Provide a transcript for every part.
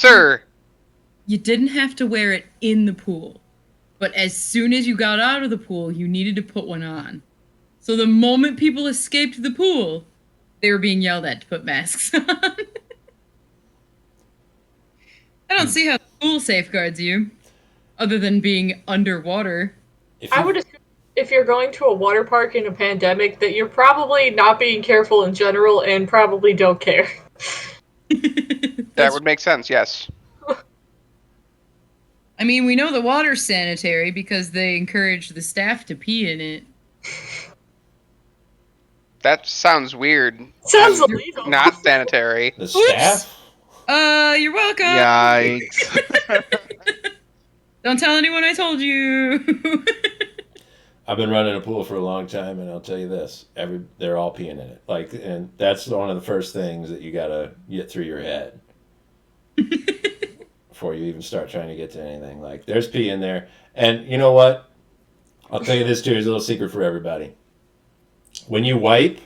sir. You didn't have to wear it in the pool, but as soon as you got out of the pool, you needed to put one on. So the moment people escaped the pool, they were being yelled at to put masks on. I don't see how the pool safeguards you, other than being underwater. I would assume if you're going to a water park in a pandemic that you're probably not being careful in general and probably don't care. That would make sense, yes. I mean, we know the water's sanitary because they encourage the staff to pee in it. That sounds weird. Sounds illegal. Not sanitary. The staff? You're welcome. Yikes. Don't tell anyone I told you. I've been running a pool for a long time, and I'll tell you this: they're all peeing in it. And that's one of the first things that you gotta get through your head before you even start trying to get to anything. Like, there's pee in there, and you know what? I'll tell you this too: here's a little secret for everybody. When you wipe,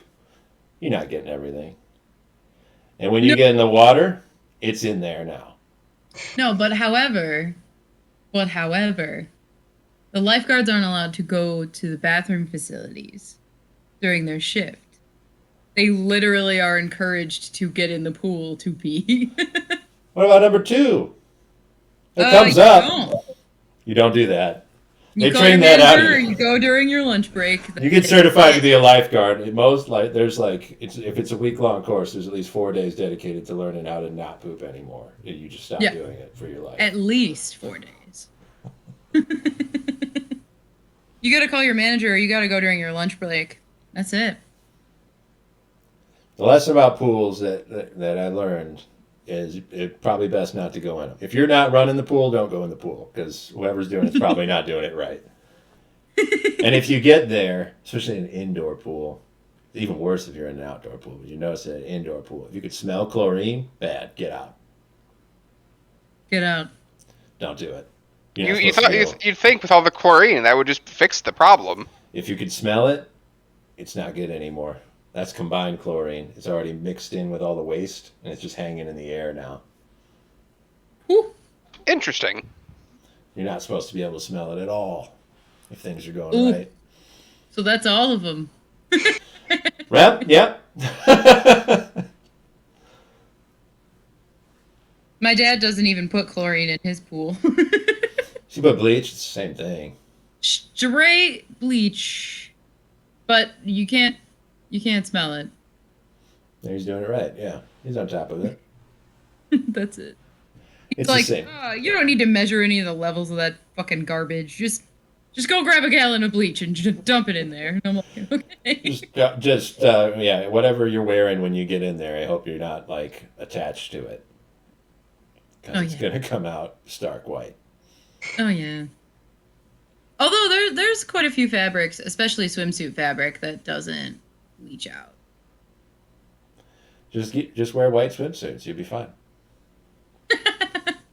you're not getting everything, and when you get in the water, it's in there now. No, but however, the lifeguards aren't allowed to go to the bathroom facilities during their shift. They literally are encouraged to get in the pool to pee. What about number 2? It comes up. Don't. You don't do that. You They train that out of you. You go during your lunch break. You get certified to be a lifeguard. At most, if it's a week-long course, there's at least 4 days dedicated to learning how to not poop anymore. You just stop doing it for your life. At least 4 days. You got to call your manager, or you got to go during your lunch break. That's it. The lesson about pools that I learned is it's probably best not to go in them. If you're not running the pool, don't go in the pool, because whoever's doing it's probably not doing it right. And if you get there, especially in an indoor pool, even worse if you're in an outdoor pool, but you notice that an indoor pool, if you could smell chlorine, bad, get out. Get out. Don't do it. You'd think with all the chlorine that would just fix the problem. If you could smell it, it's not good anymore. That's combined chlorine. It's already mixed in with all the waste, and it's just hanging in the air now. Whew. Interesting. You're not supposed to be able to smell it at all if things are going right. So that's all of them. Yep. My dad doesn't even put chlorine in his pool. She put bleach, it's the same thing. Straight bleach. But you can't smell it. He's doing it right, yeah. He's on top of it. That's it. It's like, the same. You don't need to measure any of the levels of that fucking garbage. Just go grab a gallon of bleach and just dump it in there. And I'm like, okay. Whatever you're wearing when you get in there, I hope you're not, attached to it. Because it's going to come out stark white. Oh, yeah. Although there's quite a few fabrics, especially swimsuit fabric, that doesn't leach out. Just wear white swimsuits. You'll be fine.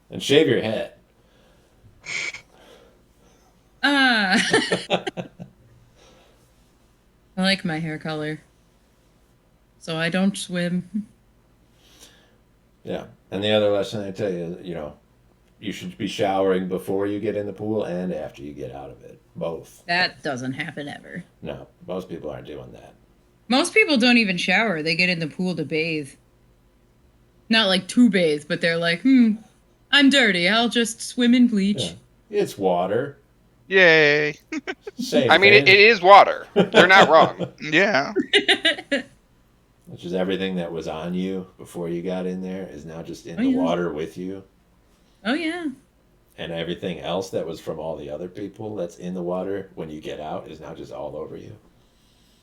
And shave your head. I like my hair color. So I don't swim. Yeah. And the other lesson I tell you, you should be showering before you get in the pool and after you get out of it. Both. That doesn't happen ever. No, most people aren't doing that. Most people don't even shower. They get in the pool to bathe. Not like to bathe, but they're like, I'm dirty. I'll just swim in bleach. Yeah. It's water. Yay. Same I mean, thing. it is water. They're not wrong. Yeah. Which is everything that was on you before you got in there is now just in the water with you. Oh, yeah. And everything else that was from all the other people that's in the water when you get out is now just all over you.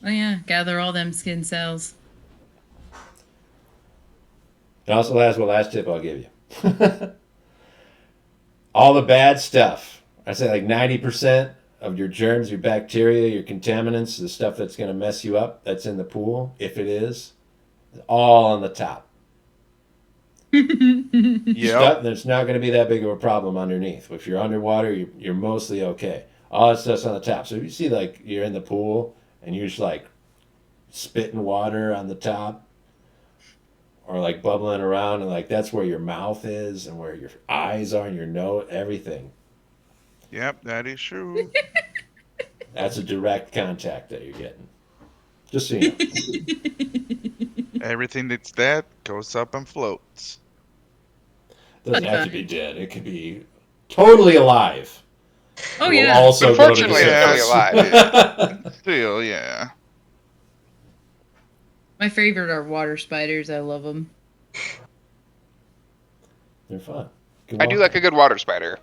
Oh, yeah. Gather all them skin cells. And also, last tip I'll give you. All the bad stuff. I say 90% of your germs, your bacteria, your contaminants, the stuff that's going to mess you up, that's in the pool, if it is, all on the top. Yeah. There's not going to be that big of a problem underneath. If you're underwater, you're mostly okay. All that stuff's on the top. So if you see you're in the pool and you're just spitting water on the top, or like bubbling around, and like that's where your mouth is and where your eyes are and your nose, everything. Yep, that is true. That's a direct contact that you're getting. Just so you know. Everything that's dead goes up and floats. Doesn't have to be dead. It could be totally alive. Oh Will yeah. also go to the Unfortunately, it's really surface. alive. Still, yeah. My favorite are water spiders. I love them. They're fun. I do like a good water spider.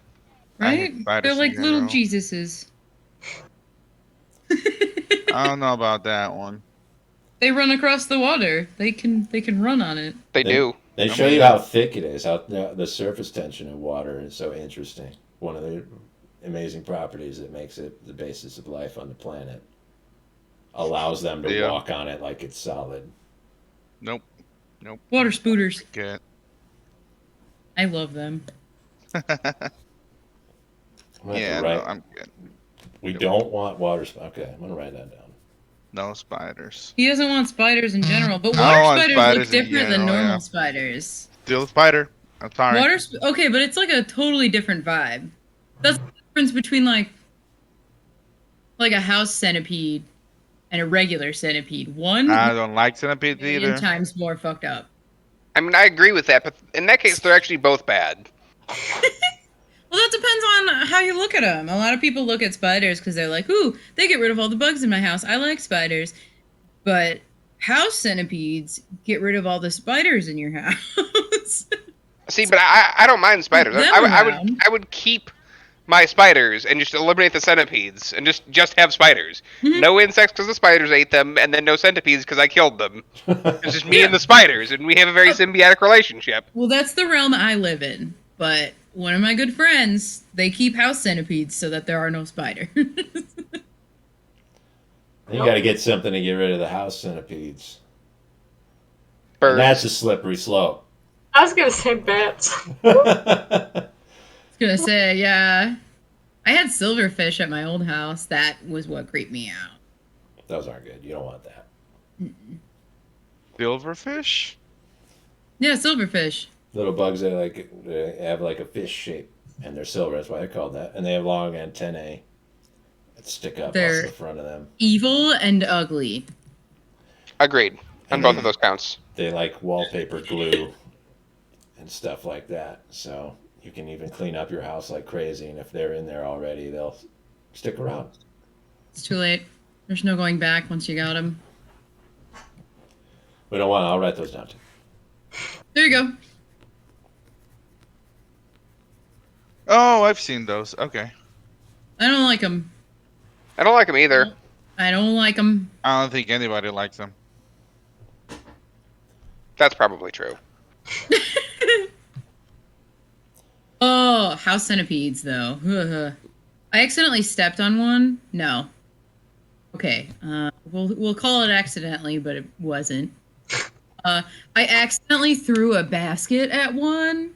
I hate Right? spiders They're in like little general. Jesuses. I don't know about that one. They run across the water. They can run on it. They do. They show you how thick it is, how the surface tension of water is so interesting. One of the amazing properties that makes it the basis of life on the planet. Allows them to Yeah. walk on it like it's solid. Nope. Water spooters. Good. I love them. I'm gonna have to Yeah, write- no, I'm good. we don't want water. Okay, I'm gonna write that down. No spiders. He doesn't want spiders in general, but I don't water want spiders spiders look in different than general, normal yeah. spiders. Still a spider. I'm sorry. Okay, but it's like a totally different vibe. That's the difference between like a house centipede and a regular centipede. One I don't like centipedes million either. times more fucked up. I mean, I agree with that, but in that case, they're actually both bad. Well, that depends on how you look at them. A lot of people look at spiders because they're like, ooh, they get rid of all the bugs in my house. I like spiders. But house centipedes get rid of all the spiders in your house. See, but I don't mind spiders. Them around. I would keep my spiders and just eliminate the centipedes and just have spiders. Mhm. No insects because the spiders ate them, and then no centipedes because I killed them. It's just me and the spiders, and we have a very symbiotic relationship. Well, that's the realm I live in. But one of my good friends, they keep house centipedes so that there are no spiders. You got to get something to get rid of the house centipedes. And Birds. that's a slippery slope. I was gonna say bats. I was gonna say, yeah. I had silverfish at my old house. That was what creeped me out. Those aren't good. You don't want that. Silverfish? Yeah, silverfish. Little bugs that they have like a fish shape, and they're silver. That's why they called that. And they have long antennae that stick up off They're- the front of them. Evil and ugly. Agreed on And both they- of those counts. They like wallpaper glue and stuff like that. So you can even clean up your house like crazy. And if they're in there already, they'll stick around. It's too late. There's no going back once you got them. We don't want. I'll write those down too. There you go. Oh, I've seen those. Okay. I don't like them. I don't like them either. I don't like them. I don't think anybody likes them. That's probably true. Oh, house centipedes, though. I accidentally stepped on one. No. Okay. We'll call it accidentally, but it wasn't. I accidentally threw a basket at one,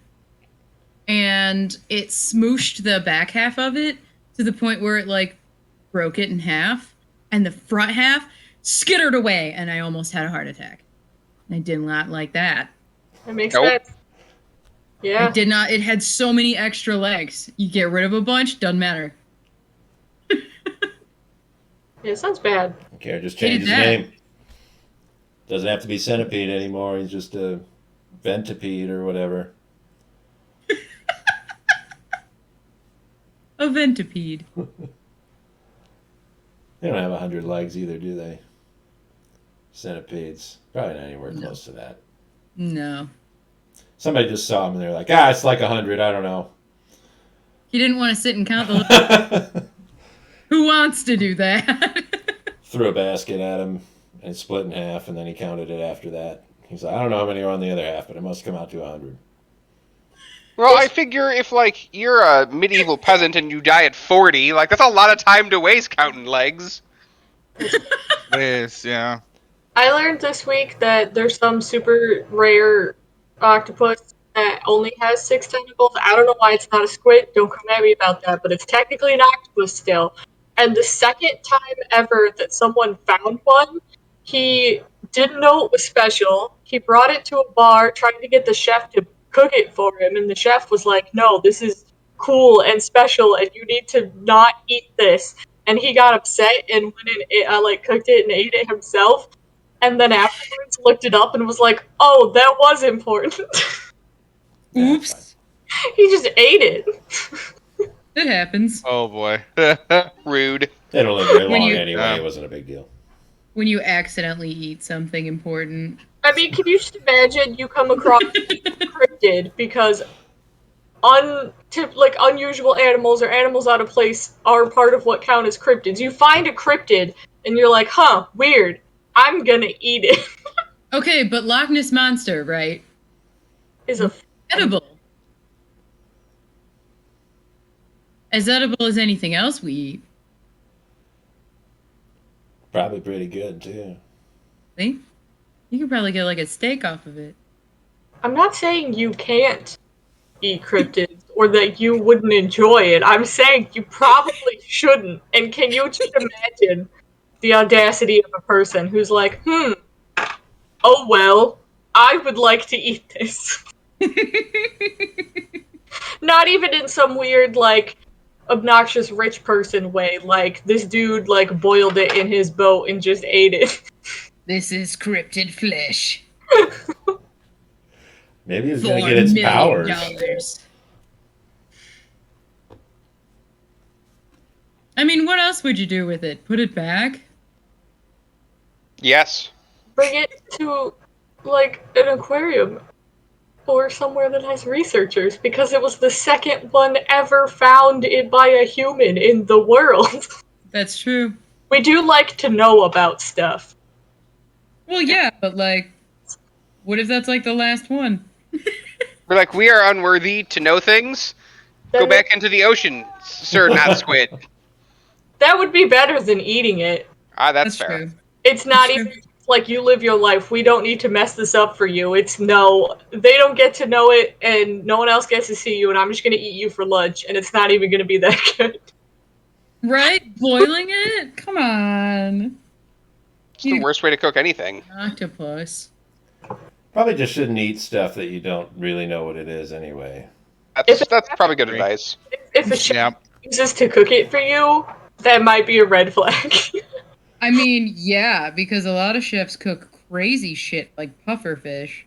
and it smooshed the back half of it to the point where it like broke it in half, and the front half skittered away, and I almost had a heart attack. I did not like that. It makes Nope. sense. Yeah. It did not. It had so many extra legs. You get rid of a bunch, doesn't matter. Yeah, it sounds bad. Okay, just They change did his that. name. Doesn't have to be centipede anymore. He's just a ventipede or whatever. A ventipede. They don't have 100 legs either, do they? Centipedes. Probably not anywhere close to that. No. Somebody just saw him and they're like, it's like 100. I don't know. He didn't want to sit and count the. Who wants to do that? Threw a basket at him and split in half, and then he counted it after that. He's like, I don't know how many are on the other half, but it must come out to 100. Well, I figure if, like, you're a medieval peasant and you die at 40, like, that's a lot of time to waste counting legs. Yes, yeah. I learned this week that there's some super rare octopus that only has 6 tentacles. I don't know why it's not a squid. Don't come at me about that, but it's technically an octopus still. And the second time ever that someone found one, he didn't know it was special. He brought it to a bar, trying to get the chef to cook it for him, and the chef was like, "No, this is cool and special, and you need to not eat this." And he got upset and went and cooked it and ate it himself. And then afterwards looked it up and was like, "Oh, that was important." Oops. He just ate it. It happens. Oh boy. Rude. They don't live very When long you- anyway. It wasn't a big deal. When you accidentally eat something important. I mean, can you just imagine you come across cryptid because unusual animals or animals out of place are part of what count as cryptids. You find a cryptid and you're like, "Huh, weird. I'm gonna eat it." Okay, but Loch Ness Monster, right? Is a Edible. As edible as anything else we eat. Probably pretty good too. See? You could probably get like a steak off of it. I'm not saying you can't eat cryptids or that you wouldn't enjoy it. I'm saying you probably shouldn't. And can you just imagine the audacity of a person who's like, "Oh well, I would like to eat this." Not even in some weird, like, obnoxious rich person way. Like, this dude, like, boiled it in his boat and just ate it. This is cryptid flesh. Maybe it's $4 gonna get its million. powers. I mean, what else would you do with it? Put it back? Yes. Bring it to, like, an aquarium. Or somewhere that has researchers, because it was the second one ever found by a human in the world. That's true. We do like to know about stuff. Well, yeah, but like, what if that's like the last one? We're like, we are unworthy to know things. Go Then back into the ocean, sir, not squid. That would be better than eating it. Ah, that's That's fair. true. It's not That's even true. like you live your life. We don't need to mess this up for you. It's no, they don't get to know it, and no one else gets to see you, and I'm just gonna eat you for lunch, and it's not even gonna be that good. Right? Boiling it? Come on. It's the worst way to cook anything. Octopus. Probably just shouldn't eat stuff that you don't really know what it is anyway. That's probably good advice. If a chef Yeah. chooses to cook it for you, that might be a red flag. I mean, yeah, because a lot of chefs cook crazy shit like puffer fish.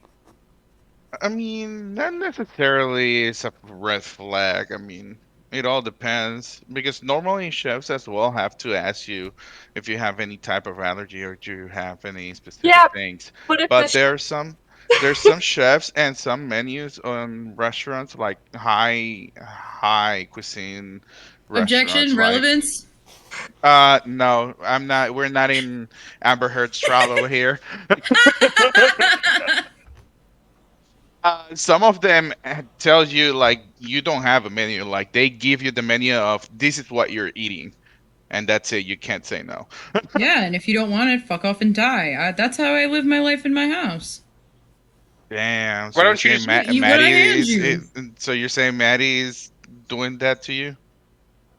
I mean, not necessarily it's a red flag. I mean, it all depends because normally chefs as well have to ask you if you have any type of allergy or do you have any specific Yeah, things. But if But the there's some chefs and some menus on restaurants like high cuisine restaurants Objection, like relevance. no, I'm not. We're not in Amber Heard's trial over here. Some of them tell you like you don't have a menu. Like they give you the menu of this is what you're eating, and that's it. You can't say no. Yeah, and if you don't want it, fuck off and die. That's how I live my life in my house. Damn. So Why you're don't you saying just eat what I Maddie hand is, you? so you're saying Maddie is doing that to you?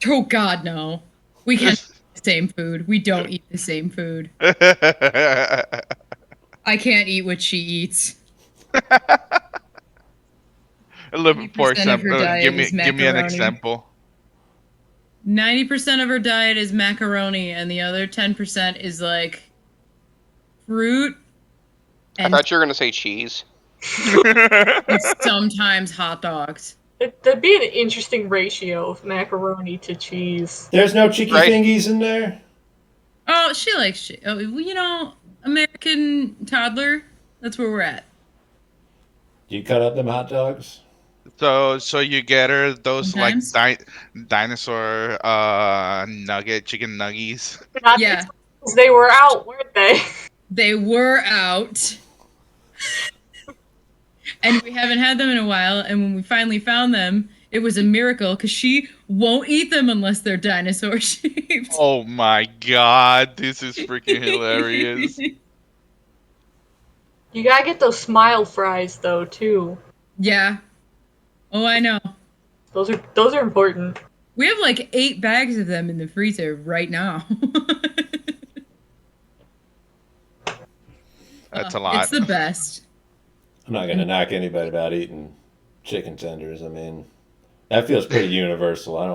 Oh God, no. We can't eat the same food. We don't eat the same food. I can't eat what she eats. A little, for 90% of her example, diet is give me an macaroni. example. 90% of her diet is macaroni, and the other 10% is like fruit I and thought you were gonna say cheese. sometimes hot dogs. That'd be an interesting ratio of macaroni to cheese. There's no cheeky Right. fingies in there. Oh, she likes shit. Oh, you know, American toddler. That's where we're at. Do you cut up them hot dogs? So you get her those Sometimes. like dinosaur chicken nuggies. Not Yeah. because they were out, weren't they? They were out. And we haven't had them in a while, and when we finally found them, it was a miracle because she won't eat them unless they're dinosaur shaped. Oh my god, this is freaking hilarious. You gotta get those smile fries though too. Yeah. Oh, I know. Those are important. We have like 8 bags of them in the freezer right now. That's a It's lot. the best. I'm not going to knock anybody about eating chicken tenders. I mean, that feels pretty universal. I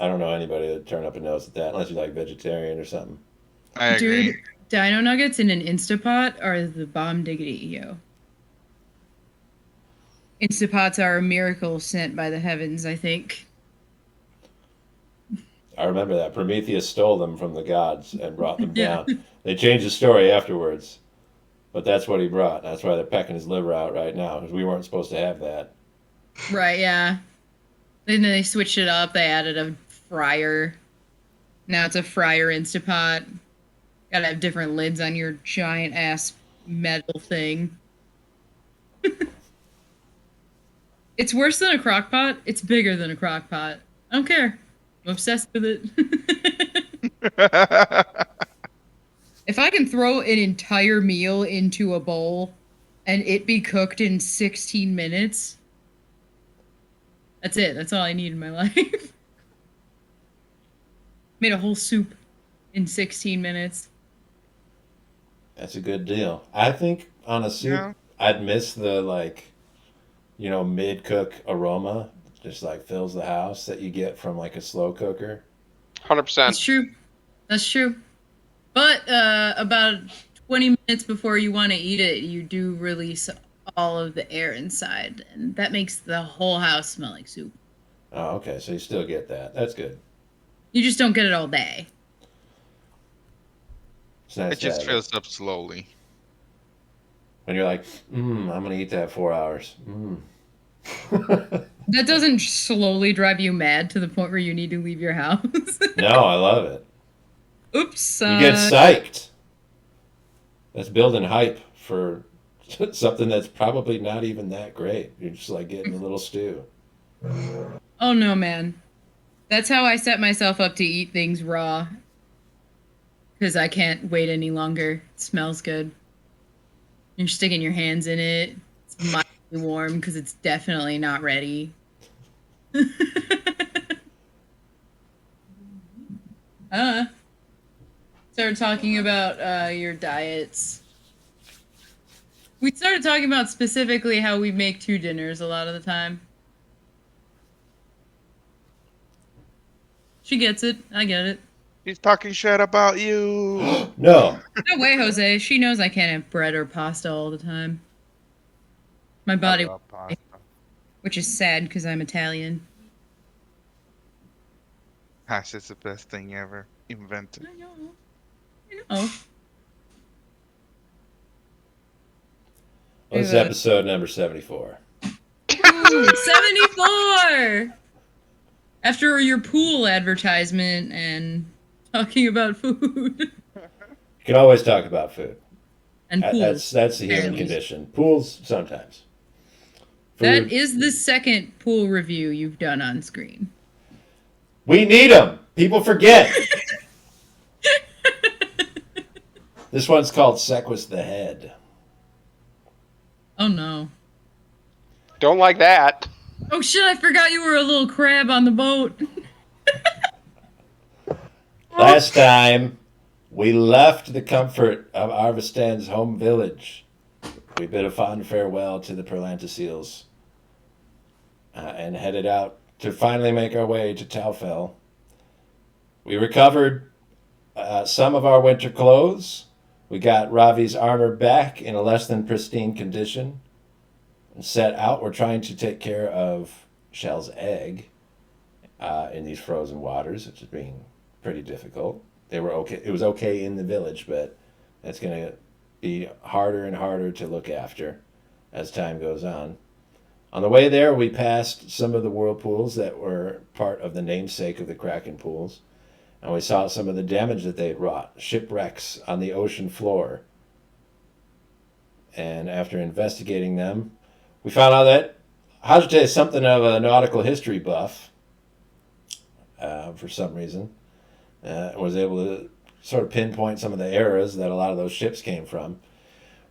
don't know anybody that turn up a nose at that unless you're like vegetarian or something. I agree. Dude, dino nuggets in an Instapot are the bomb diggity, yo. Instapots are a miracle sent by the heavens, I think. I remember that Prometheus stole them from the gods and brought them Yeah. down. They changed the story afterwards, but that's what he brought. That's why they're pecking his liver out right now because we weren't supposed to have that. Right, yeah. Then they switched it up. They added a fryer. Now it's a fryer Instapot. Gotta have different lids on your giant ass metal thing. It's worse than a crock pot. It's bigger than a crock pot. I don't care. I'm obsessed with it. If I can throw an entire meal into a bowl and it be cooked in 16 minutes, that's it. That's all I need in my life. Made a whole soup in 16 minutes. That's a good deal. I think on a soup, Yeah. I'd miss the mid cook aroma, just like fills the house that you get from like a slow cooker. 100%. That's true. That's true. But about 20 minutes before you want to eat it, you do release all of the air inside, and that makes the whole house smell like soup. Oh, okay. So you still get that. That's good. You just don't get it all day. It's nice It just to have it. fills up slowly. When you're like, I'm gonna eat that 4 hours. That doesn't slowly drive you mad to the point where you need to leave your house. No, I love it. Oops. You get psyched. That's building hype for something that's probably not even that great. You're just like getting a little stew. Oh no, man. That's how I set myself up to eat things raw. Because I can't wait any longer. It smells good. You're sticking your hands in it. It's mildly warm because it's definitely not ready. Started talking about your diets. We started talking about specifically how we make 2 dinners a lot of the time. She gets it. I get it. He's talking shit about you. No. No way, Jose. She knows I can't have bread or pasta all the time. My body, I love pasta. which is sad because I'm Italian. Pasta's the best thing ever invented. I know. I know. Well, this is episode number 74. Ooh, 74! After your pool advertisement and talking about food. You can always talk about food. And pools. That's the human Apparently. condition. Pools, sometimes. That Food, is the second pool review you've done on screen. we need them. People forget. This one's called Sequis the Head. Oh no. Don't like that. Oh shit, I forgot you were a little crab on the boat. Last time, we left the comfort of Arvistan's home village. We bid a fond farewell to the Perlanta seals and headed out to finally make our way to Taufell. We recovered some of our winter clothes. We got Ravi's armor back in a less than pristine condition and set out. We're trying to take care of Shell's egg in these frozen waters, which is being pretty difficult. They were okay. It was okay in the village, but it's going to be harder and harder to look after as time goes on. On the way there, we passed some of the whirlpools that were part of the namesake of the Kraken pools, and we saw some of the damage that they wrought, shipwrecks on the ocean floor. And after investigating them, we found out that Hajite is something of a nautical history buff for some reason. Was able to sort of pinpoint some of the eras that a lot of those ships came from.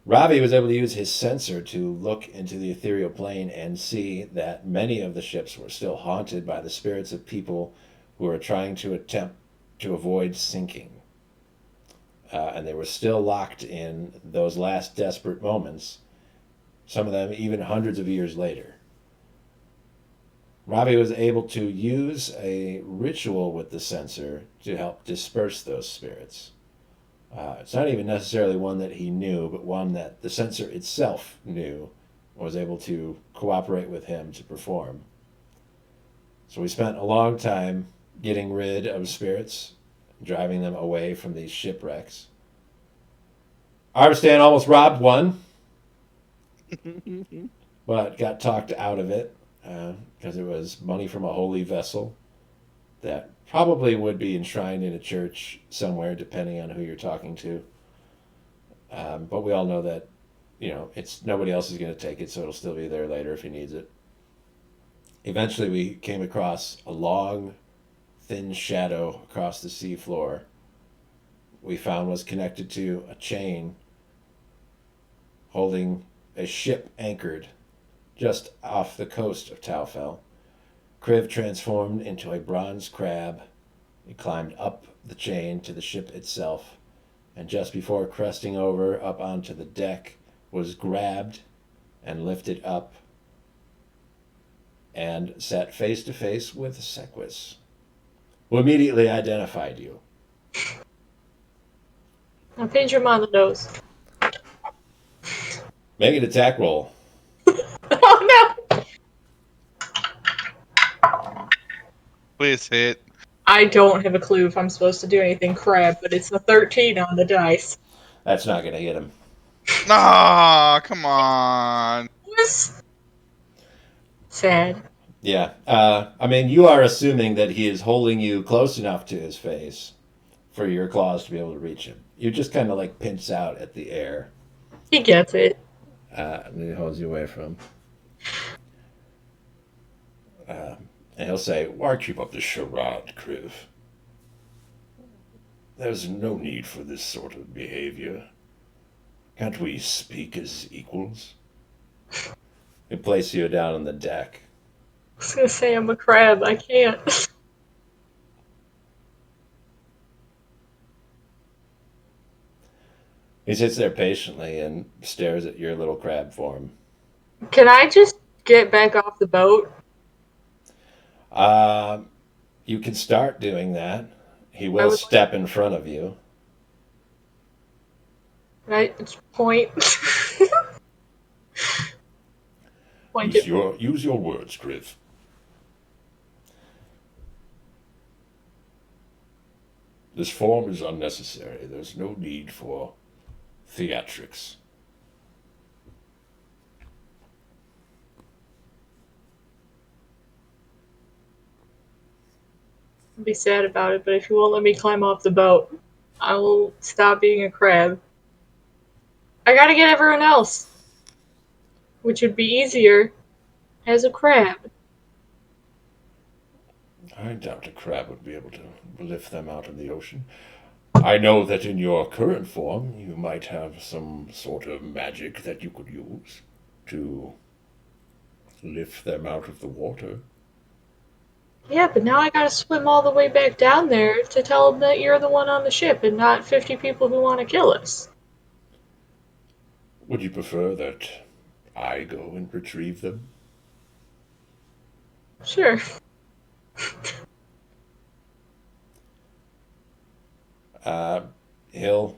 Ravi was able to use his sensor to look into the ethereal plane and see that many of the ships were still haunted by the spirits of people who were trying to attempt to avoid sinking. and they were still locked in those last desperate moments, some of them even hundreds of years later. Ravi was able to use a ritual with the censer to help disperse those spirits. It's not even necessarily one that he knew, but one that the censer itself knew and was able to cooperate with him to perform. So we spent a long time getting rid of spirits, driving them away from these shipwrecks. Arvstan almost robbed one, but got talked out of it because it was money from a holy vessel that probably would be enshrined in a church somewhere, depending on who you're talking to. But we all know that, it's nobody else is going to take it, so it'll still be there later if he needs it. Eventually, we came across a long, thin shadow across the sea floor. We found was connected to a chain holding a ship anchored just off the coast of Taufell. Kriv transformed into a bronze crab. He climbed up the chain to the ship itself, and just before cresting over up onto the deck, was grabbed and lifted up and sat face to face with Sequis, who immediately identified you. I pinned him on the nose. Make an attack roll. Oh no! Please hit. I don't have a clue if I'm supposed to do anything crab, but it's a 13 on the dice. That's not going to hit him. Ah, come on. Was sad. Yeah. You are assuming that he is holding you close enough to his face for your claws to be able to reach him. You just kind of like pinch out at the air. He gets it. And he holds you away from him. And he'll say, "Why keep up this charade, Kriv? There's no need for this sort of behavior. Can't we speak as equals?" He'll place you down on the deck. I was gonna say I'm a crab. I can't. He sits there patiently and stares at your little crab form. Can I just get back off the boat? You can start doing that. He will step in front of you. Right? It's point. Point it. Use your words, Kriv. This form is unnecessary. There's no need for theatrics. I'll be sad about it, but if you won't let me climb off the boat, I will stop being a crab. I gotta get everyone else, which would be easier as a crab. I doubt a crab would be able to lift them out of the ocean. I know that in your current form, you might have some sort of magic that you could use to lift them out of the water. Yeah, but now I gotta swim all the way back down there to tell them that you're the one on the ship and not 50 people who want to kill us. Would you prefer that I go and retrieve them? Sure. He'll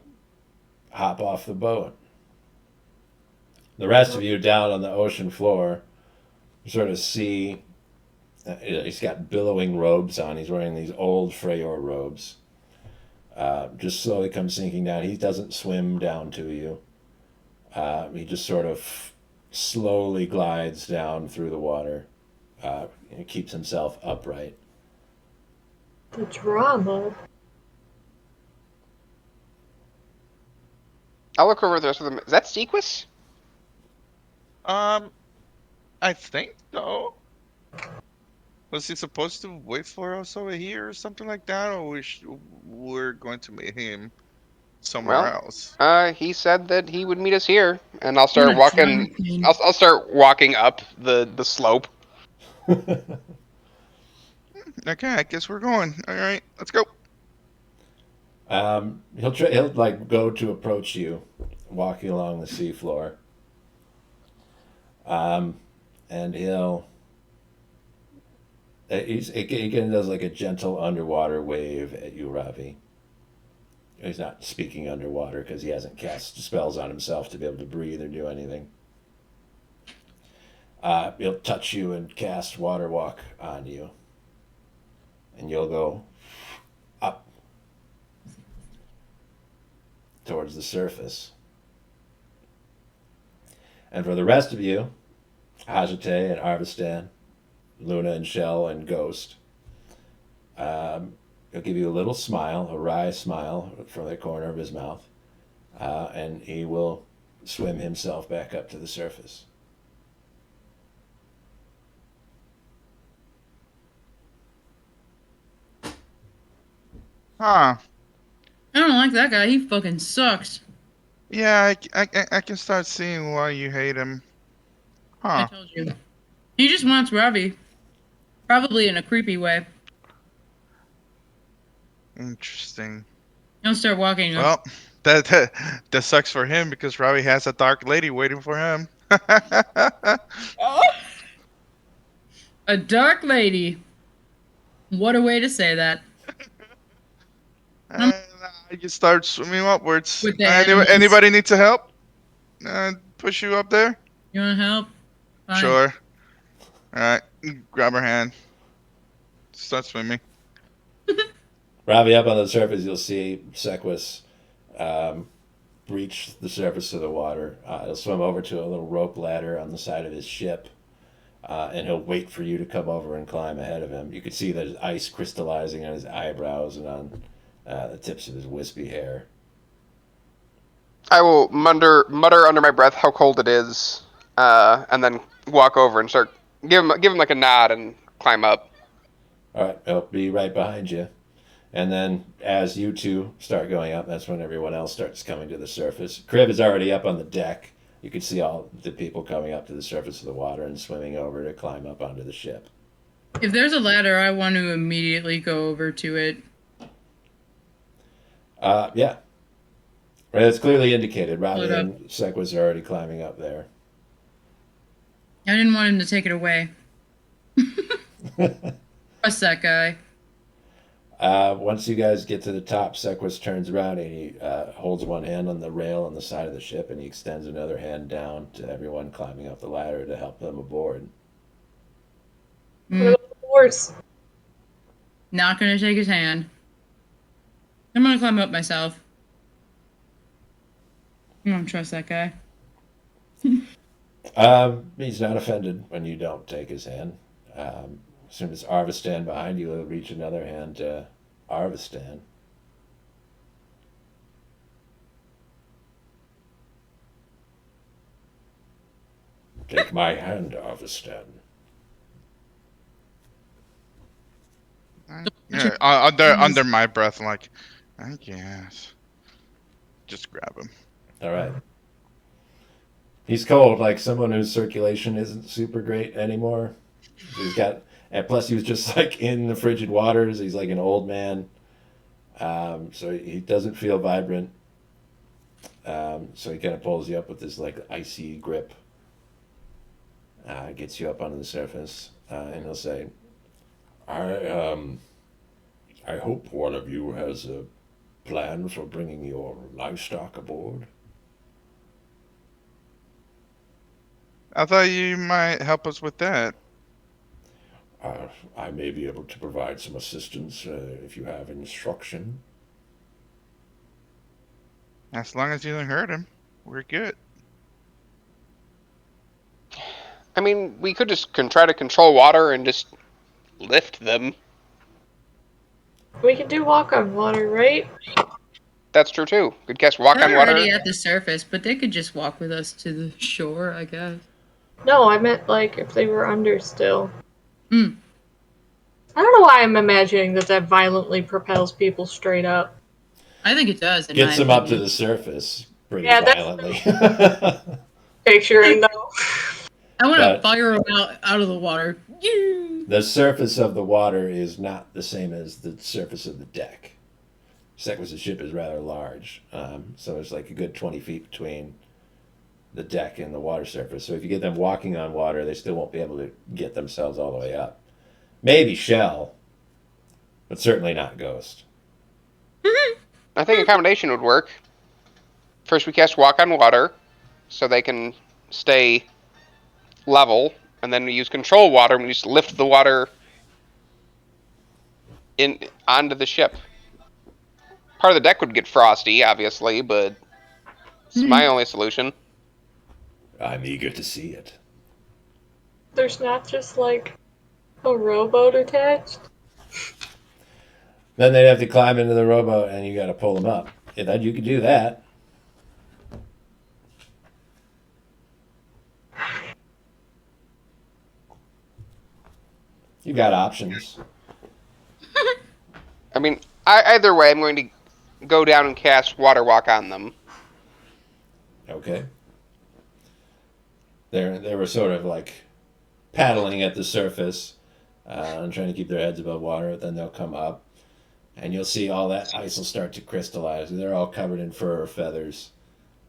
hop off the boat. The rest of you down on the ocean floor sort of see he's got billowing robes on. He's wearing these old Freyr robes. Just slowly comes sinking down. He doesn't swim down to you. He just sort of slowly glides down through the water. And keeps himself upright. The drama. I'll look over the rest of them. Is that Sequis? I think so. Was he supposed to wait for us over here or something like that, or we're going to meet him somewhere else? He said that he would meet us here, and I'll I'm start gonna walking. try and- I'll start walking up the slope. Okay, I guess we're going. All right, let's go. He'll like go to approach you, walking along the seafloor. And he kind of does like a gentle underwater wave at you, Ravi. He's not speaking underwater because he hasn't cast spells on himself to be able to breathe or do anything. He'll touch you and cast water walk on you, and you'll go up towards the surface. And for the rest of you, Hajite and Arvistan, Luna and Shell and Ghost, he'll give you a little smile, a wry smile from the corner of his mouth, and he will swim himself back up to the surface. Huh. I don't like that guy. He fucking sucks. Yeah, I can start seeing why you hate him. I Huh. told you. He just wants Ravi. Probably in a creepy way. Interesting. He'll start walking up. Well, that sucks for him because Robbie has a dark lady waiting for him. A dark lady. What a way to say that. And I just start swimming upwards. With the animals. Anybody need to help? Push you up there? You want to help? Fine. Sure. All right. Grab her hand. Start swimming. Ravi, up on the surface, you'll see Sequis breach the surface of the water. He'll swim over to a little rope ladder on the side of his ship, and he'll wait for you to come over and climb ahead of him. You can see there's ice crystallizing on his eyebrows and on the tips of his wispy hair. I will mutter under my breath how cold it is, and then walk over and start give him like a nod and climb up. All right, he'll be right behind you. And then as you two start going up, that's when everyone else starts coming to the surface. Crib is already up on the deck. You can see all the people coming up to the surface of the water and swimming over to climb up onto the ship. If there's a ladder, I want to immediately go over to it. Yeah. Right, it's clearly indicated. Ravi Pull it up. and Sequis are already climbing up there. I didn't want him to take it away. Trust that guy. Once you guys get to the top, Sequis turns around and he holds one hand on the rail on the side of the ship and he extends another hand down to everyone climbing up the ladder to help them aboard. Mm, Horse. not gonna take his hand. I'm gonna climb up myself. I don't trust that guy. He's not offended when you don't take his hand. As soon as Arvistan behind you, he'll reach another hand to Arvistan. Take my hand, Arvistan. Yeah, under my breath, I'm like, I guess. Just grab him. All right. He's cold, like someone whose circulation isn't super great anymore. And plus he was just like in the frigid waters. He's like an old man. So he doesn't feel vibrant. So he kind of pulls you up with this like icy grip. Gets you up onto the surface, and he'll say, I hope one of you has a plan for bringing your livestock aboard. I thought you might help us with that. I may be able to provide some assistance if you have instruction. As long as you don't hurt him, we're good. I mean, we could just try to control water and just lift them. We can do walk on water, right? That's true too. Good guess. Walk on They're water. already at the surface, but they could just walk with us to the shore, I guess. No, I meant like if they were under still. Hmm. I don't know why I'm imagining that violently propels people straight up. I think it does. Gets them up to the surface pretty Yeah, that's- violently. Picturing though. I want But- to fire them out of the water. The surface of the water is not the same as the surface of the deck. Sequis' ship is rather large, so there's like a good 20 feet between the deck and the water surface. So if you get them walking on water, they still won't be able to get themselves all the way up. Maybe Shell, but certainly not Ghost. I think a combination would work. First, we cast Walk on Water, so they can stay level, and then we use Control Water, and we just lift the water in onto the ship. Part of the deck would get frosty, obviously, but it's my only solution. I'm eager to see it. There's not just like a rowboat attached. Then they'd have to climb into the rowboat, and you got to pull them up. Yeah, that you could do that. You got options. I mean, either way, I'm going to go down and cast Water Walk on them. Okay. They were sort of like paddling at the surface and trying to keep their heads above water. Then they'll come up, and you'll see all that ice will start to crystallize. They're all covered in fur or feathers,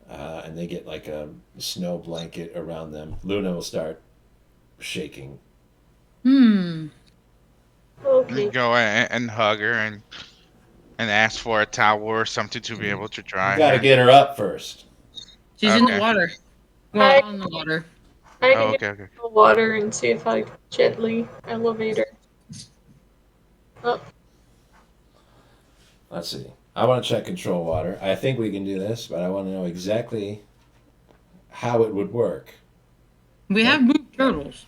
and they get like a snow blanket around them. Luna will start shaking. You Okay. go and hug her and ask for a towel or something to be able to dry You got to her. get her up first. She's in the Okay. water. I- Well, on the water. I Oh, can okay, get okay. the water and see if I can gently elevate her. Oh, Let's see. I want to check control water. I think we can do this, but I want to know exactly how it would work. We have moved turtles.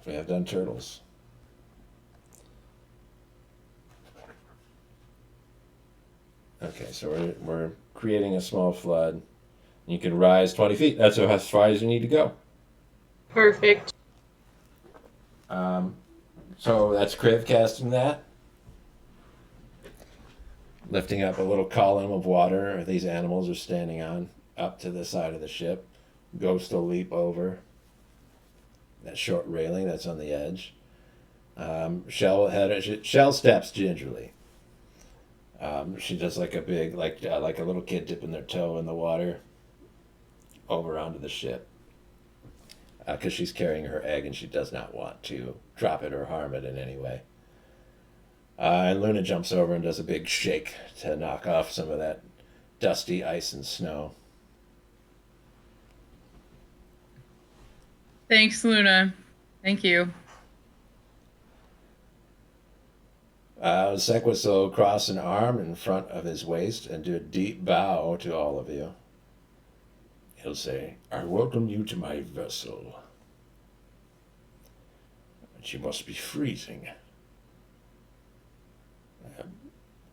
We have done turtles. Okay, so we're creating a small flood. You can rise 20 feet. That's as far as you need to go. perfect. So that's Kriv casting that. Lifting up a little column of water these animals are standing on up to the side of the ship. Ghost will leap over that short railing that's on the edge. Shell steps gingerly. She does like a big, like a little kid dipping their toe in the water over onto the ship. Because she's carrying her egg and she does not want to drop it or harm it in any way. And Luna jumps over and does a big shake to knock off some of that dusty ice and snow. Thanks, Luna. Thank you. Sequis will cross an arm in front of his waist and do a deep bow to all of you. He'll say, I welcome you to my vessel. But you must be freezing.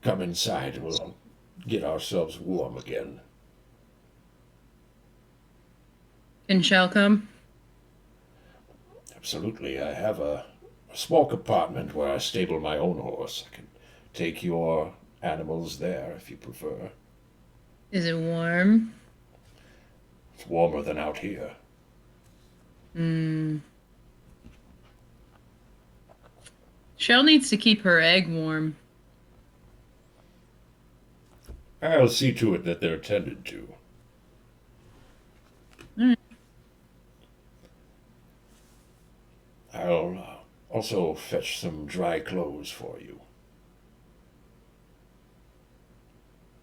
Come inside and we'll get ourselves warm again. Can Shell come? Absolutely. I have a small compartment where I stable my own horse. I can take your animals there if you prefer. Is it warm? It's warmer than out here. Shell needs to keep her egg warm. I'll see to it that they're tended to. Alright. I'll also fetch some dry clothes for you.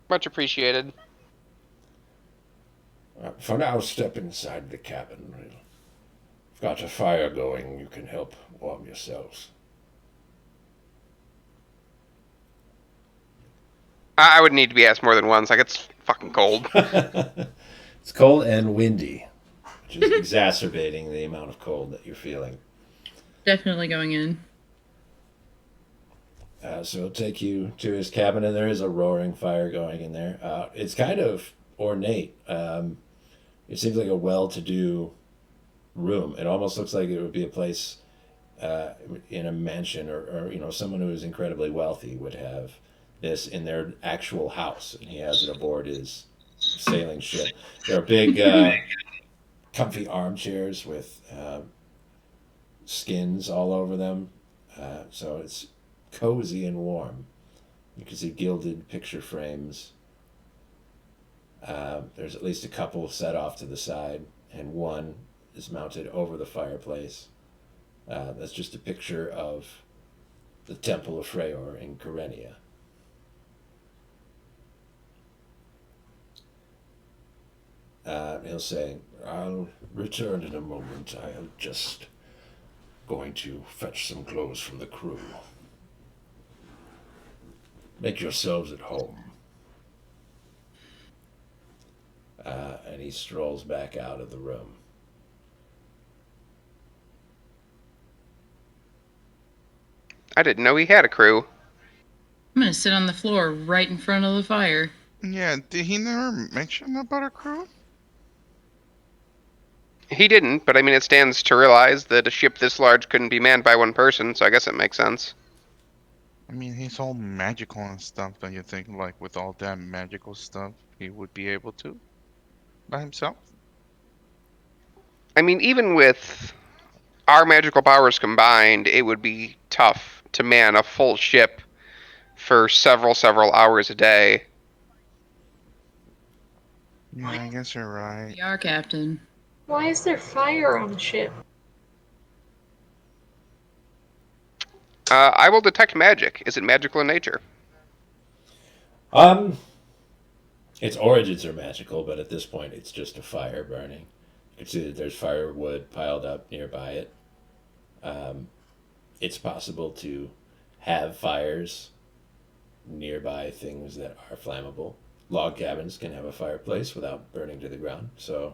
Much appreciated. For now, step inside the cabin. I've got a fire going. You can help warm yourselves. I would need to be asked more than once. Like, it's fucking cold. It's cold and windy, which is exacerbating the amount of cold that you're feeling. Definitely going in. So it'll take you to his cabin, and there is a roaring fire going in there. It's kind of ornate. It seems like a well-to-do room. It almost looks like it would be a place in a mansion, or someone who is incredibly wealthy would have this in their actual house, and he has it aboard his sailing ship. There are big, comfy armchairs with skins all over them, so it's cozy and warm. You can see gilded picture frames. There's at least a couple set off to the side, and one is mounted over the fireplace. That's just a picture of the Temple of Freyr in Karenia. He'll say, "I'll return in a moment. I am just going to fetch some clothes from the crew. Make yourselves at home." And he strolls back out of the room. I didn't know he had a crew. I'm gonna sit on the floor right in front of the fire. Yeah, did he never mention about a crew? He didn't, but I mean, it stands to realize that a ship this large couldn't be manned by one person, so I guess it makes sense. I mean, he's all magical and stuff. Don't you think, like, with all that magical stuff, he would be able to by himself? I mean, even with our magical powers combined, it would be tough to man a full ship for several hours a day. Yeah, I guess you're right. We are, Captain. Why is there fire on the ship? I will detect magic. Is it magical in nature? Its origins are magical, but at this point it's just a fire burning. You can see that there's firewood piled up nearby it. It's possible to have fires nearby things that are flammable. Log cabins can have a fireplace without burning to the ground, so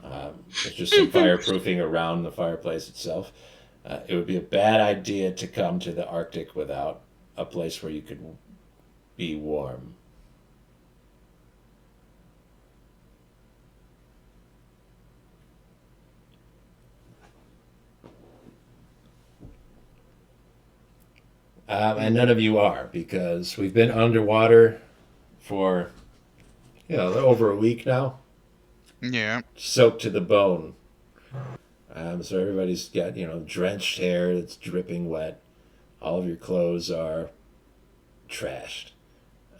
it's just some fireproofing around the fireplace itself. It would be a bad idea to come to the Arctic without a place where you could be warm. And none of you are, because we've been underwater for over a week now, Yeah. soaked to the bone. So everybody's got drenched hair that's dripping wet. All of your clothes are trashed.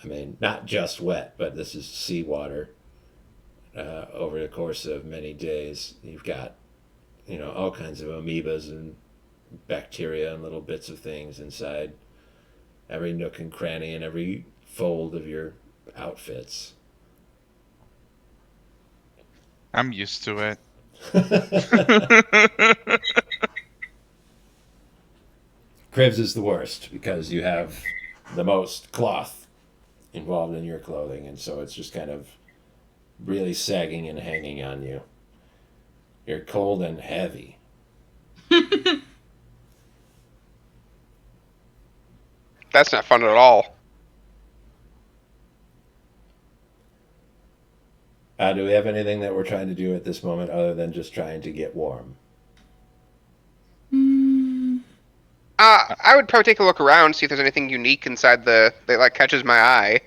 I mean, not just wet, but this is seawater. Over the course of many days, you've got all kinds of amoebas and bacteria and little bits of things inside every nook and cranny and every fold of your outfits. I'm used to it. Cribs is the worst because you have the most cloth involved in your clothing, and so it's just kind of really sagging and hanging on you. You're cold and heavy. That's not fun at all. Do we have anything that we're trying to do at this moment other than just trying to get warm? I would probably take a look around, see if there's anything unique inside that like catches my eye.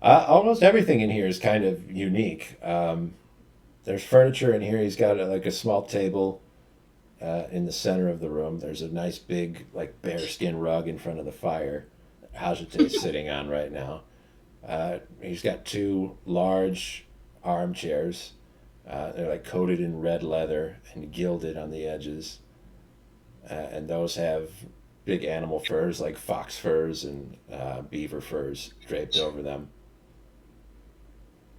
Almost everything in here is kind of unique. There's furniture in here. He's got like a small table in the center of the room. There's a nice big like bearskin rug in front of the fire that Hajite is sitting on right now. He's got two large armchairs. They're like coated in red leather and gilded on the edges. And those have big animal furs like fox furs and beaver furs draped over them.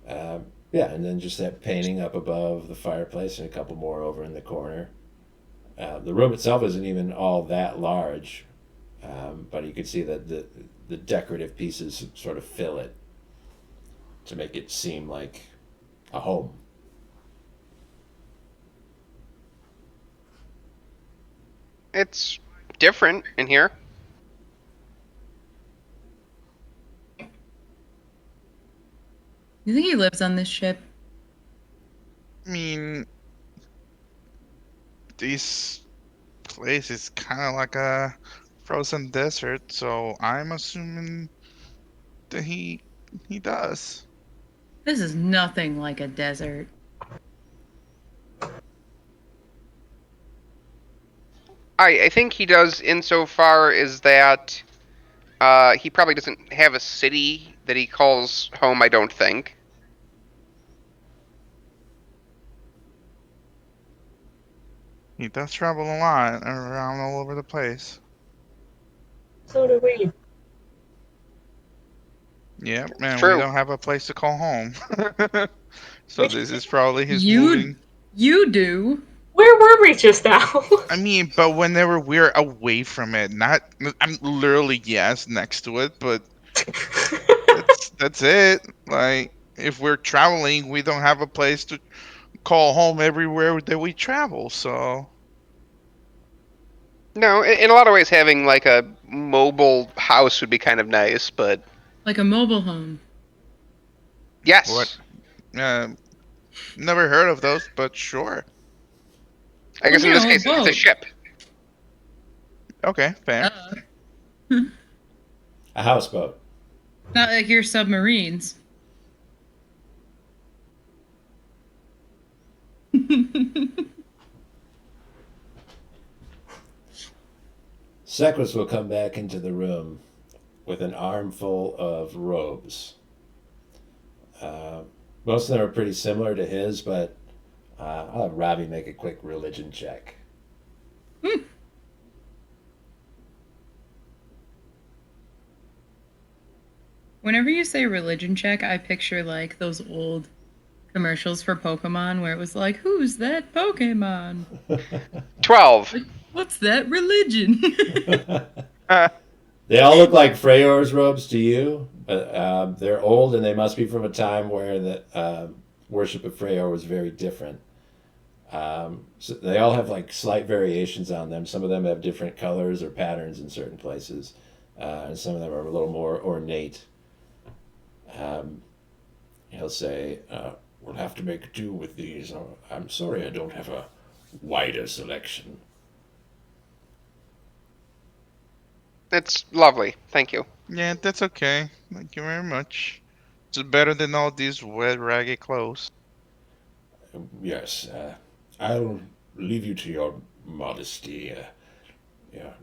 Yeah, and then just that painting up above the fireplace and a couple more over in the corner. The room itself isn't even all that large, but you could see that the decorative pieces sort of fill it to make it seem like a home. It's different in here. You think he lives on this ship? I mean, this place is kind of like a frozen desert, so I'm assuming that he does. This is nothing like a desert. I think he does insofar as that He probably doesn't have a city that he calls home, I don't think. He does travel a lot around all over the place. So do we. Yeah, It's man, we true. don't have a place to call home. So We this just- is probably his You moving. you do. Where were we just now? I mean, but whenever we're away from it, not I'm literally yes next to it, but that's it. Like if we're traveling, we don't have a place to call home everywhere that we travel. So No, in a lot of ways, having like a mobile house would be kind of nice, but Like a mobile home. what? yes. Uh, Never heard of those, but sure. I guess Well, in this a case, it's a boat. ship. Okay, fair. A houseboat. Not like your submarines. Sequis will come back into the room with an armful of robes. Most of them are pretty similar to his, but I'll have Robbie make a quick religion check. Whenever you say religion check, I picture like those old commercials for Pokemon where it was like, "Who's that Pokemon? 12. Like, what's that religion?" They all look like Freyor's robes to you, but they're old and they must be from a time where the worship of Freyor was very different. So they all have like slight variations on them. Some of them have different colors or patterns in certain places, and some of them are a little more ornate. He'll say, "We'll have to make do with these. I'm sorry I don't have a wider selection." It's lovely. Thank you. Yeah, that's okay. Thank you very much. It's better than all these wet, ragged clothes. Yes, I'll leave you to your modesty. Yeah,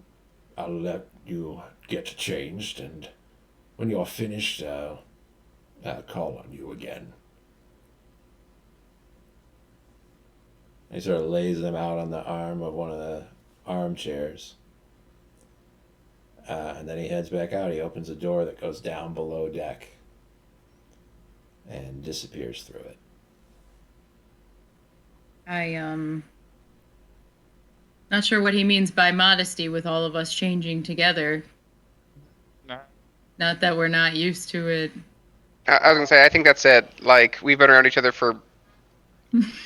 I'll let you get changed, and when you're finished, I'll call on you again. He sort of lays them out on the arm of one of the armchairs. And then he heads back out. He opens a door that goes down below deck and disappears through it. Not sure what he means by modesty with all of us changing together. Nah. Not that we're not used to it. I was gonna say, I think that's it. Like, we've been around each other for,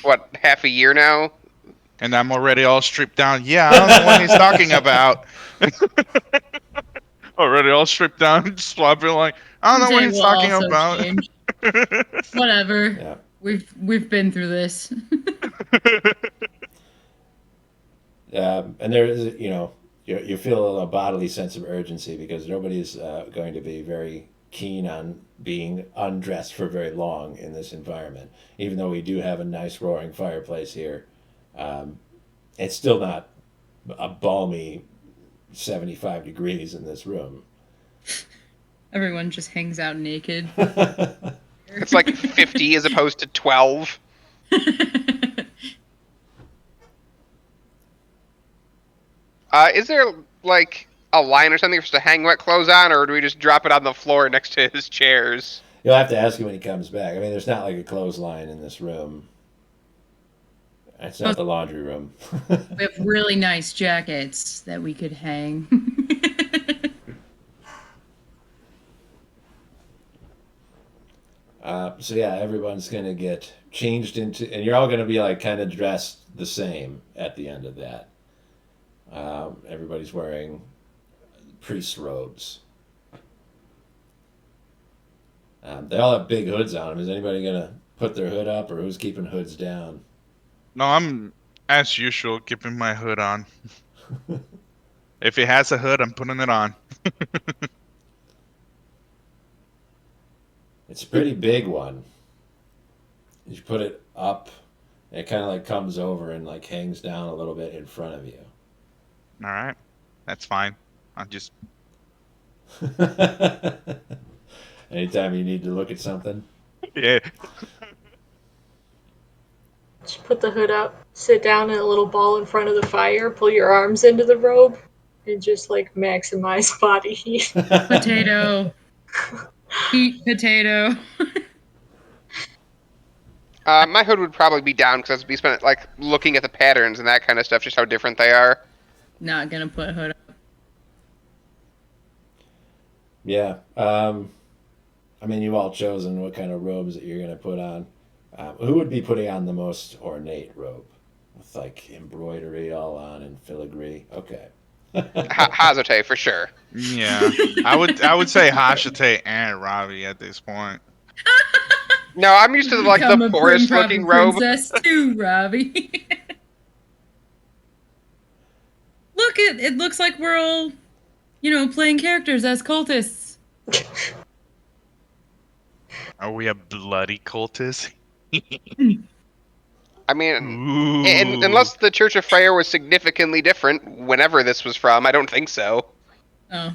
what, half a year now? And I'm already all stripped down. Yeah, I don't know what he's talking about. Already all stripped down, sloppy like, I don't know what Jay he's will talking also about. change. Whatever. Yeah. We've been through this. And there is, you feel a bodily sense of urgency because nobody's going to be very keen on being undressed for very long in this environment. Even though we do have a nice roaring fireplace here, it's still not a balmy 75 degrees in this room. Everyone just hangs out naked. It's like 50 as opposed to 12. Is there, like, a line or something for us to hang wet clothes on, or do we just drop it on the floor next to his chairs? You'll have to ask him when he comes back. I mean, there's not like a clothesline in this room. It's not the laundry room. We have really nice jackets that we could hang. So yeah, everyone's gonna get changed into, and you're all gonna be like kind of dressed the same at the end of that. Everybody's wearing priest robes. They all have big hoods on them. Is anybody gonna put their hood up, or who's keeping hoods down? No, I'm, as usual, keeping my hood on. If it has a hood, I'm putting it on. It's a pretty big one. You put it up, and it kind of like comes over and like hangs down a little bit in front of you. All right, that's fine. I'll just Anytime you need to look at something. Yeah. Just put the hood up, sit down in a little ball in front of the fire, pull your arms into the robe, and just like maximize body heat. Potato. Heat potato. My hood would probably be down because I'd be spent like looking at the patterns and that kind of stuff, just how different they are. Not gonna put hood up. Yeah. I mean, you've all chosen what kind of robes that you're going to put on. Who would be putting on the most ornate robe? With like embroidery all on and filigree. Okay. Hazate for sure. Yeah. I would say Hashite and Ravi at this point. No, I'm used to like Become the a prim poorest proper looking robe. princess too, Robbie. Look, it looks like we're all, playing characters as cultists. Are we a bloody cultist? I mean, Ooh. unless the Church of Freyr was significantly different whenever this was from, I don't think so. Oh,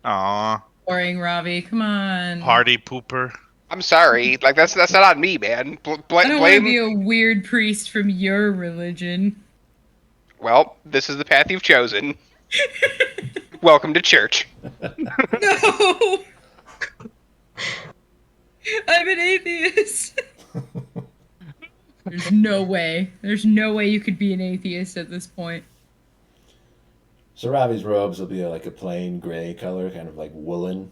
Aw. boring, Robbie. Come on. Party pooper. I'm sorry, like that's not on me, man. I don't want to be Blame. a weird priest from your religion. Well, this is the path you've chosen. Welcome to church. No! I'm an atheist. There's no way. There's no way you could be an atheist at this point. So Ravi's robes will be like a plain gray color, kind of like woolen,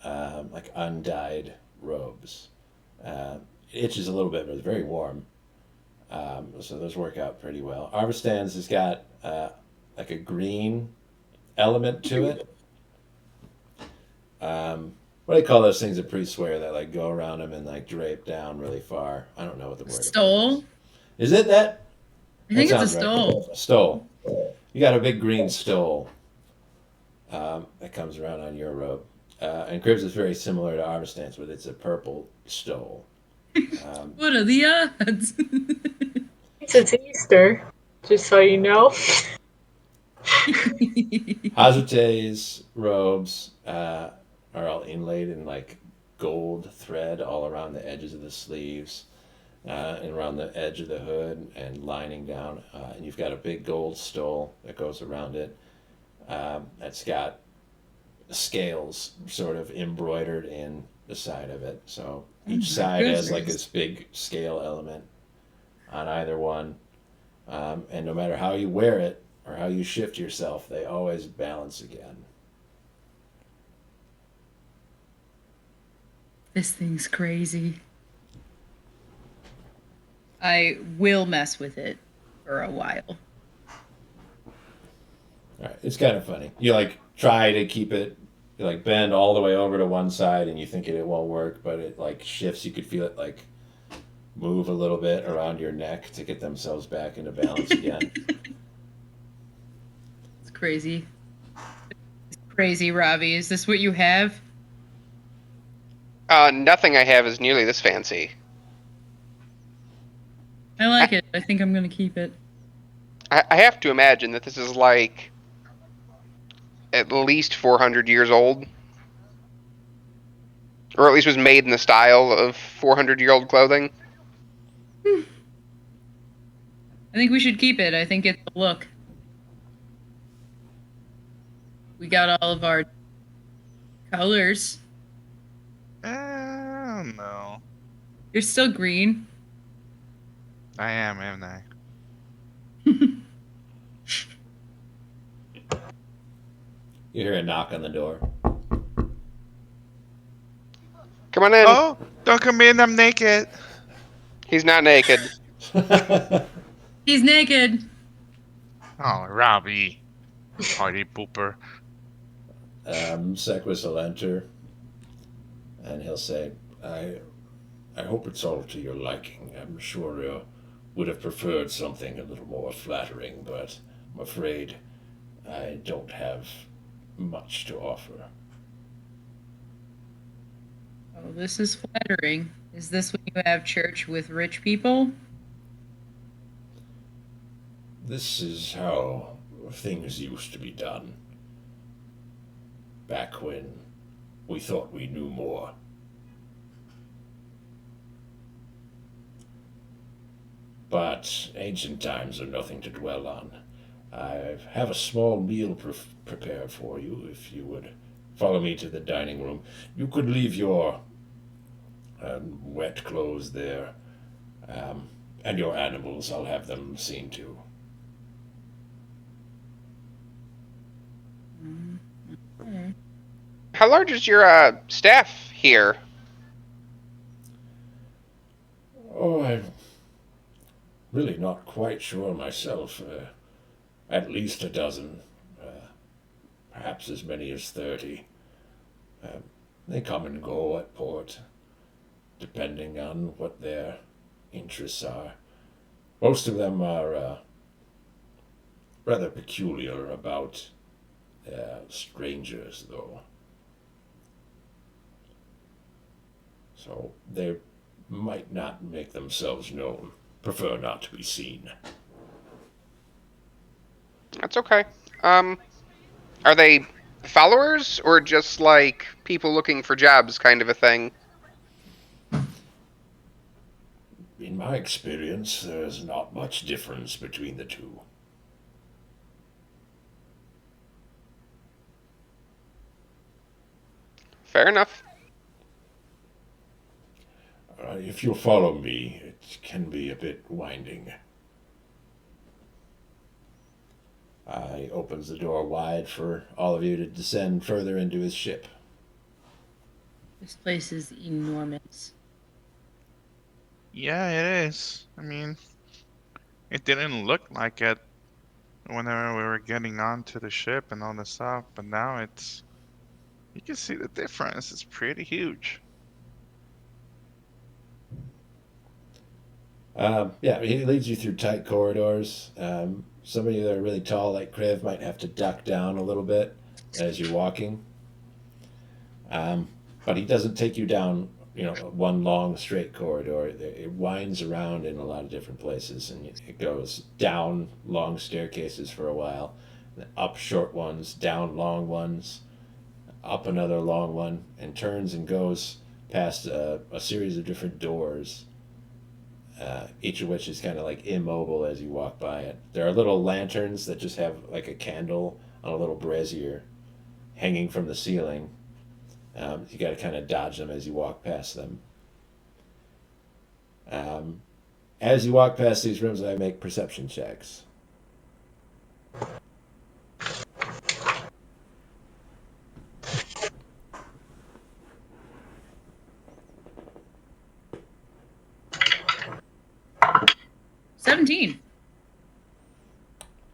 like undyed robes. It itches a little bit, but it's very warm. So those work out pretty well. Arvistan's has got like a green element to it. What do they call those things that priests wear that like go around them and like drape down really far? I don't know what the word Stole? is. Is it that? I think That it's a sounds right. stole. Stole. You got a big green stole that comes around on your robe. And Cribs is very similar to Arvistan's, but it's a purple stole. What are the odds? It's Easter, just so you know. Hazute's robes are all inlaid in like gold thread all around the edges of the sleeves and around the edge of the hood and lining down. And you've got a big gold stole that goes around it that's got scales sort of embroidered in the side of it. So each side has like this big scale element on either one. And no matter how you wear it or how you shift yourself, they always balance again. This thing's crazy. I will mess with it for a while. All right, it's kind of funny. You like try to keep it, you like bend all the way over to one side, and you think it won't work, but it like shifts. You could feel it like move a little bit around your neck to get themselves back into balance again. It's crazy. It's crazy, Robbie. Is this what you have? Nothing I have is nearly this fancy. I like it. I think I'm gonna keep it. I have to imagine that this is like at least 400 years old. Or at least was made in the style of 400-year-old clothing. I think we should keep it. I think it's a look. We got all of our colors. I don't know. You're still green. I am I? You hear a knock on the door. Come on in. Oh, don't come in. I'm naked. He's not naked. He's naked. Oh, Robbie. Party pooper. Sequis will enter, and he'll say, I hope it's all to your liking. I'm sure you would have preferred something a little more flattering, but I'm afraid I don't have much to offer. Oh, this is flattering. Is this when you have church with rich people? This is how things used to be done. back when we thought we knew more. But ancient times are nothing to dwell on. I have a small meal prepared for you if you would follow me to the dining room. You could leave your wet clothes there, and your animals. I'll have them seen to. Okay. How large is your staff here? Oh, I'm really not quite sure myself. At least a dozen, perhaps as many as 30. They come and go at port, depending on what their interests are. Most of them are rather peculiar about strangers, though. So they might not make themselves known, prefer not to be seen. That's okay. Are they followers or just like people looking for jobs kind of a thing? In my experience, there's not much difference between the two. Fair enough. If you'll follow me, it can be a bit winding. He opens the door wide for all of you to descend further into his ship. This place is enormous. Yeah, it is. I mean, it didn't look like it whenever we were getting onto the ship and all the stuff, but now it's. You can see the difference. It's pretty huge. Yeah, he leads you through tight corridors. Some of you that are really tall, like Kriv, might have to duck down a little bit as you're walking. But he doesn't take you down, one long straight corridor. It winds around in a lot of different places, and it goes down long staircases for a while, up short ones, down long ones, up another long one, and turns and goes past a series of different doors. Each of which is kind of like immobile as you walk by it. There are little lanterns that just have like a candle on a little brazier hanging from the ceiling. You got to kind of dodge them as you walk past them. As you walk past these rooms, I make perception checks. $17.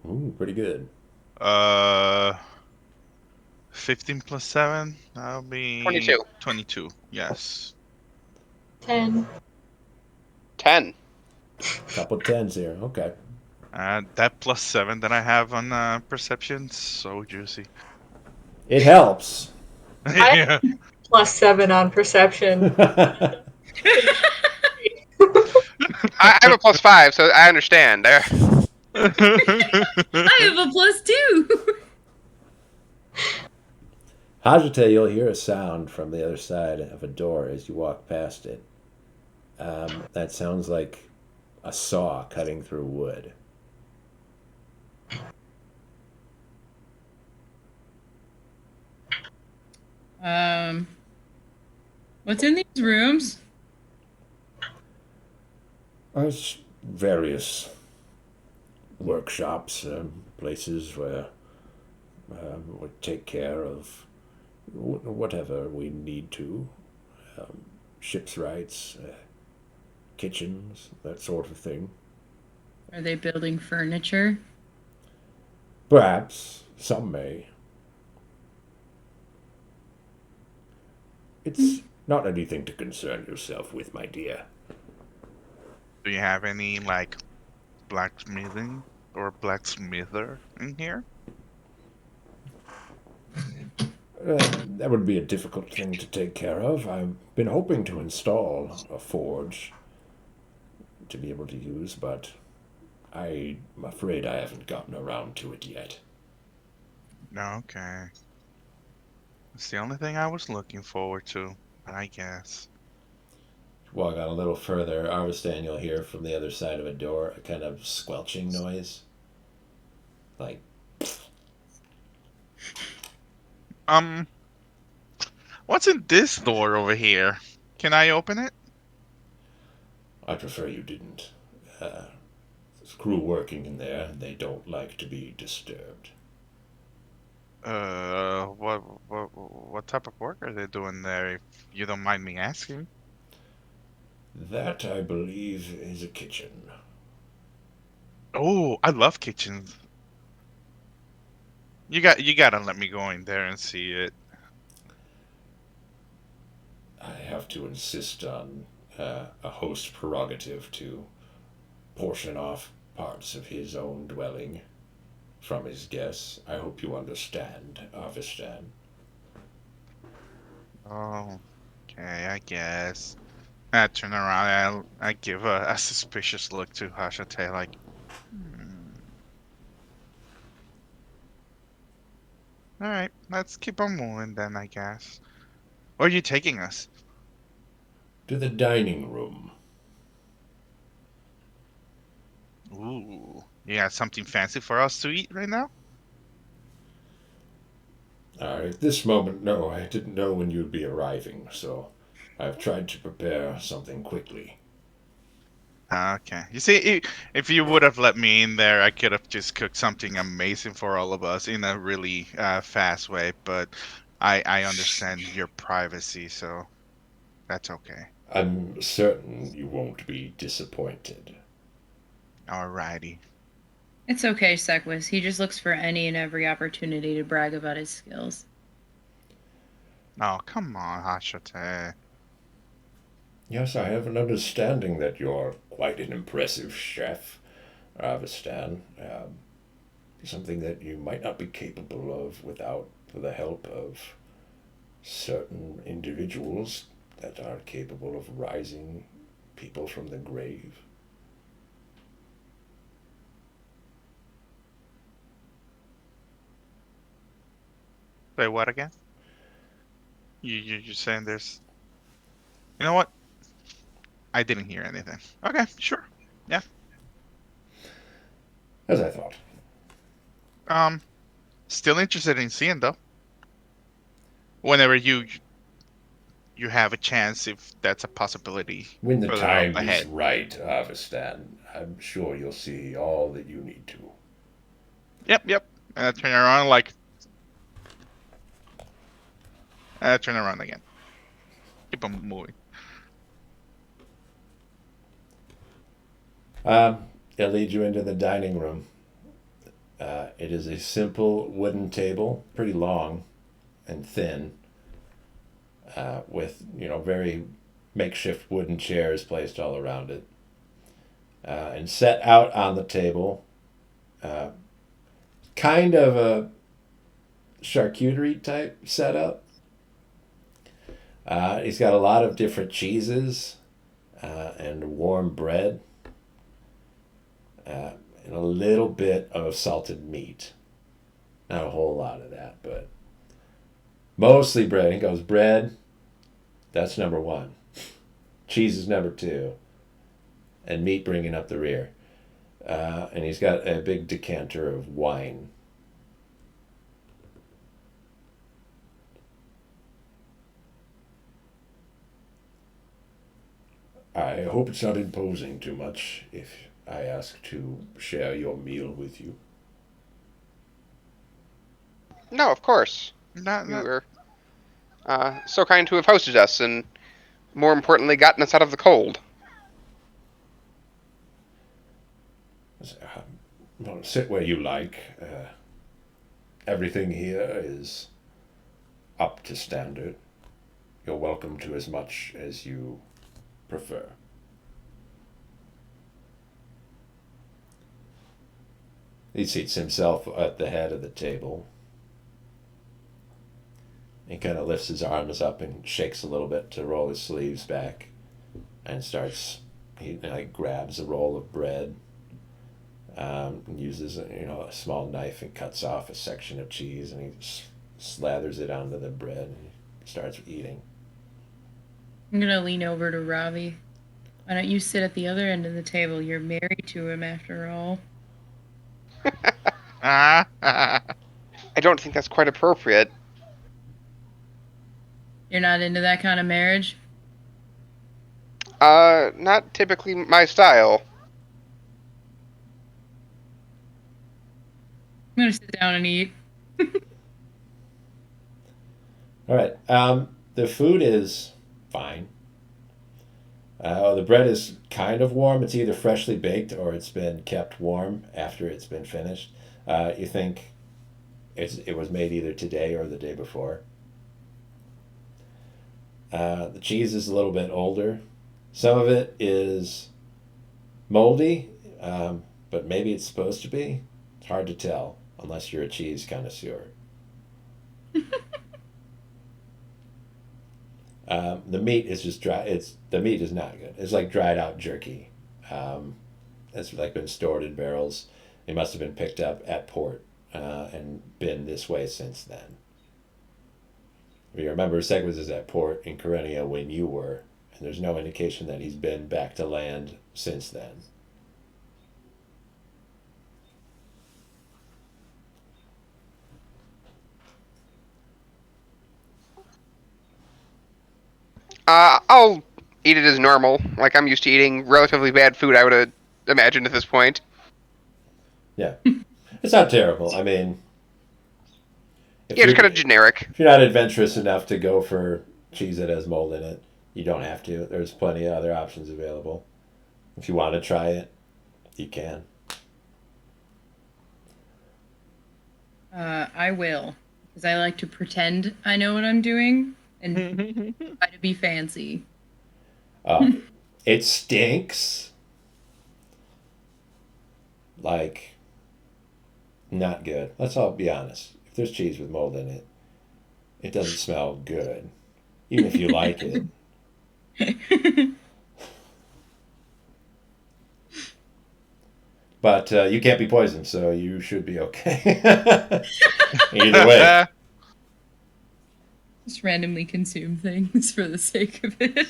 Ooh, pretty good. 15 plus 7, that'll be 22. 22. Yes. 10. 10. Couple tens here. Okay. That plus 7 that I have on perception, so juicy. It helps. Yeah. +7 on perception. I have a +5, so I understand. There. I have a +2. Hajite, you'll hear a sound from the other side of a door as you walk past it. That sounds like a saw cutting through wood. What's in these rooms? There's various workshops, places where we take care of whatever we need to. Ship's rights, kitchens, that sort of thing. Are they building furniture? Perhaps some may. It's not anything to concern yourself with, my dear. Do you have any, like, blacksmithing or blacksmither in here? That would be a difficult thing to take care of. I've been hoping to install a forge to be able to use, but I'm afraid I haven't gotten around to it yet. No, okay. It's the only thing I was looking forward to, but I guess. Walk on a little further, Arvistan, you'll hear from the other side of a door a kind of squelching noise. Like, Um, what's in this door over here? Can I open it? I prefer you didn't. There's crew working in there, and they don't like to be disturbed. What type of work are they doing there, if you don't mind me asking? That, I believe, is a kitchen. Oh, I love kitchens. You gotta let me go in there and see it. I have to insist on a host prerogative to portion off parts of his own dwelling from his guests. I hope you understand, Arvistan. Oh, okay, I guess. I turn around. I give a suspicious look to Hashate, like, hmm. All right, let's keep on moving then, I guess. Where are you taking us? To the dining room. Ooh, you got something fancy for us to eat right now? At this moment, no, I didn't know when you'd be arriving, so I've tried to prepare something quickly. Okay. You see, if you would have let me in there, I could have just cooked something amazing for all of us in a really fast way. But I understand your privacy, so that's okay. I'm certain you won't be disappointed. Alrighty. It's okay, Sequis. He just looks for any and every opportunity to brag about his skills. Oh, come on, Hashate. Yes, I have an understanding that you're quite an impressive chef, Ravistan. Something that you might not be capable of without the help of certain individuals that are capable of rising people from the grave. Say what again? You're saying there's... You know what? I didn't hear anything. Okay, sure. Yeah. As I thought. Um, Still interested in seeing though. Whenever you have a chance, if that's a possibility When the further up time is ahead. right, Avistan, I'm sure you'll see all that you need to. Yep. And I turn around like, and I turn around again. Keep on moving. It leads you into the dining room. It is a simple wooden table, pretty long and thin, with very makeshift wooden chairs placed all around it, and set out on the table, uh, kind of a charcuterie type setup. He's got a lot of different cheeses and warm bread. And a little bit of salted meat. Not a whole lot of that, but mostly bread. He goes, bread, that's number one. Cheese is number two. And meat bringing up the rear. And he's got a big decanter of wine. I hope it's not imposing too much if I ask to share your meal with you. No, of course. Not, You not, were so kind to have hosted us, and more importantly, gotten us out of the cold. Well, sit where you like. Everything here is up to standard. You're welcome to as much as you prefer. He seats himself at the head of the table. He kind of lifts his arms up and shakes a little bit to roll his sleeves back, and starts. He grabs a roll of bread, uses a small knife and cuts off a section of cheese, and he slathers it onto the bread and starts eating. I'm gonna lean over to Ravi. Why don't you sit at the other end of the table? You're married to him after all. I don't think that's quite appropriate. You're not into that kind of marriage? Not typically my style. I'm gonna sit down and eat. All right. The food is fine. The bread is kind of warm. It's either freshly baked or it's been kept warm after it's been finished. You think it was made either today or the day before. The cheese is a little bit older. Some of it is moldy, but maybe it's supposed to be. It's hard to tell unless you're a cheese connoisseur. The meat is just dry. The meat is not good. It's like dried out jerky. It's like been stored in barrels. They must have been picked up at port and been this way since then. If you remember, Sequis is at port in Kyrenia when you were, and there's no indication that he's been back to land since then. I'll eat it as normal. Like I'm used to eating relatively bad food, I would imagine at this point. Yeah. It's not terrible. I mean, Yeah, just kind of generic. if you're not adventurous enough to go for cheese that has mold in it, you don't have to. There's plenty of other options available. If you want to try it, you can. I will. Because I like to pretend I know what I'm doing and try to be fancy. It stinks. Like, not good. Let's all be honest. If there's cheese with mold in it, it doesn't smell good. Even if you like it. But you can't be poisoned, so you should be okay. Either way. Just randomly consume things for the sake of it.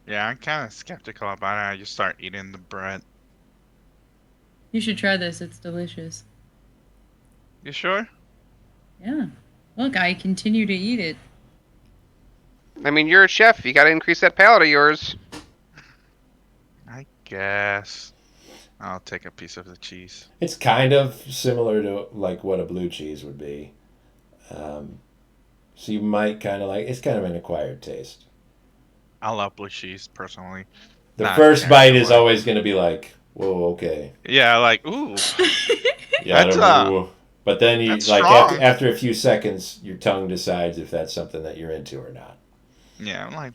Yeah, I'm kind of skeptical about it. I just start eating the bread. You should try this. It's delicious. You sure? Yeah. Look, I continue to eat it. I mean, you're a chef. You gotta increase that palate of yours. I guess. I'll take a piece of the cheese. It's kind of similar to like what a blue cheese would be. So you might kind of like, it's kind of an acquired taste. I love blue cheese, personally. The Not first bite is casual. always going to be like, whoa, okay. Yeah, like, ooh. Yeah, That's, ooh. But then you that's like strong. after a few seconds, your tongue decides if that's something that you're into or not. Yeah, I'm like,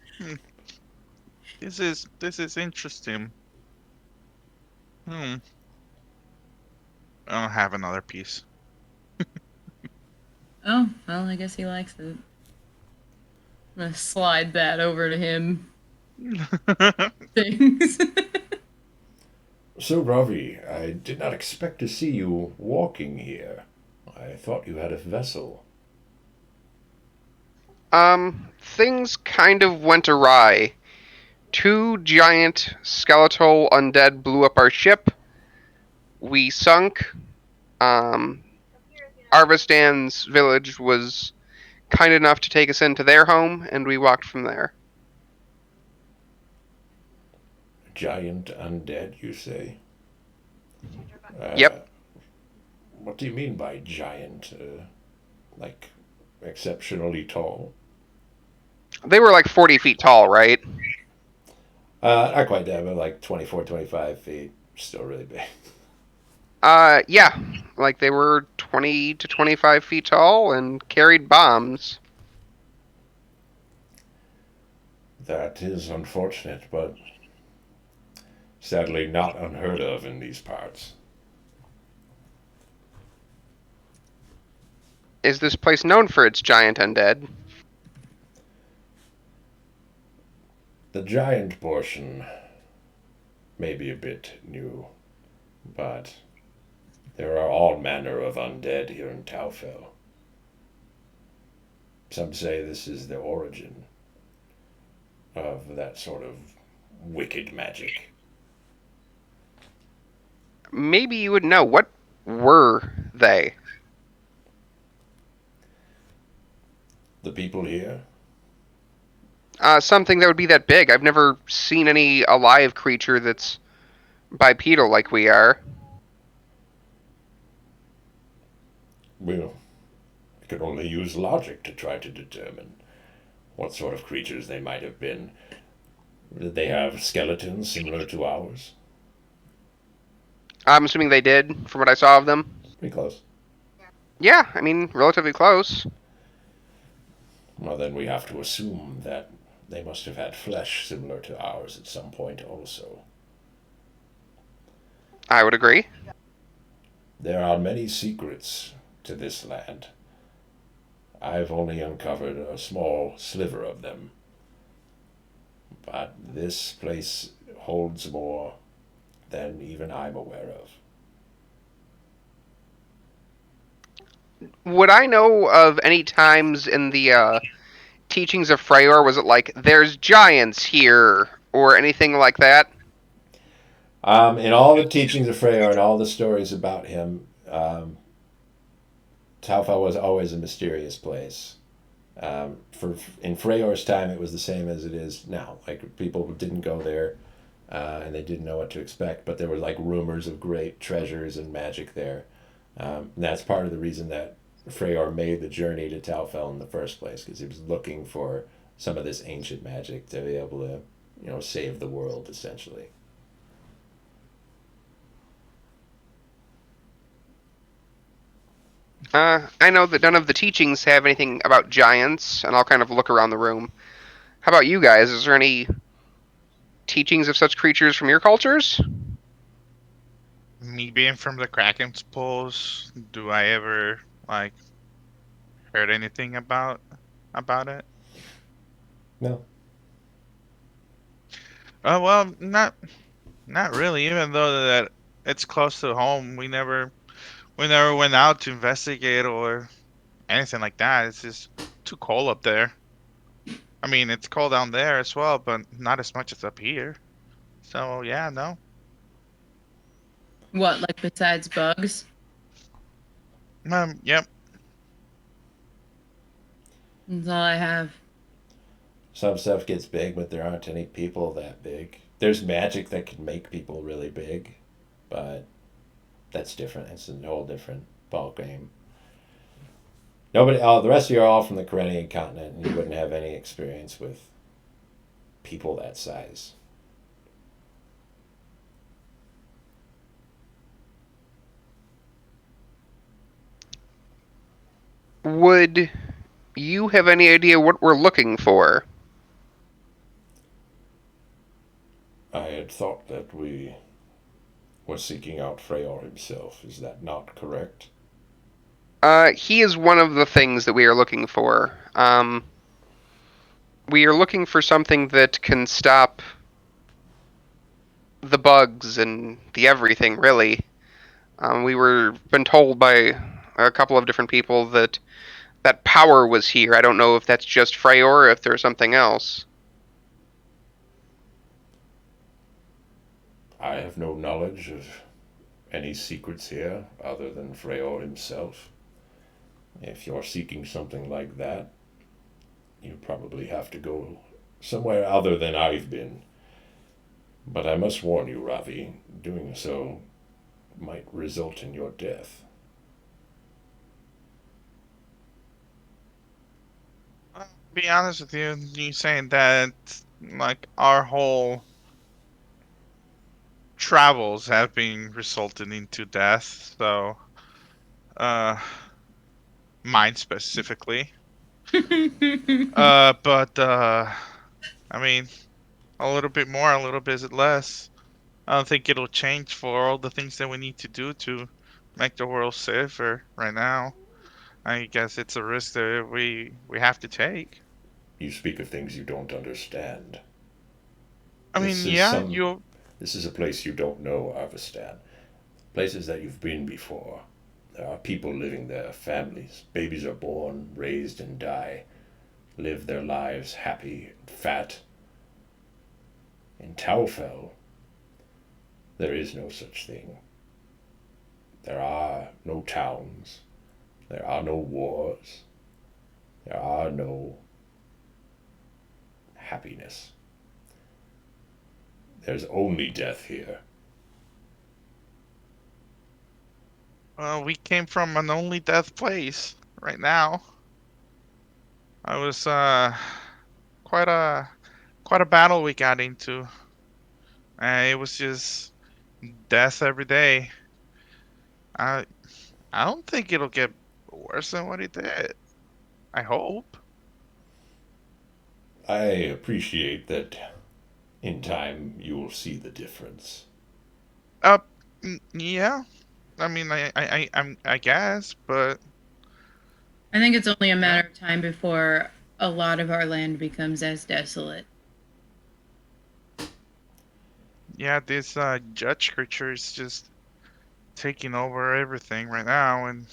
this is interesting. I'll have another piece. Oh, well, I guess he likes it. I'm gonna slide that over to him. Things. So, Ravi, I did not expect to see you walking here. I thought you had a vessel. Things kind of went awry. 2 giant skeletal undead blew up our ship. We sunk. Arvistan's village was kind enough to take us into their home, and we walked from there. Giant undead, you say? Yep. What do you mean by giant? Like, exceptionally tall? They were like 40 feet tall, right? Not quite that, but like 24, 25 feet. Still really big. Yeah. Like they were 20 to 25 feet tall and carried bombs. That is unfortunate, but sadly not unheard of in these parts. Is this place known for its giant undead? The giant portion may be a bit new, but there are all manner of undead here in Taufell. Some say this is the origin of that sort of wicked magic. Maybe you would know. What were they? The people here, Something that would be that big. I've never seen any alive creature that's bipedal like we are. well, I could only use logic to try to determine what sort of creatures they might have been. Did they have skeletons similar to ours? I'm assuming they did, from what I saw of them. Pretty close. Yeah, I mean, relatively close. Well, then we have to assume that they must have had flesh similar to ours at some point also. I would agree. There are many secrets to this land. I've only uncovered a small sliver of them. But this place holds more than even I'm aware of. Would I know of any times in the teachings of Freyr, was it like, there's giants here, or anything like that? In all the teachings of Freyr and all the stories about him, Taufell was always a mysterious place. For in Freyor's time, it was the same as it is now. Like people didn't go there, and they didn't know what to expect. But there were like rumors of great treasures and magic there. And that's part of the reason that Freyr made the journey to Taufell in the first place, because he was looking for some of this ancient magic to be able to, save the world essentially. I know that none of the teachings have anything about giants, and I'll kind of look around the room. How about you guys? Is there any teachings of such creatures from your cultures? Me being from the Kraken's pools, do I ever like heard anything about it? No. Oh well, not really. Even though that it's close to home, we never went out to investigate or anything like that. It's just too cold up there. I mean, it's cold down there as well, but not as much as up here. So yeah, no. What, like besides bugs? Yep. That's all I have. Some stuff gets big, but there aren't any people that big. There's magic that can make people really big, but that's different. It's a whole different ball game. Nobody. Oh, the rest of you are all from the Carenian continent, and you wouldn't have any experience with people that size. Would you have any idea what we're looking for? I had thought that we were seeking out Freyr himself. Is that not correct? He is one of the things that we are looking for. We are looking for something that can stop the bugs and the everything, really. We were been told by a couple of different people that that power was here. I don't know if that's just Freyr or if there's something else. I have no knowledge of any secrets here other than Freyr himself. If you're seeking something like that, you probably have to go somewhere other than I've been. But I must warn you, Ravi, doing so might result in your death. Be honest with you, you saying that like our whole travels have been resulted into death. So, uh, mine specifically. But I mean, a little bit more, a little bit less. I don't think it'll change for all the things that we need to do to make the world safer right now. I guess it's a risk that we have to take. You speak of things you don't understand. I This mean, is yeah, some. you. This is a place you don't know, Arvistan. Places that you've been before. There are people living there, families. Babies are born, raised, and die. live their lives happy and fat. In Taufell, there is no such thing. There are no towns. There are no wars. There are no happiness. There's only death here. We came from an only death place right now. I was quite a quite a battle we got into. It was just death every day. I I don't think it'll get worse than what it did. I hope. I appreciate that in time you will see the difference. Uh, yeah. I mean, I guess, but I think it's only a yeah, matter of time before a lot of our land becomes as desolate. yeah. This judge creature is just taking over everything right now, and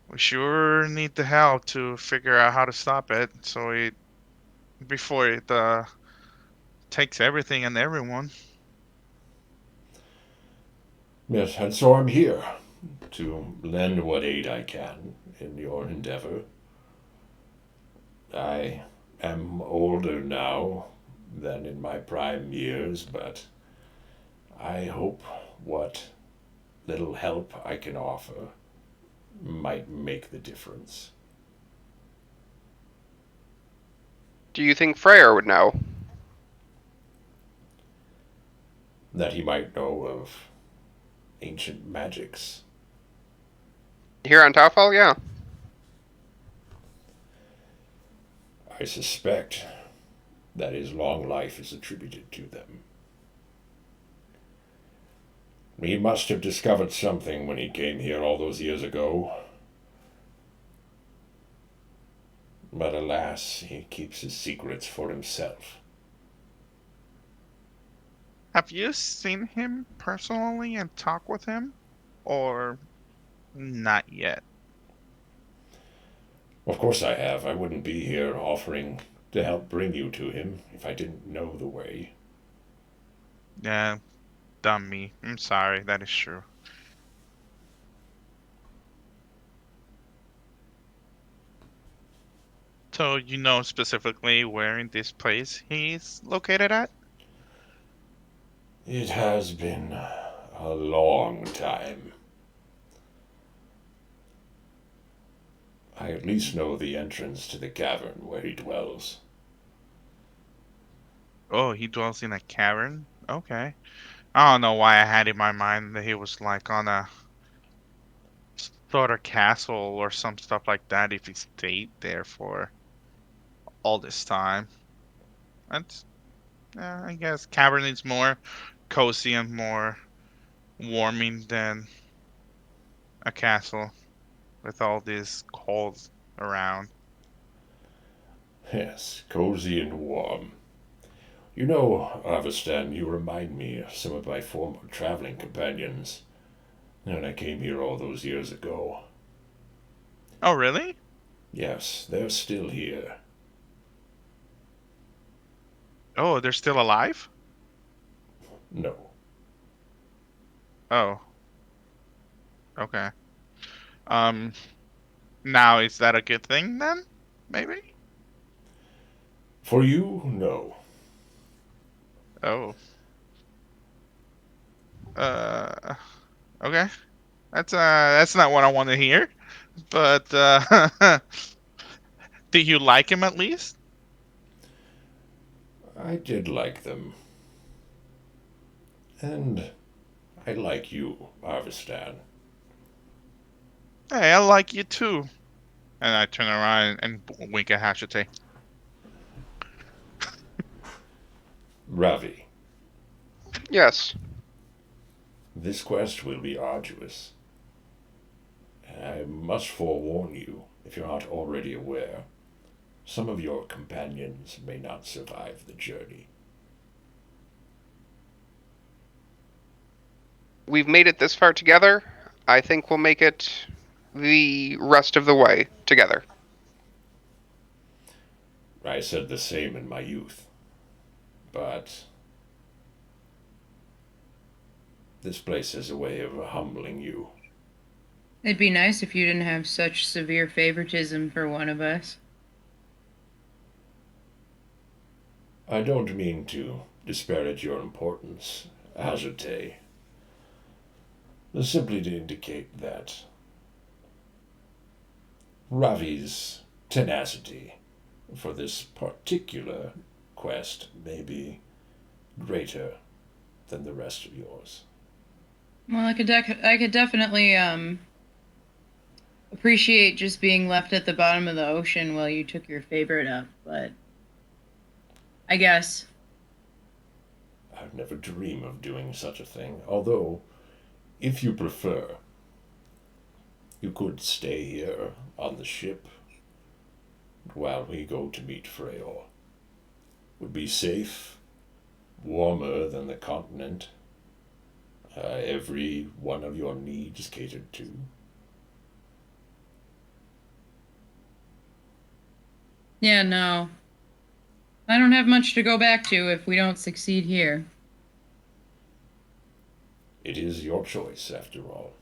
we sure need the help to figure out how to stop it. So it before it takes everything and everyone. Yes, and so I'm here to lend what aid I can in your endeavor. I am older now than in my prime years, but I hope what little help I can offer might make the difference. Do you think Freyr would know? That he might know of ancient magics. Here on Taufell, yeah. I suspect that his long life is attributed to them. He must have discovered something when he came here all those years ago. But alas, he keeps his secrets for himself. Have you seen him personally and talk with him, or not yet? Of course I have. I wouldn't be here offering to help bring you to him if I didn't know the way. Yeah, dumb me. I'm sorry. That is true. So you know specifically where in this place he's located at? It has been a long time. I at least know the entrance to the cavern where he dwells. Oh, he dwells in a cavern? Okay. I don't know why I had in my mind that he was like on a sort of castle or some stuff like that if he stayed there for all this time. That's, I guess cavern is more cozy and more warming than a castle with all these cold around. Yes, cozy and warm. You know, Avestan, you remind me of some of my former traveling companions when I came here all those years ago. Oh, really? Yes, they're still here. Oh, they're still alive? No. Oh, okay. Um, now is that a good thing then? Maybe? For you, no. Oh, uh, okay. That's not what I want to hear. But do you like him at least? I did like them. And I like you, Avestan. Hey, I like you too. And I turn around and wink at Hashite. Ravi, Yes. this quest will be arduous. I must forewarn you, if you're not already aware, some of your companions may not survive the journey. We've made it this far together. I think we'll make it the rest of the way together. I said the same in my youth. But this place has a way of humbling you. It'd be nice if you didn't have such severe favoritism for one of us. I don't mean to disparage your importance, Azute. Simply to indicate that Ravi's tenacity for this particular quest may be greater than the rest of yours. Well, I could definitely appreciate just being left at the bottom of the ocean while you took your favorite up, but I guess. I'd never dream of doing such a thing, although, if you prefer, you could stay here on the ship while we go to meet Freyr. Would be safe, warmer than the continent, every one of your needs catered to. Yeah, no. I don't have much to go back to if we don't succeed here. It is your choice, after all.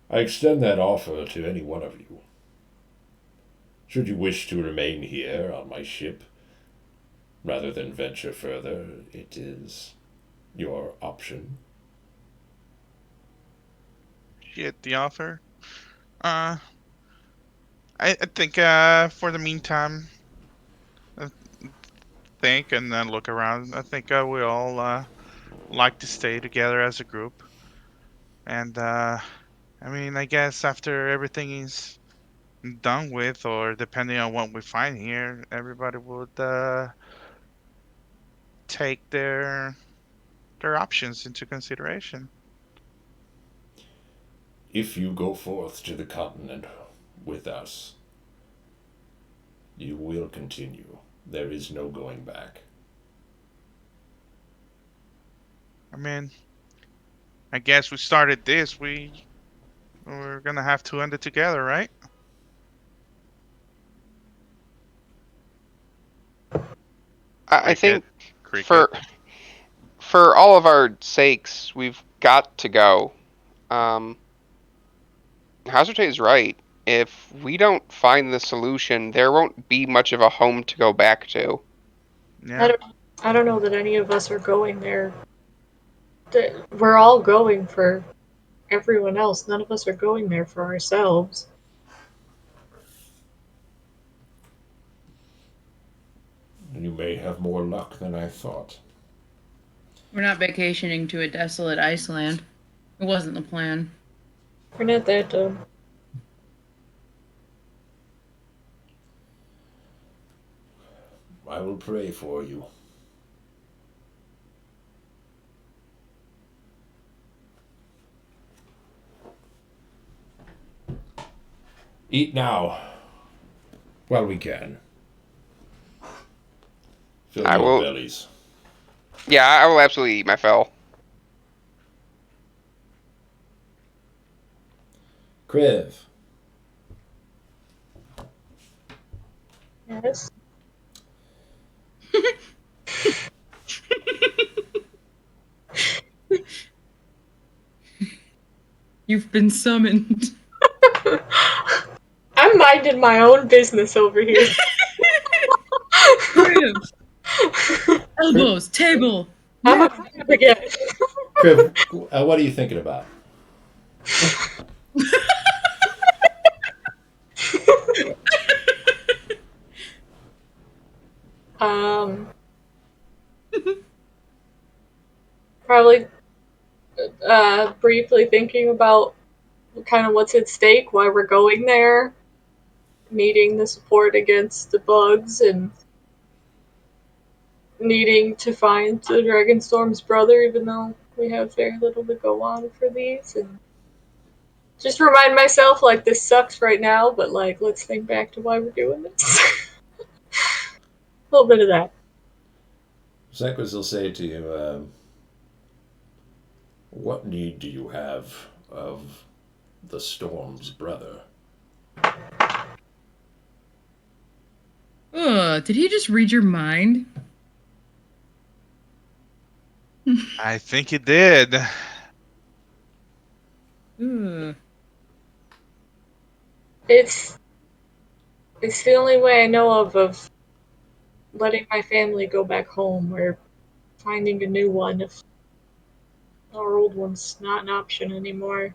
I extend that offer to any one of you. Should you wish to remain here on my ship, rather than venture further, it is your option. Get the offer. I think for the meantime, uh, think and then look around. I think we all like to stay together as a group. And I mean, I guess after everything is done with, or depending on what we find here, everybody would take their options into consideration. If you go forth to the continent with us, you will continue. There is no going back. I mean, I guess we started this. We're gonna have to end it together, right? I Cricket, think cricket. for all of our sakes, we've got to go. Um, Hazarte is right. If we don't find the solution, there won't be much of a home to go back to. Yeah. I don't know that any of us are going there. We're all going for everyone else. None of us are going there for ourselves. You may have more luck than I thought. We're not vacationing to a desolate Iceland. It wasn't the plan. We're not that dumb. I will pray for you. Eat now, while we can. Fill I your will. bellies. Yeah, I will absolutely eat my fill. Kriv, Yes. You've been summoned. I'm minding my own business over here. Crib. Elbows, table. I'm a crab again. Kriv, what are you thinking about? um, Probably briefly thinking about kind of what's at stake, why we're going there, needing the support against the bugs, and needing to find the Dragonstorm's brother, even though we have very little to go on for these, and just remind myself, like, this sucks right now, but, like, let's think back to why we're doing this. A little bit of that. Sequis will say to you, what need do you have of the storm's brother. Ugh, did he just read your mind? I think it did. Ugh. It's the only way I know of letting my family go back home or finding a new one if our old one's not an option anymore.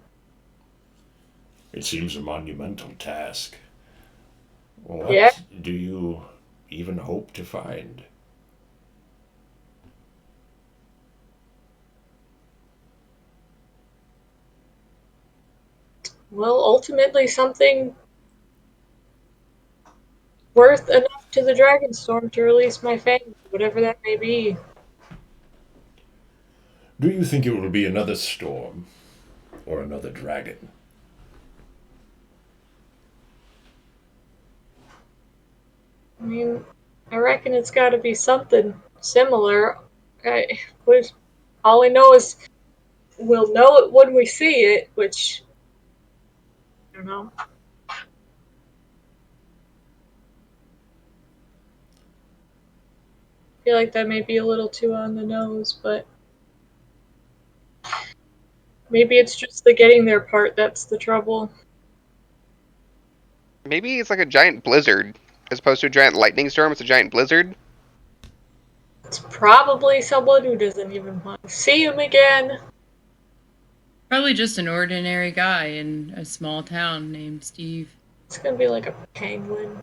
It seems a monumental task. Yeah. What do you even hope to find? Well, ultimately something worth enough to the Dragonstorm to release my family, whatever that may be. Do you think it will be another storm or another dragon? I mean, I reckon it's got to be something similar. I, which, all we know is we'll know it when we see it, which, I don't know. I feel like that may be a little too on the nose, but maybe it's just the getting there part that's the trouble. Maybe it's like a giant blizzard as opposed to a giant lightning storm. It's a giant blizzard. It's probably someone who doesn't even want to see him again. Probably just an ordinary guy in a small town named Steve. It's gonna be like a penguin.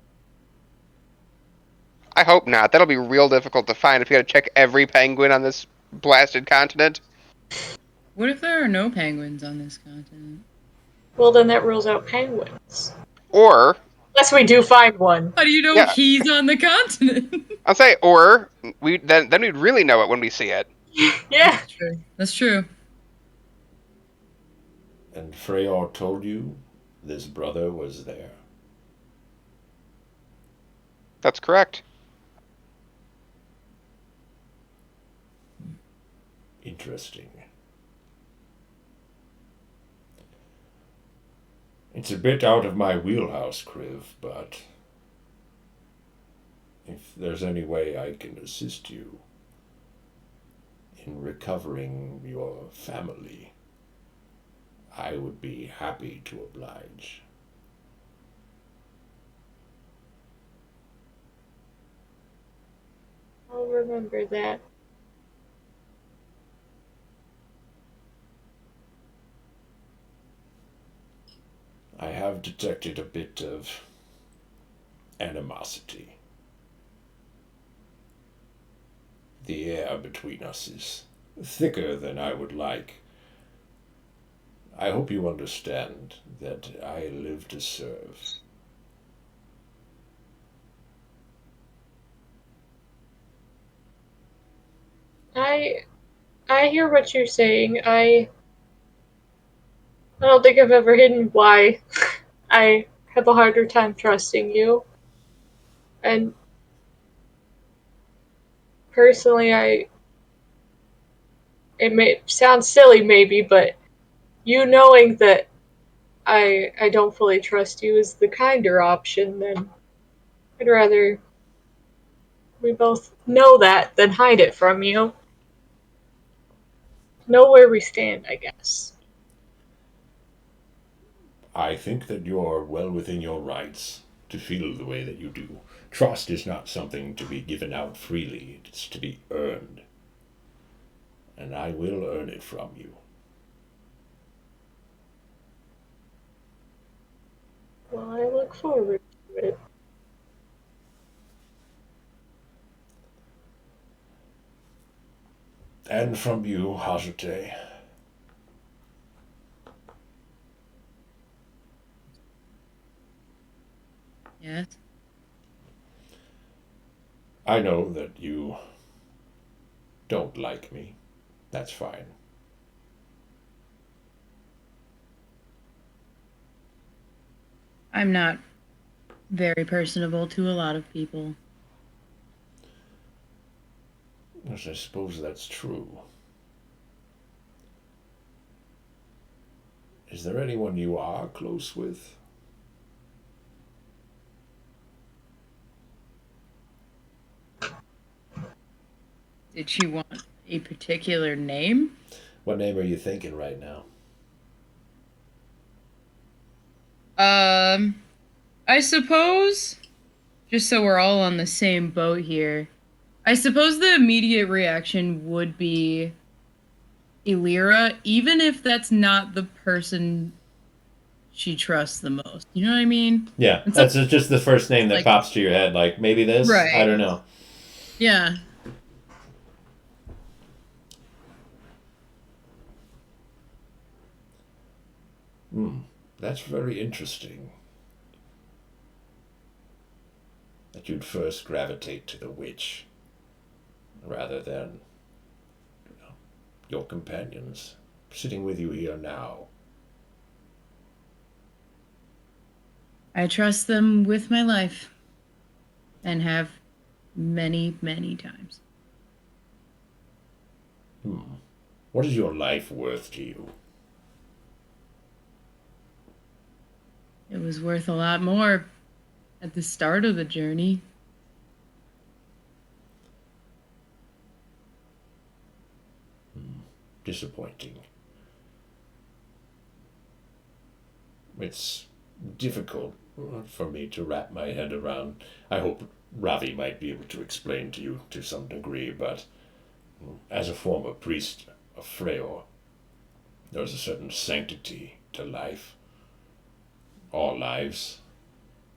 I hope not. That'll be real difficult to find if you got to check every penguin on this blasted continent. What if there are no penguins on this continent? Well, then that rules out penguins. Or, Unless we do find one. How do you know Yeah. he's on the continent? I'll say, or we then we'd really know it when we see it. Yeah. That's true. That's true. And Freyr told you this brother was there. That's correct. Interesting. It's a bit out of my wheelhouse, Kriv, but if there's any way I can assist you in recovering your family, I would be happy to oblige. I'll remember that. I have detected a bit of animosity. The air between us is thicker than I would like. I hope you understand that I live to serve. I hear what you're saying. I don't think I've ever hidden why I have a harder time trusting you. And personally, it may sound silly maybe, but you knowing that I don't fully trust you is the kinder option. Then I'd rather we both know that than hide it from you. Know where we stand, I guess. I think that you're well within your rights to feel the way that you do. Trust is not something to be given out freely, it's to be earned. And I will earn it from you. Well, I look forward to it. And from you, Hajate. Yes. I know that you don't like me. That's fine. I'm not very personable to a lot of people. Yes, I suppose that's true. Is there anyone you are close with? Did she want a particular name? What name are you thinking right now? I suppose, just so we're all on the same boat here, I suppose the immediate reaction would be Elira, even if that's not the person she trusts the most. You know what I mean? Yeah, And that's just the first name that like- pops to your head. Like, maybe this? I Right. don't know. Yeah. That's very interesting. That you'd first gravitate to the witch rather than your companions sitting with you here now. I trust them with my life and have many, many times. What is your life worth to you? It was worth a lot more at the start of the journey. Disappointing. It's difficult for me to wrap my head around. I hope Ravi might be able to explain to you to some degree, but as a former priest of Freyr, there's a certain sanctity to life, all lives,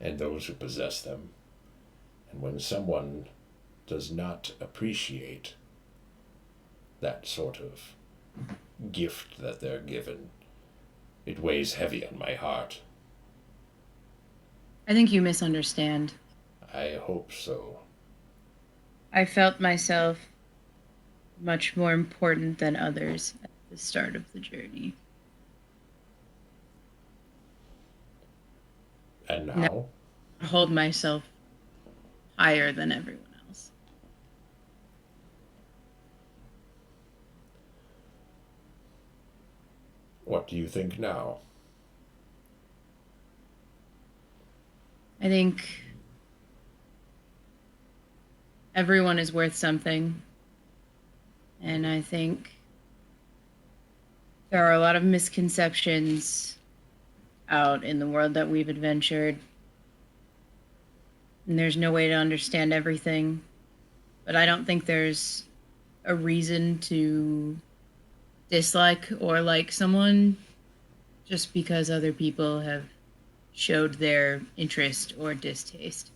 and those who possess them. And when someone does not appreciate that sort of gift that they're given, it weighs heavy on my heart. I think you misunderstand. I hope so. I felt myself much more important than others at the start of the journey. And now? No. I hold myself higher than everyone else. What do you think now? I think everyone is worth something. And I think there are a lot of misconceptions out in the world that we've adventured. And there's no way to understand everything. But I don't think there's a reason to dislike or like someone just because other people have showed their interest or distaste.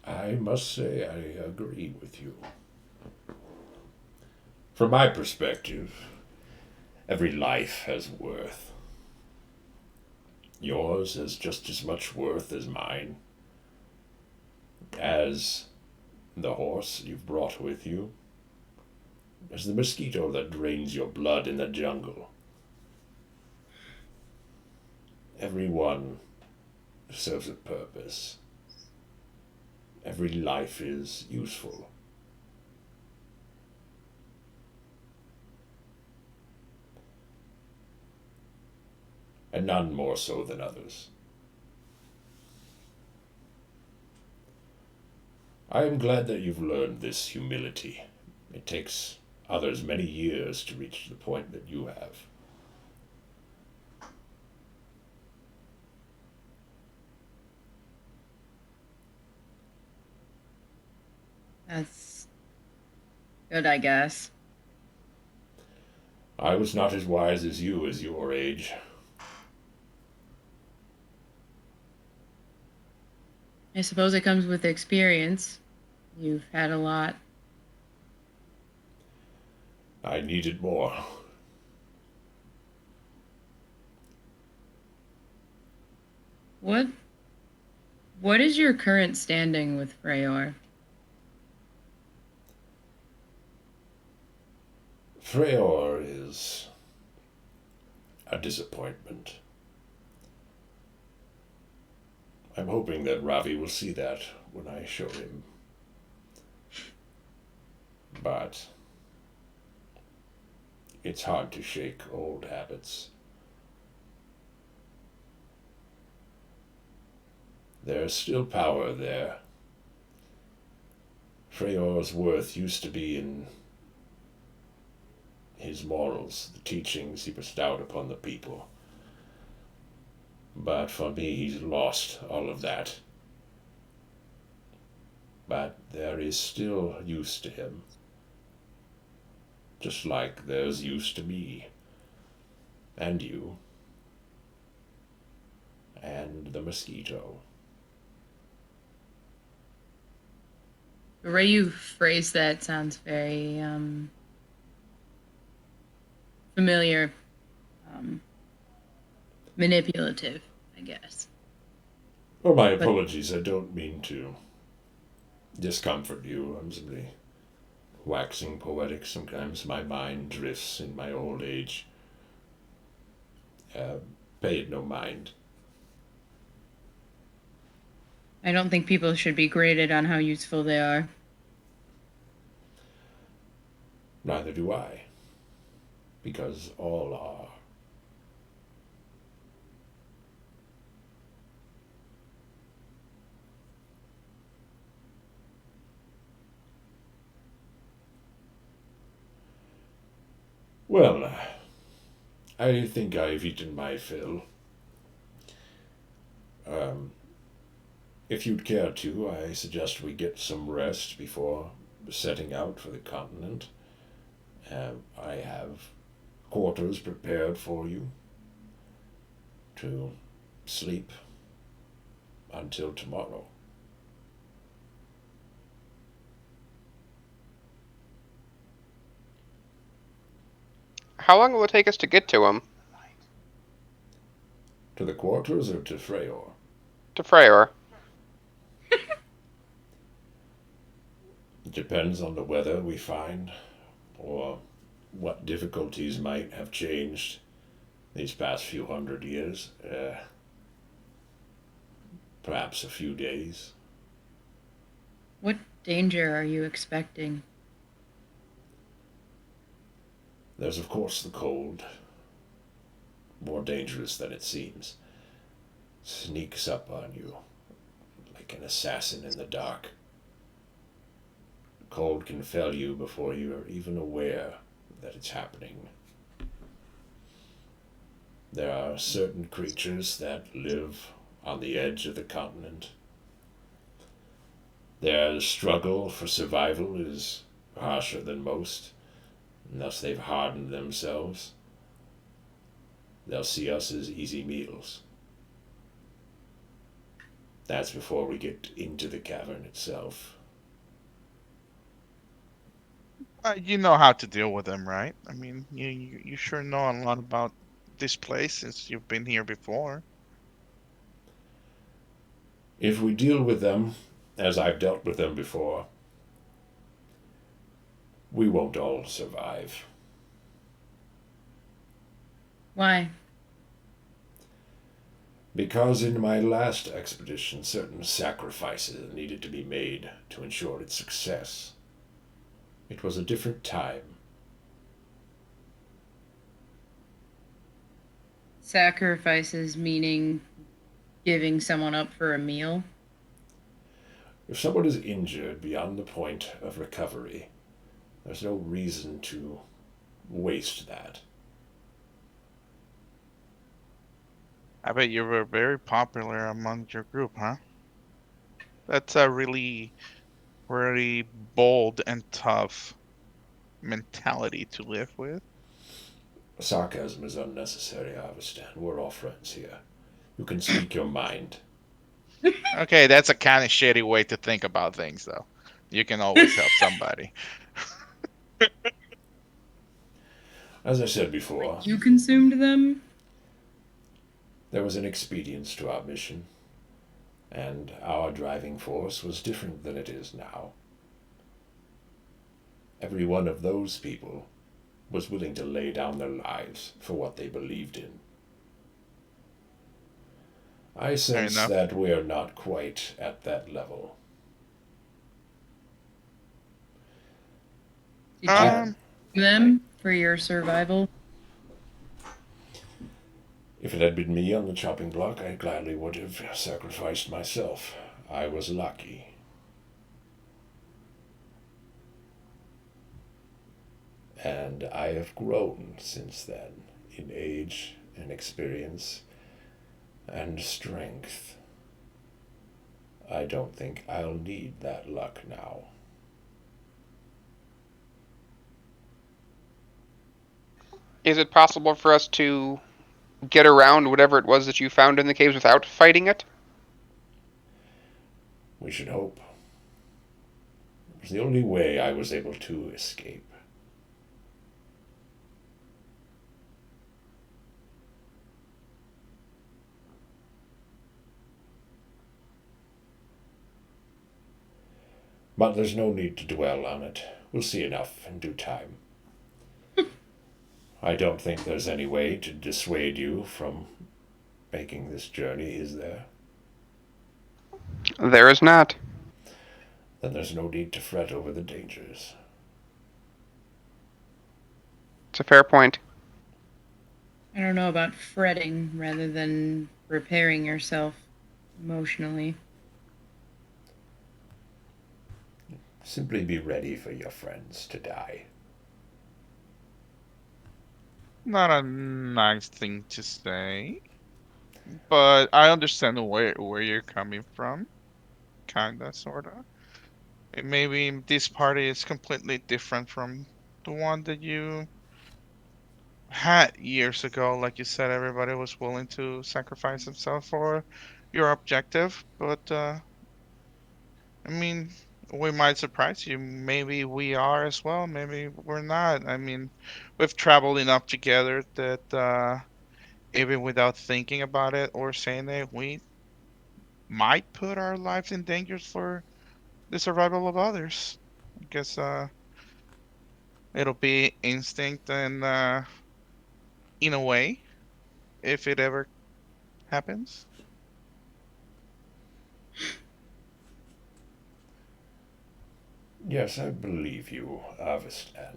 I must say I agree with you. From my perspective, every life has worth. Yours has just as much worth as mine, as the horse you've brought with you, as the mosquito that drains your blood in the jungle. Every one serves a purpose. Every life is useful. And none more so than others. I am glad that you've learned this humility. It takes others many years to reach the point that you have. That's good, I guess. I was not as wise as you as your age. I suppose it comes with experience. You've had a lot. I needed more. What is your current standing with Freyr? Freyr is a disappointment. I'm hoping that Ravi will see that when I show him. But it's hard to shake old habits. There's still power there. Freyor's worth used to be in his morals, the teachings he bestowed upon the people. But for me, he's lost all of that. But there is still use to him. Just like there's use to me. And you. And the mosquito. The way you phrase that sounds very familiar, manipulative, I guess. Oh, my apologies. I don't mean to discomfort you. I'm simply waxing poetic. Sometimes my mind drifts in my old age. Pay it no mind. I don't think people should be graded on how useful they are. Neither do I. Because all are. Well, I think I've eaten my fill. If you'd care to, I suggest we get some rest before setting out for the continent. I have quarters prepared for you to sleep until tomorrow. How long will it take us to get to him? To the quarters or to Freyor? To Freyr. It depends on the weather we find, or what difficulties might have changed these past few hundred years. Perhaps a few days. What danger are you expecting? There's, of course, the cold. More dangerous than it seems. Sneaks up on you like an assassin in the dark. Cold can fell you before you are even aware that it's happening. There are certain creatures that live on the edge of the continent. Their struggle for survival is harsher than most, and thus they've hardened themselves. They'll see us as easy meals. That's before we get into the cavern itself. You know how to deal with them, right? I mean, you sure know a lot about this place since you've been here before. If we deal with them as I've dealt with them before, we won't all survive. Why? Because in my last expedition, certain sacrifices needed to be made to ensure its success. It was a different time. Sacrifices meaning giving someone up for a meal? If someone is injured beyond the point of recovery, there's no reason to waste that. I bet you were very popular among your group, huh? That's a really, really bold and tough mentality to live with. Sarcasm is unnecessary, Avestan. We're all friends here. You can speak your mind. Okay, that's a kind of shitty way to think about things, though. You can always help somebody. As I said before, You consumed them? there was an expedience to our mission, and our driving force was different than it is now. Every one of those people was willing to lay down their lives for what they believed in. I sense enough. that we're not quite at that level. Did Um, you them? for your survival? If it had been me on the chopping block, I gladly would have sacrificed myself. I was lucky. And I have grown since then in age and experience and strength. I don't think I'll need that luck now. Is it possible for us to get around whatever it was that you found in the caves without fighting it? We should hope. It was the only way I was able to escape. But there's no need to dwell on it. We'll see enough in due time. I don't think there's any way to dissuade you from making this journey, is there? There is not. Then there's no need to fret over the dangers. It's a fair point. I don't know about fretting rather than repairing yourself emotionally. Simply be ready for your friends to die. Not a nice thing to say, but I understand where you're coming from. Kinda, sorta. Maybe this party is completely different from the one that you had years ago. Like you said, everybody was willing to sacrifice themselves for your objective, but I mean, we might surprise you. Maybe we are as well. Maybe we're not. I mean, we've traveled enough together that even without thinking about it or saying it, we might put our lives in danger for the survival of others. I guess it'll be instinct and in a way, if it ever happens. Yes, I believe you, Avestan.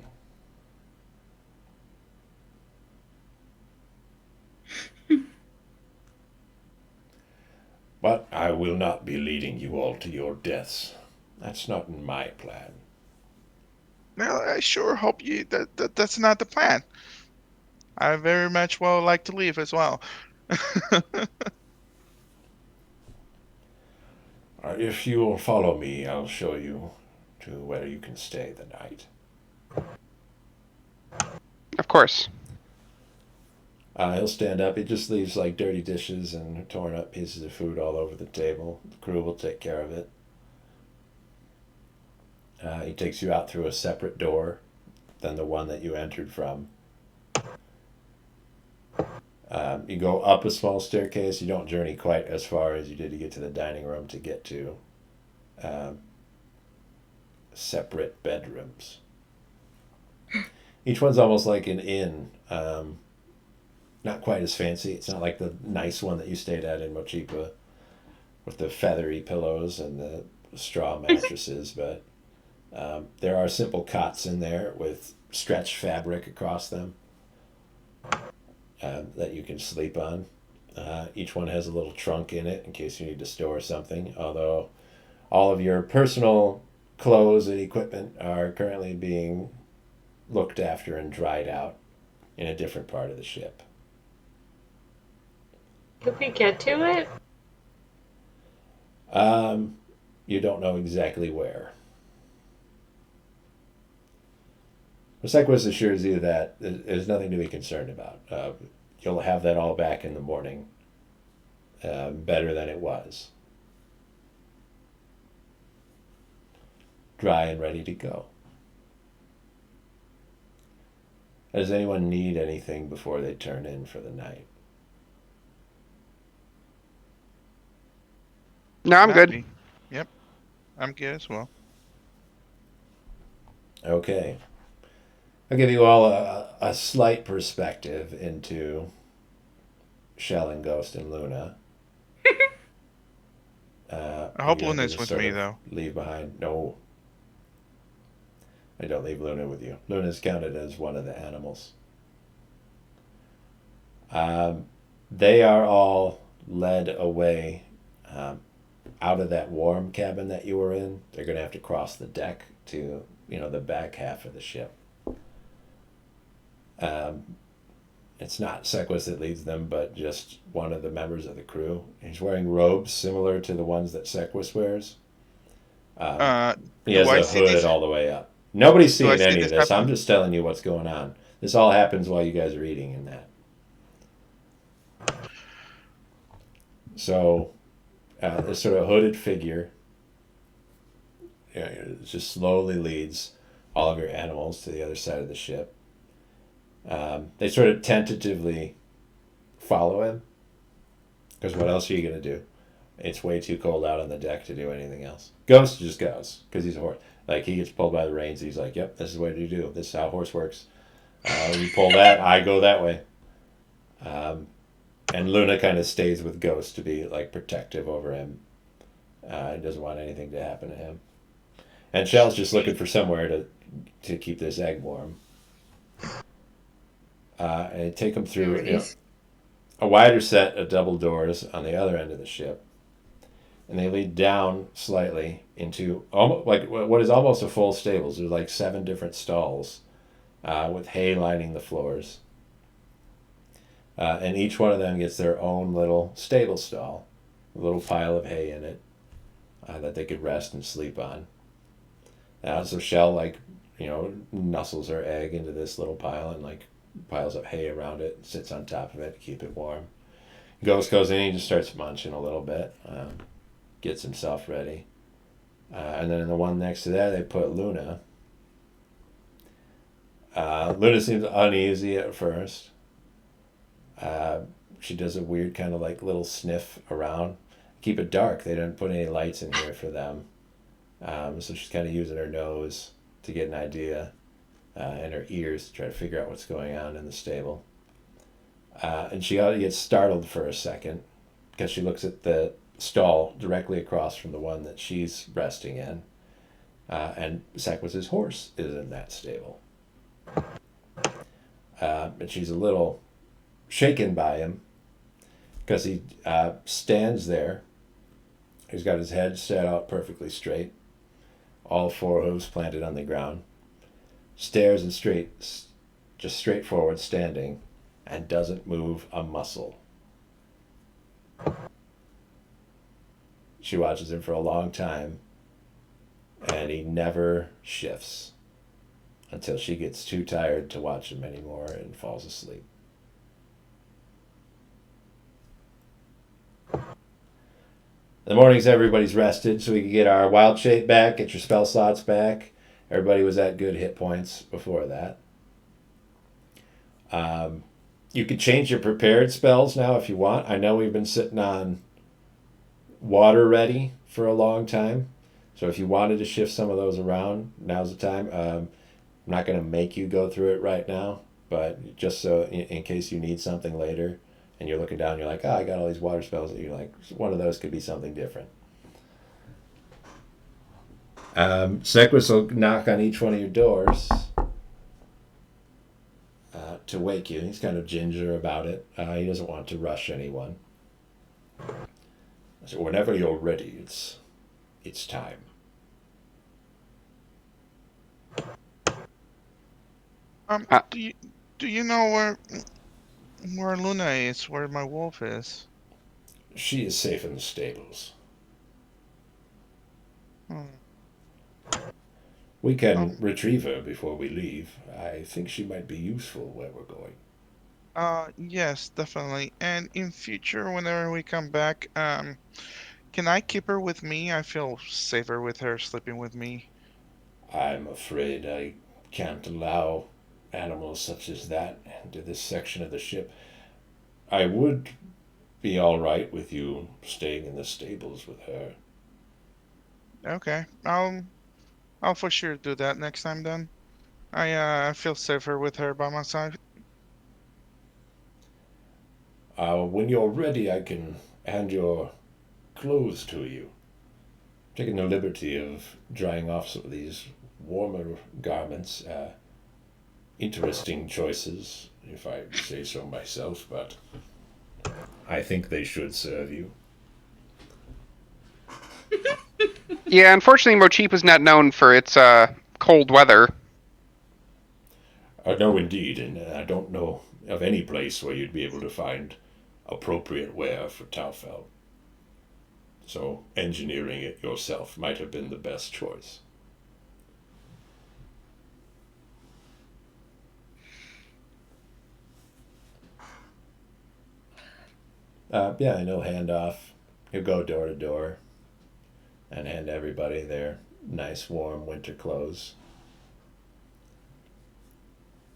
But I will not be leading you all to your deaths. That's not in my plan. Well, I sure hope that's not the plan. I very much well like to leave as well. If you'll follow me, I'll show you to where you can stay the night. Of course. He'll stand up. He just leaves like dirty dishes and torn up pieces of food all over the table. The crew will take care of it. He takes you out through a separate door than the one that you entered from. You go up a small staircase. You don't journey quite as far as you did to get to the dining room to get to separate bedrooms. Each one's almost like an inn. Not quite as fancy. It's not like the nice one that you stayed at in Mochipa with the feathery pillows and the straw mattresses, but there are simple cots in there with stretched fabric across them that you can sleep on. Each one has a little trunk in it in case you need to store something, although all of your personal clothes and equipment are currently being looked after and dried out in a different part of the ship. Could we get to it? You don't know exactly where. Sequis assures you that there's nothing to be concerned about. You'll have that all back in the morning, better than it was. Dry and ready to go. Does anyone need anything before they turn in for the night? No, I'm good. Happy. Yep, I'm good as well. Okay. I'll give you all a slight perspective into Shell and Ghost and Luna. I hope you have to Luna's just with sort me of though. Leave behind. No. I don't leave Luna with you. Luna's counted as one of the animals. They are all led away out of that warm cabin that you were in. They're going to have to cross the deck to, the back half of the ship. It's not Sequis that leads them, but just one of the members of the crew. He's wearing robes similar to the ones that Sequis wears. He Do has I a see hood this? all the way up. Nobody's Do I seeing see any of this this. I'm happen? just telling you what's going on. This all happens while you guys are eating in that. So, this sort of hooded figure just slowly leads all of your animals to the other side of the ship. They sort of tentatively follow him, because what else are you going to do? It's way too cold out on the deck to do anything else. Ghost just goes, because he's a horse. Like, he gets pulled by the reins. He's like, yep, this is what you do. This is how a horse works. You pull that, I go that way. And Luna kind of stays with Ghost to be, like, protective over him. He doesn't want anything to happen to him. And Shell's just looking for somewhere to keep this egg warm. And take them through a wider set of double doors on the other end of the ship. And they lead down slightly into almost like what is almost a full stables. There's like 7 different stalls with hay lining the floors. And each one of them gets their own little stable stall, a little pile of hay in it that they could rest and sleep on. So Shell, nuzzles her egg into this little pile and, piles up hay around it, sits on top of it to keep it warm. Ghost goes in and he just starts munching a little bit, gets himself ready. And then in the one next to that, they put Luna. Luna seems uneasy at first. She does a weird kind of little sniff around. Keep it dark. They didn't put any lights in here for them. So she's kind of using her nose to get an idea, and her ears to try to figure out what's going on in the stable. And she gets startled for a second because she looks at the stall directly across from the one that she's resting in. And Sequis' horse is in that stable. And she's a little shaken by him because he stands there. He's got his head set out perfectly straight, all 4 hooves planted on the ground, stares and just straightforward standing, and doesn't move a muscle. She watches him for a long time, and he never shifts until she gets too tired to watch him anymore and falls asleep. The mornings everybody's rested, so we can get our wild shape back, get your spell slots back. Everybody was at good hit points before that. You could change your prepared spells now if you want. I know we've been sitting on water ready for a long time. So if you wanted to shift some of those around, now's the time. I'm not going to make you go through it right now, but just so in case you need something later and you're looking down, you're like, I got all these water spells. You're like, one of those could be something different. Sequis will knock on each one of your doors to wake you. He's kind of ginger about it. He doesn't want to rush anyone. So whenever you're ready, it's time. Do you know where Luna is? Where my wolf is? She is safe in the stables. Hmm. We can retrieve her before we leave. I think she might be useful where we're going. Yes, definitely. And in future, whenever we come back, can I keep her with me? I feel safer with her sleeping with me. I'm afraid I can't allow animals such as that into this section of the ship. I would be all right with you staying in the stables with her. Okay, I'll for sure do that next time then. I feel safer with her by my side. When you're ready, I can hand your clothes to you. Taking the liberty of drying off some of these warmer garments. Interesting choices, if I say so myself, but I think they should serve you. Yeah, unfortunately, Mochip is not known for its cold weather. No, indeed, and I don't know of any place where you'd be able to find appropriate wear for Taufell. So engineering it yourself might have been the best choice. Yeah, I know handoff. You go door to door and hand everybody their nice warm winter clothes.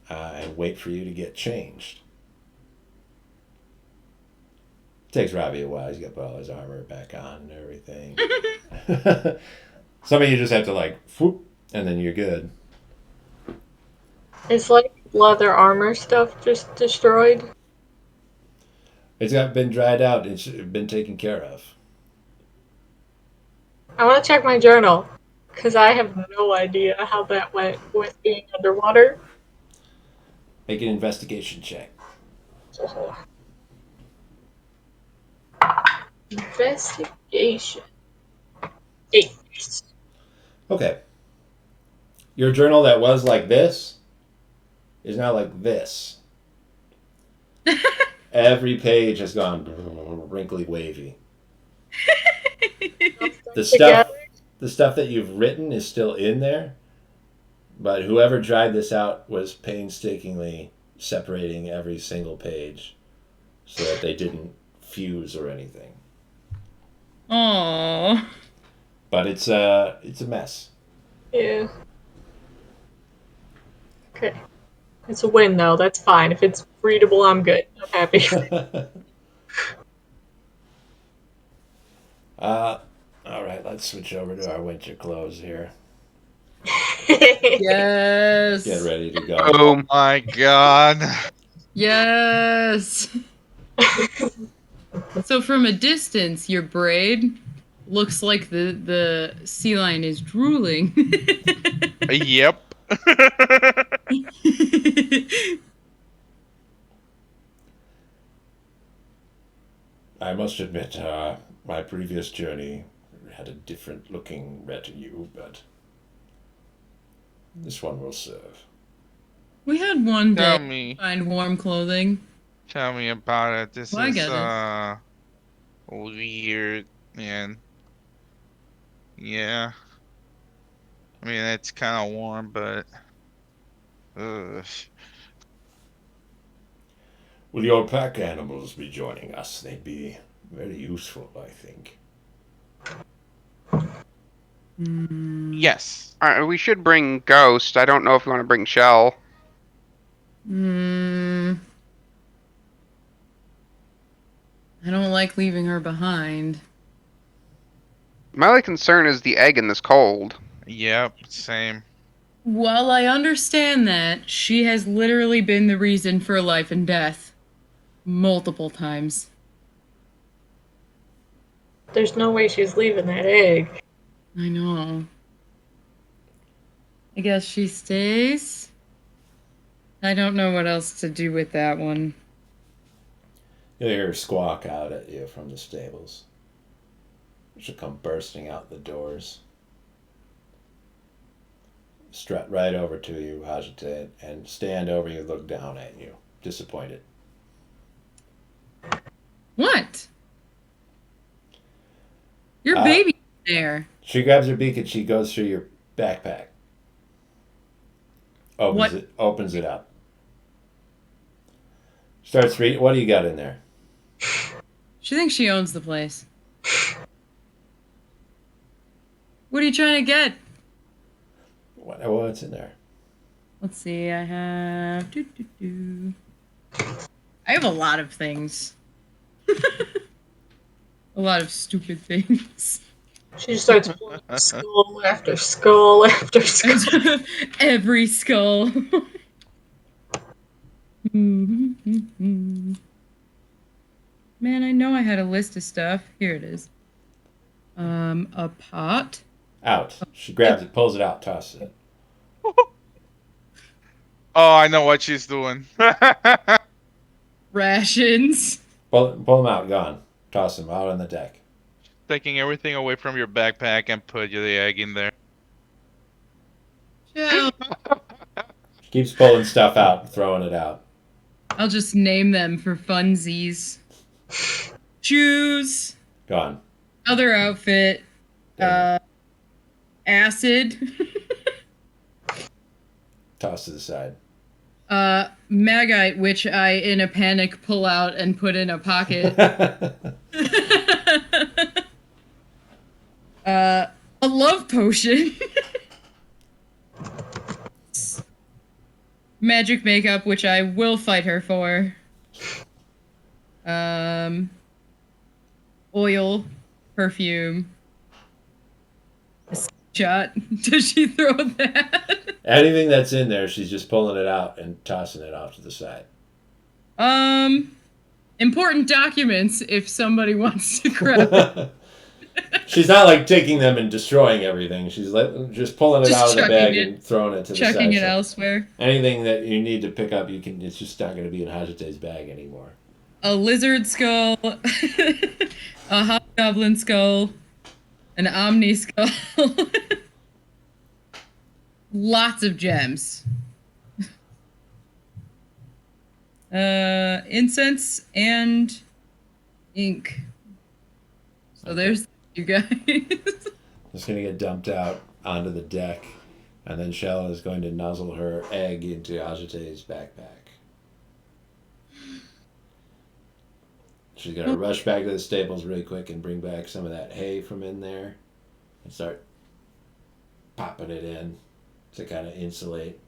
And wait for you to get changed. Takes Robbie a while. He's got to put all his armor back on and everything. Some of you just have to like, whoop, and then you're good. Is like leather armor stuff just destroyed? It's been dried out. It's been taken care of. I want to check my journal because I have no idea how that went with being underwater. Make an investigation check. Investigation. 8. Okay. Your journal that was like this is now like this. Every page has gone wrinkly wavy. The stuff that you've written is still in there, but whoever dried this out was painstakingly separating every single page so that they didn't fuse or anything. Aww. But it's a mess. Yeah. Okay. It's a win, though. That's fine. If it's readable, I'm good. I'm happy. All right, let's switch over to our winter clothes here. Yes. Get ready to go. Oh my god. Yes. So from a distance, your braid looks like the sea lion is drooling. Yep. I must admit, my previous journey had a different looking retinue, but this one will serve. We had one Tell day me. find warm clothing. Tell me about it. This Well, I is get weird, man. Yeah. I mean, it's kind of warm, but ugh. Will your pack animals be joining us? They'd be very useful, I think. Yes. We should bring Ghost. I don't know if we want to bring Shell. I don't like leaving her behind. My only concern is the egg in this cold. Yep. Same. While I understand that, she has literally been the reason for life and death. Multiple times. There's no way she's leaving that egg. I know. I guess she stays. I don't know what else to do with that one. You'll hear her squawk out at you from the stables. She'll come bursting out the doors. Strut right over to you, Hajite, and stand over you, look down at you, disappointed. What? Your baby's there. She grabs her beak and she goes through your backpack. Opens it up. Starts reading. What do you got in there? She thinks she owns the place. What are you trying to get? What's in there? Let's see, I have... I have a lot of things. A lot of stupid things. She just starts pulling skull after skull after skull. Every skull. Man, I know I had a list of stuff. Here it is. A pot. Out. She grabs it, pulls it out, tosses it. Oh, I know what she's doing. Rations. Pull them out, gone. Toss them out on the deck. Taking everything away from your backpack and put the egg in there. Chill. She keeps pulling stuff out and throwing it out. I'll just name them for funsies. Shoes. Gone. Other outfit. There. Acid. Toss to the side. Magite, which I, in a panic, pull out and put in a pocket. A love potion. Magic makeup, which I will fight her for. Oil, perfume. A shot. Does she throw that? Anything that's in there, she's just pulling it out and tossing it off to the side. Important documents if somebody wants to grab it. She's not like taking them and destroying everything. She's just pulling it Just out of the chucking bag it. and throwing it to the Chucking side. it So elsewhere. anything that you need to pick up, you can. It's just not going to be in Hajate's bag anymore. A lizard skull. A hobgoblin skull. An omni skull. Lots of gems. Incense and ink. So there's you guys. It's going to get dumped out onto the deck, and then Shella is going to nuzzle her egg into Ajate's backpack. She's going to rush back to the stables really quick and bring back some of that hay from in there and start popping it in to kind of insulate.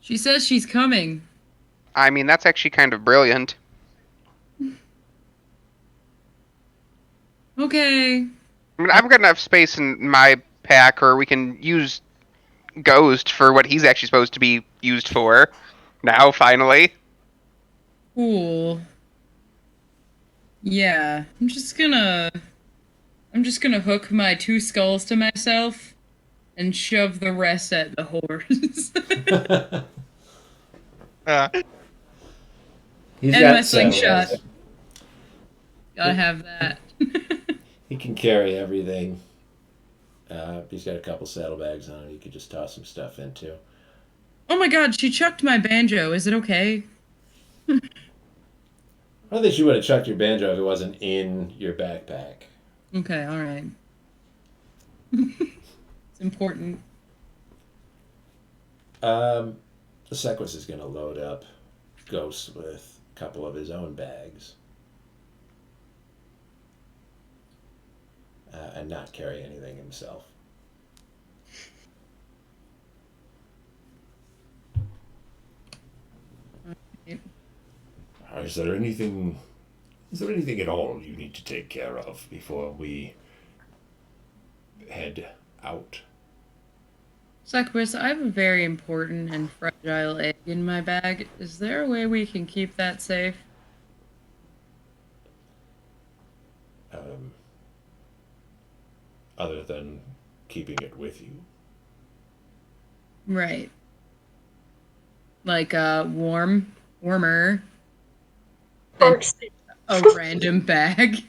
She says she's coming. I mean, that's actually kind of brilliant. Okay. I mean, I've got enough space in my pack, or we can use Ghost for what he's actually supposed to be used for. Now, finally. Cool. Yeah. I'm just gonna hook my 2 skulls to myself and shove the rest at the horse. He's And got my slingshot. saddlebags. Gotta have that. He can carry everything. He's got a couple saddlebags on him. You could just toss some stuff into. Oh my god, she chucked my banjo. Is it okay? I don't think she would have chucked your banjo if it wasn't in your backpack. Okay, alright. It's important. Sequis is going to load up Ghost with a couple of his own bags. And not carry anything himself. Is there anything at all you need to take care of before we head out? Sequis, I have a very important and fragile egg in my bag. Is there a way we can keep that safe? Other than keeping it with you. Right. Like warmer, Dark sea. a random bag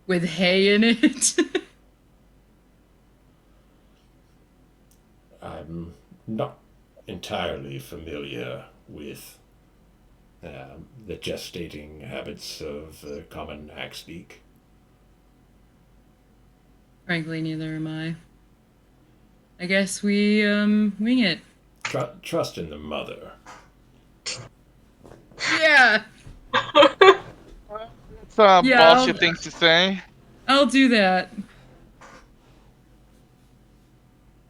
with hay in it. I'm not entirely familiar with the gestating habits of the common axbeak. Frankly, neither am I. I guess we wing it. Trust in the mother. Yeah, It's a Yeah, bullshit I'll- things to say. I'll do that.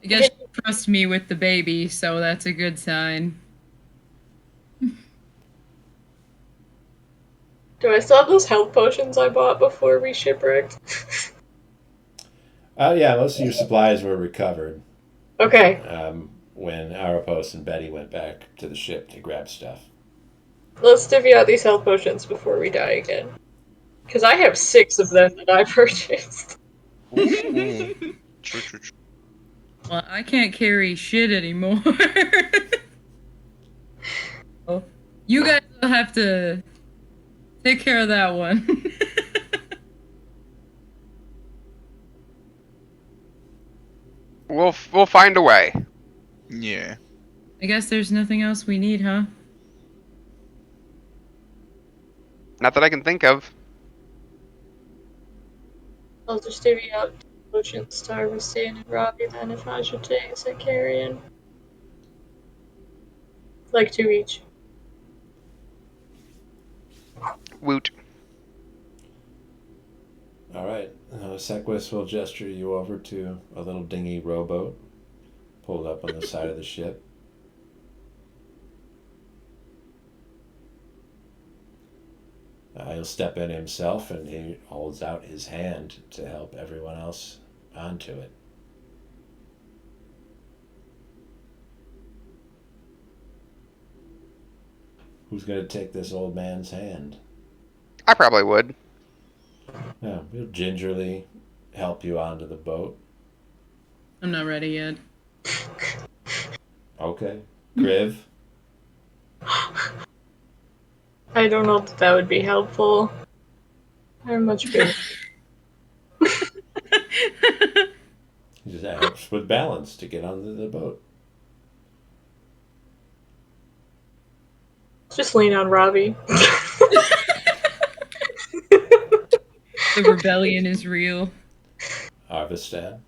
I guess you trust me with the baby, so that's a good sign. Do I still have those health potions I bought before we shipwrecked? Yeah, most of your supplies were recovered Okay, when Arapos and Betty went back to the ship to grab stuff. let's divvy out these health potions before we die again. Because I have 6 of them that I purchased. True, true, true. Well, I can't carry shit anymore. Oh, you guys will have to take care of that one. We'll find a way. Yeah. I guess there's nothing else we need, huh? Not that I can think of. I'll just divvy out Ocean Star with Stan and Robbie then if I should take as a carrion. Like 2 each. Woot. All right. Sequis will gesture you over to a little dingy rowboat pulled up on the side of the ship. He'll step in himself and he holds out his hand to help everyone else onto it. Who's going to take this old man's hand? I probably would. Yeah, he'll gingerly help you onto the boat. I'm not ready yet. Okay. Griv? I don't know if that would be helpful. I'm much bigger. He just helps with balance to get onto the boat. Just lean on Robbie. The rebellion is real. Arvistad?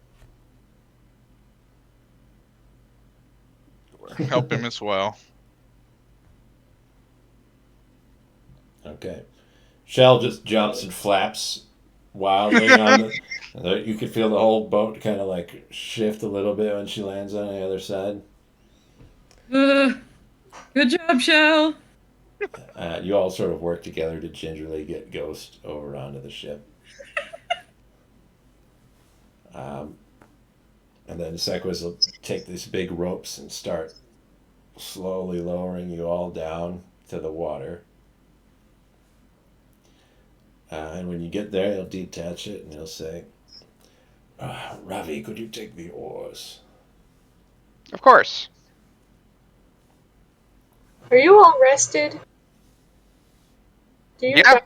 Help him as well. Okay. Shell just jumps and flaps wildly on the. You can feel the whole boat kind of like shift a little bit when she lands on the other side. Good job, Shell. You all sort of work together to gingerly get Ghost over onto the ship. And then Sequis will take these big ropes and start slowly lowering you all down to the water. And when you get there, he'll detach it and he'll say, Ravi, could you take the oars? Of course. Are you all rested? Do you Yeah.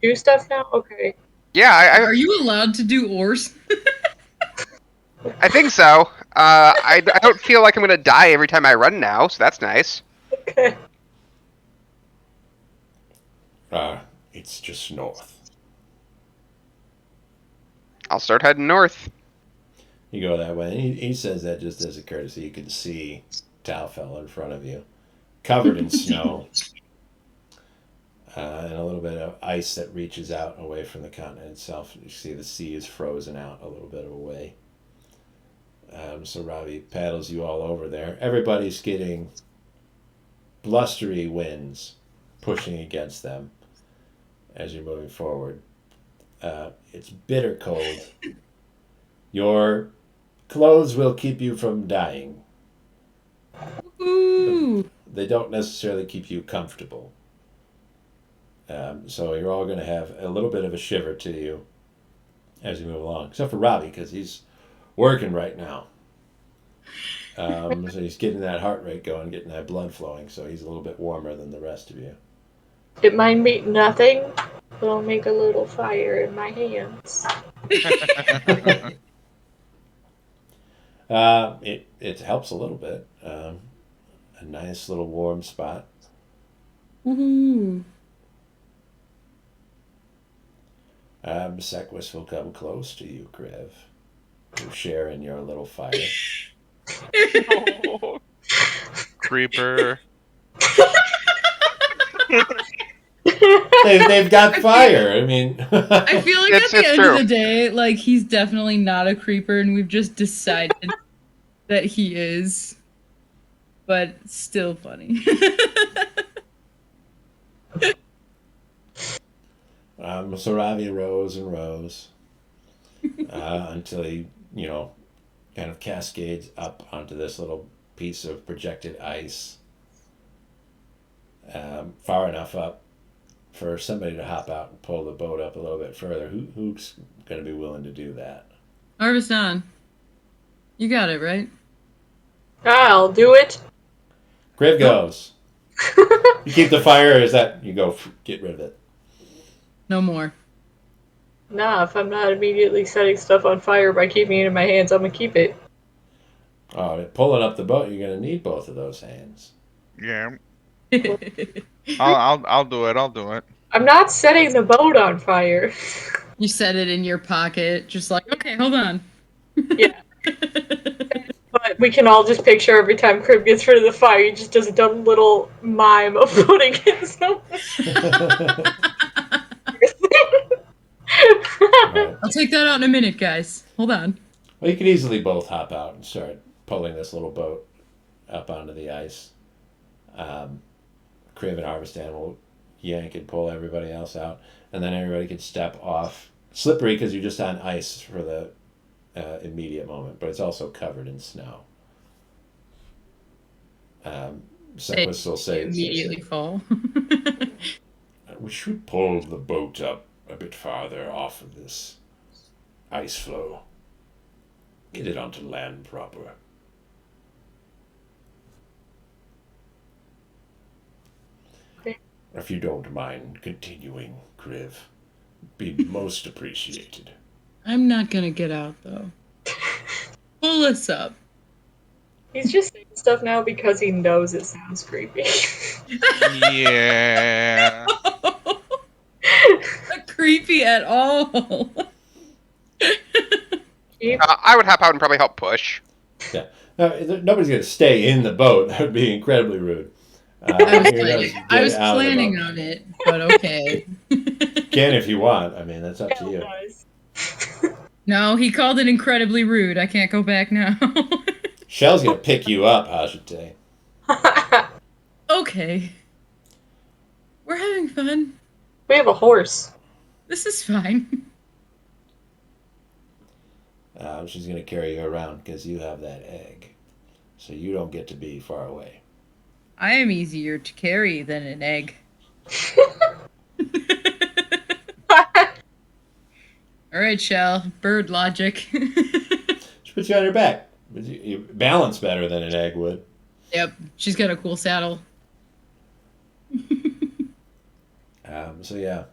do stuff now? Okay. Yeah, Are you allowed to do oars? I think so. I don't feel like I'm gonna die every time I run now, so that's nice. Okay. It's just north. I'll start heading north. You go that way. And he says that just as a courtesy. You can see Taufell in front of you, covered in snow, and a little bit of ice that reaches out away from the continent itself. You see the sea is frozen out a little bit of a way. So Ravi paddles you all over there. Everybody's getting blustery winds pushing against them as you're moving forward. It's bitter cold. Your clothes will keep you from dying. Ooh. They don't necessarily keep you comfortable. So you're all going to have a little bit of a shiver to you as you move along, except for Robbie, because he's working right now. So he's getting that heart rate going, getting that blood flowing, so he's a little bit warmer than the rest of you. It might mean nothing, but I'll make a little fire in my hands. It helps a little bit. A nice little warm spot. Ooh. Sequis will come close to you, Griv. You share in your little fire. Creeper. They've got fire. I mean, I feel like It's- at the it's end true. of the day, like, he's definitely not a creeper, and we've just decided that he is. But still funny. So Ravi rows and rows until he, kind of cascades up onto this little piece of projected ice, far enough up for somebody to hop out and pull the boat up a little bit further. Who's going to be willing to do that? Arvisan. You got it, right? I'll do it. Griv goes. You keep the fire, or is that you go get rid of it? No more. Nah, if I'm not immediately setting stuff on fire by keeping it in my hands, I'm gonna keep it. Oh, pulling up the boat, you're gonna need both of those hands. Yeah. I'll do it. I'll do it. I'm not setting the boat on fire. You set it in your pocket, just like, okay, hold on. Yeah. But we can all just picture every time Crib gets rid of the fire, he just does a dumb little mime of putting it somewhere. Right. I'll take that out in a minute, guys. Hold on. Well, you could easily both hop out and start pulling this little boat up onto the ice. Crib and Harvestan will yank and pull everybody else out, and then everybody can step off. Slippery because you're just on ice for the immediate moment, but it's also covered in snow. Sequis will say Immediately fall. we should pull the boat up a bit farther off of this ice floe. Get it onto land proper. Okay. If you don't mind continuing, Kriv, be most appreciated. I'm not gonna get out, though. Pull us up. He's just saying stuff now because he knows it sounds creepy. Yeah. Not creepy at all. I would hop out and probably help push. Yeah. Nobody's going to stay in the boat. That would be incredibly rude. I was planning on it, but okay. Can if you want. I mean, that's up to you. No, he called it incredibly rude. I can't go back now. Shell's going to pick you up, Hajite. Okay. We're having fun. We have a horse. This is fine. She's going to carry you around because you have that egg. So you don't get to be far away. I am easier to carry than an egg. All right, Shell. Bird logic. She puts you on your back. You balance better than an egg would. Yep, she's got a cool saddle. So yeah,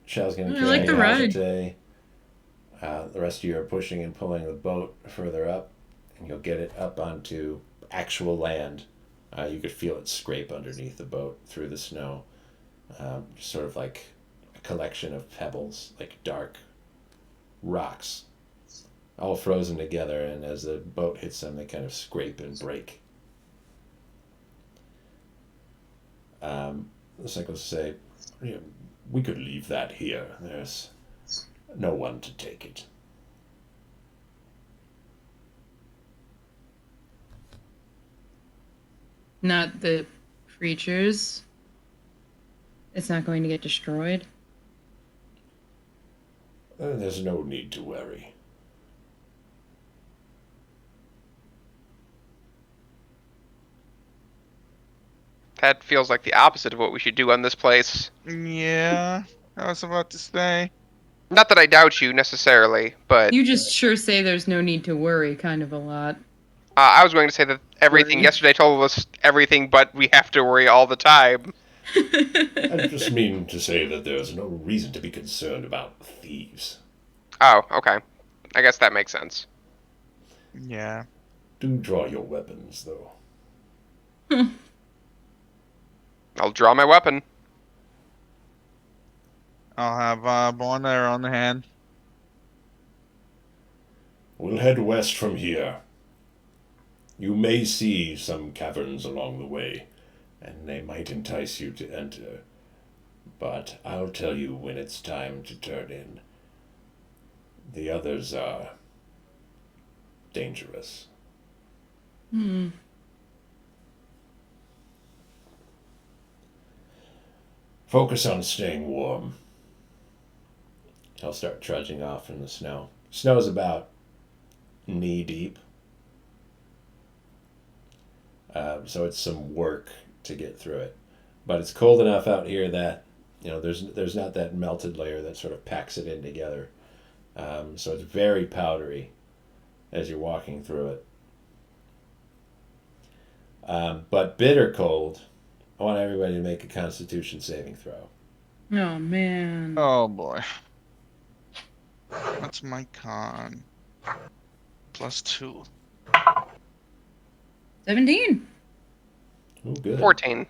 Shell's going to I like carry the ride. Hajite. The rest of you are pushing and pulling the boat further up, and you'll get it up onto actual land. You could feel it scrape underneath the boat through the snow, sort of like a collection of pebbles, like dark rocks, all frozen together, and as the boat hits them, they kind of scrape and break. The cyclists say, we could leave that here. There's no one to take it. Not the creatures. It's not going to get destroyed. There's no need to worry. That feels like the opposite of what we should do on this place. Yeah. I was about to say. Not that I doubt you necessarily, but You just sure say there's no need to worry kind of a lot. I was going to say that everything Worry. yesterday told us everything, but we have to worry all the time. I just mean to say that there's no reason to be concerned about thieves. Oh, okay. I guess that makes sense. Yeah. Do draw your weapons, though. I'll draw my weapon. I'll have one arrow on the hand. We'll head west from here. You may see some caverns along the way, and they might entice you to enter. But I'll tell you when it's time to turn in. The others are dangerous. Focus on staying warm. He'll start trudging off in the snow. Snow's about knee deep. So it's some work to get through it. But it's cold enough out here that, there's not that melted layer that sort of packs it in together. So it's very powdery as you're walking through it. But bitter cold, I want everybody to make a Constitution saving throw. Oh man. Oh boy. What's my con? +2. 17. Ooh, good. 14.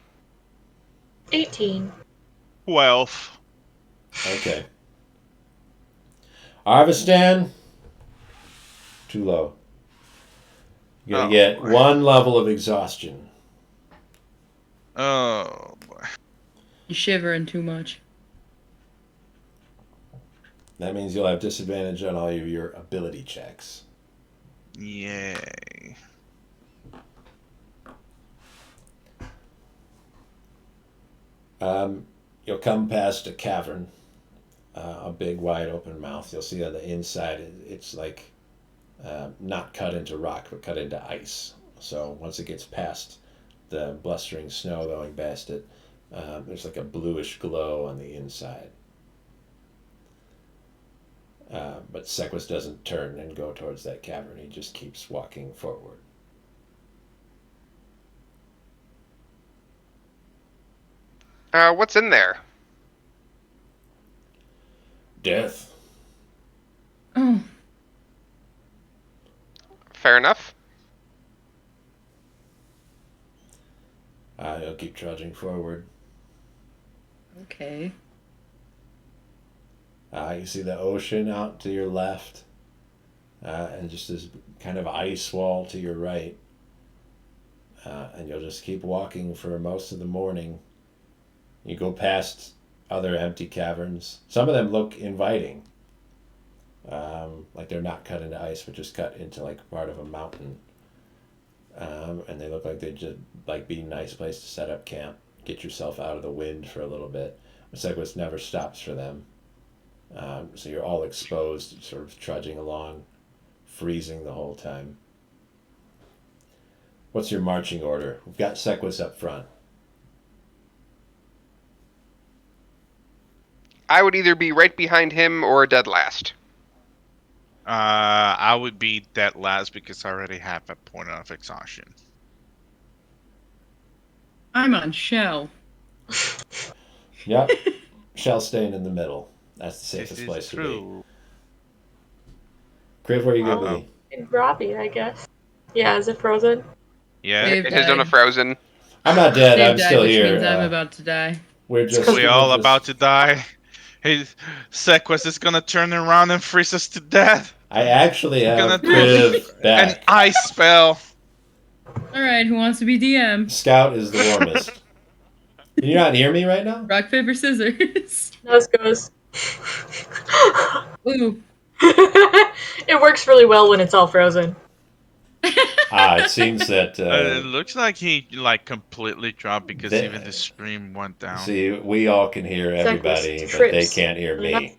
18. 12. Okay. Arvistan, too low. You're going to get boy. 1 level of exhaustion. Oh boy. You're shivering too much. That means you'll have disadvantage on all of your ability checks. Yay. You'll come past a cavern, a big wide open mouth. You'll see on the inside it's like not cut into rock but cut into ice. So once it gets past the blustering snow going past it, there's like a bluish glow on the inside. But Sequis doesn't turn and go towards that cavern. He just keeps walking forward. What's in there? Death. Oh. Fair enough. He'll keep trudging forward. Okay. You see the ocean out to your left, and just this kind of ice wall to your right. And you'll just keep walking for most of the morning. You go past other empty caverns. Some of them look inviting, like they're not cut into ice, but just cut into like part of a mountain. And they look like they'd just like be a nice place to set up camp, get yourself out of the wind for a little bit. Sequis never stops for them. So you're all exposed, sort of trudging along, freezing the whole time. What's your marching order? We've got Sequis up front. I would either be right behind him or dead last. I would be dead last because I already have a point of exhaustion. I'm on shell. Yep. Shell staying in the middle. That's the safest This is place to true. be. Kriv, where are you going to be? And Robbie, I guess. Yeah, is it frozen? Yeah. Dave It has done a died. frozen. I'm not dead. Dave I'm died, still which here. means I'm about to die. We're just. We all about to die. Hey, Sequis is gonna turn around and freeze us to death. I actually have Gonna do Kriv An back. ice spell. All right, who wants to be DM? Scout is the warmest. Can you not hear me right now? Rock, paper, scissors. Nose goes. Ooh. It works really well when it's all frozen. It seems that. It looks like he like completely dropped because They- even the stream went down. See, we all can hear everybody, but they trips. can't hear me.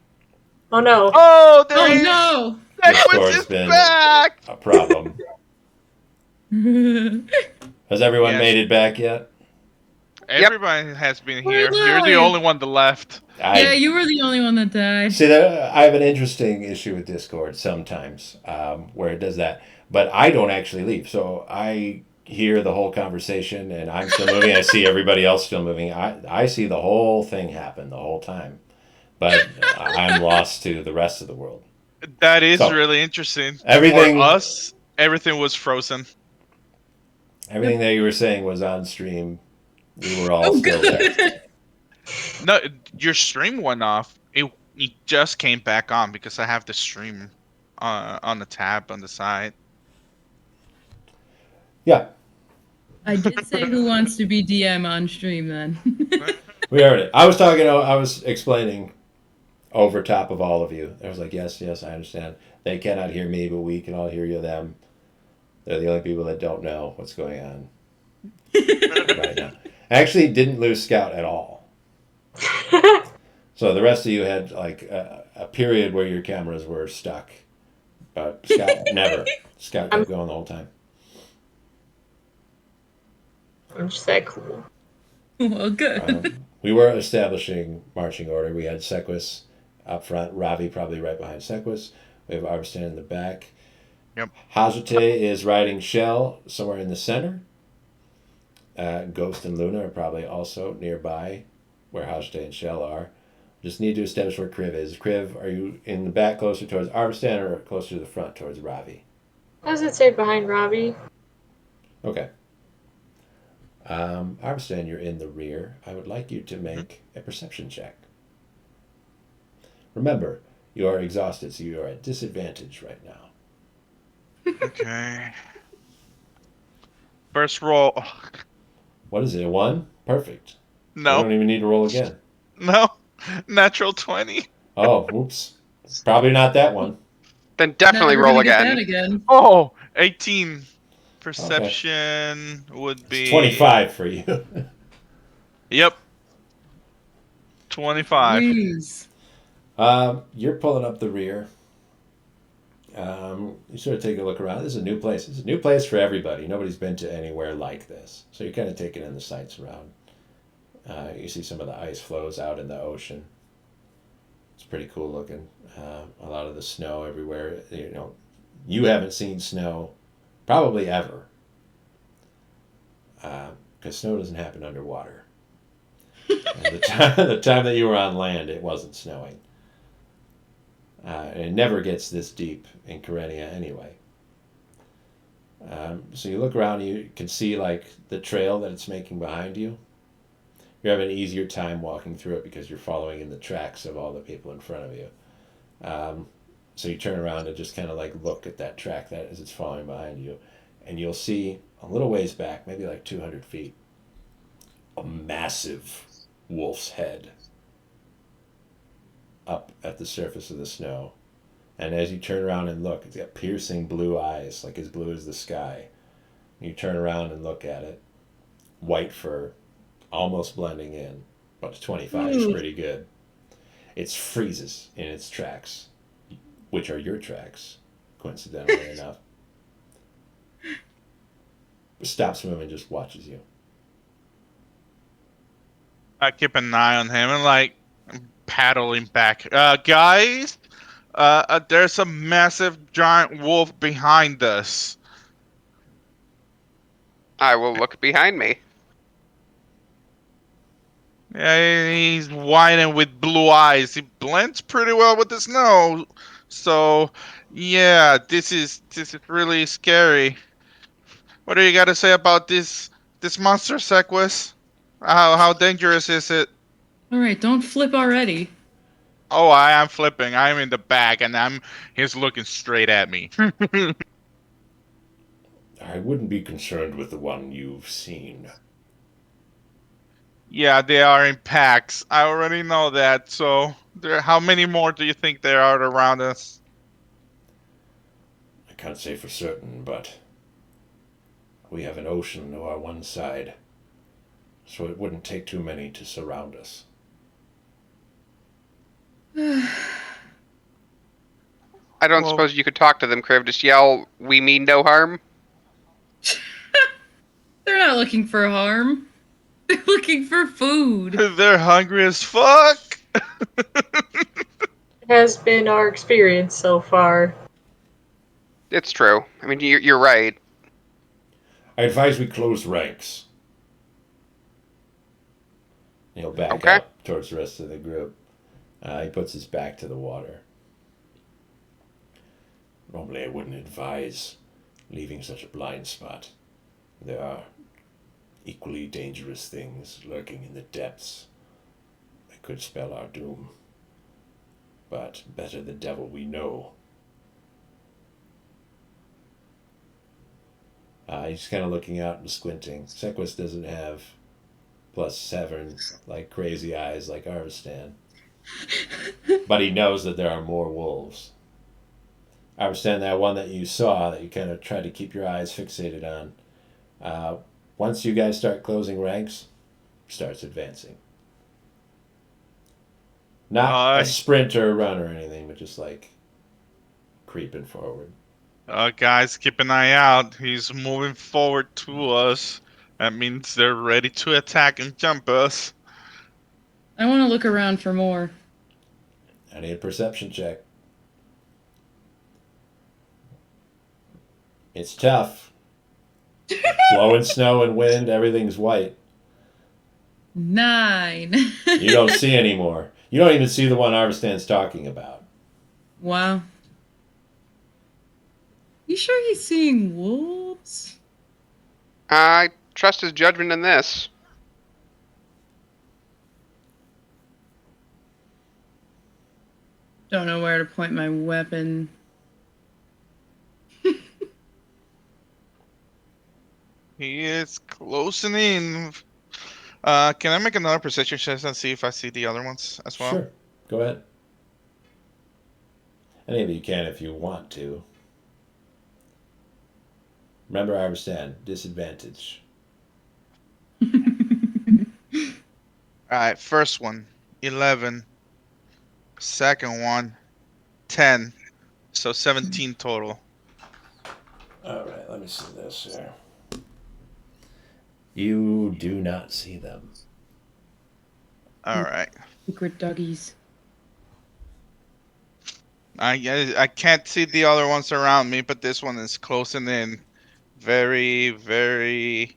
Oh no. Oh, there Oh he is! no! Sequis Discord's is been- back! A problem. Has everyone Yes. made it back yet? Everybody has been We're here. You're the alive. only one that left. Yeah, you were the only one that died. See, I have an interesting issue with Discord sometimes, where it does that. But I don't actually leave, so I hear the whole conversation, and I'm still moving. I see everybody else still moving. I see the whole thing happen the whole time, but I'm lost to the rest of the world. That is So, really interesting. everything- For us, everything was frozen. Everything that you were saying was on stream. We were all Oh, still there. good. No, your stream went off. It just came back on because I have the stream on the tab on the side. Yeah, I did say who wants to be DM on stream then. we heard it. I was explaining over top of all of you. I was like, yes, I understand. They cannot hear me, but we can all hear you, them. They're the only people that don't know what's going on right now. I actually didn't lose Scout at all. So the rest of you had like a period where your cameras were stuck. But Scout never. Scout kept going the whole time. I'm just that cool. Well, good. We were establishing marching order. We had Sequis up front, Ravi probably right behind Sequis. We have Arbstan in the back. Yep. Hazute is riding Shell somewhere in the center. Ghost and Luna are probably also nearby where Hajde and Shell are. Just need to establish where Kriv is. Kriv, are you in the back closer towards Arvstan or closer to the front towards Ravi? What does it say behind Robbie? Okay. Arvstan, you're in the rear. I would like you to make a perception check. Remember, you are exhausted, so you are at disadvantage right now. Okay. First roll. What is it, a 1? Perfect. You No. don't even need to roll again. No. Natural 20. Oh, whoops. Probably not that one. Then definitely Never roll gonna get again. that again. Oh, 18. Perception would be... It's 25 for you. Yep. 25. Jeez. You're pulling up the rear. You sort of take a look around. This is a new place. This is a new place for everybody. Nobody's been to anywhere like this. So you're kind of taking in the sights around. You see some of the ice flows out in the ocean. It's pretty cool looking. A lot of the snow everywhere. You haven't seen snow probably ever. Because snow doesn't happen underwater. And the time that you were on land, it wasn't snowing. And it never gets this deep in Karenia anyway. So you look around and you can see like the trail that it's making behind you. You're having an easier time walking through it because you're following in the tracks of all the people in front of you. So you turn around and just kind of like look at that track that as it's following behind you. And you'll see a little ways back, maybe like 200 feet, a massive wolf's head up at the surface of the snow. And as you turn around and look, it's got piercing blue eyes, like as blue as the sky. You turn around and look at it, white fur, almost blending in, but 25 is pretty good. It freezes in its tracks, which are your tracks, coincidentally enough. Stops moving and just watches you. I keep an eye on him and like paddling back. Guys, there's a massive giant wolf behind us. I will look behind me. Yeah, he's white and with blue eyes. He blends pretty well with the snow. So, yeah, this is really scary. What do you got to say about this monster, Sequis? How dangerous is it? All right, don't flip already. Oh, I am flipping. I'm in the back, and he's looking straight at me. I wouldn't be concerned with the one you've seen. Yeah, they are in packs. I already know that. So, how many more do you think there are around us? I can't say for certain, but we have an ocean to our one side, so it wouldn't take too many to surround us. I don't suppose you could talk to them, Kriv. Just yell, "We mean no harm." They're not looking for harm. They're looking for food. They're hungry as fuck. Has been our experience so far. It's true. I mean, you're right. I advise we close ranks. He'll back Okay. up towards the rest of the group. He puts his back to the water. Normally I wouldn't advise leaving such a blind spot. There are equally dangerous things lurking in the depths that could spell our doom. But better the devil we know. He's kind of looking out and squinting. Sequis doesn't have +7 like crazy eyes like Arvstan. But he knows that there are more wolves. Arvstan, that one that you saw that you kind of tried to keep your eyes fixated on, once you guys start closing ranks, starts advancing. Not a sprint or a run or anything, but just like creeping forward. Guys, keep an eye out. He's moving forward to us. That means they're ready to attack and jump us. I want to look around for more. I need a perception check. It's tough. Blowing snow and wind, everything's white. 9. You don't see anymore. You don't even see the one Arvistan's talking about. Wow. You sure he's seeing wolves? I trust his judgment in this. Don't know where to point my weapon. He is closing in. Can I make another perception check and see if I see the other ones as well? Sure. Go ahead. Any of you can if you want to. Remember, Arvistan, disadvantage. Alright, first one, 11. Second one, 10. So 17 total. All right, let me see this here. You do not see them. Alright. Secret doggies. I can't see the other ones around me, but this one is closing in very, very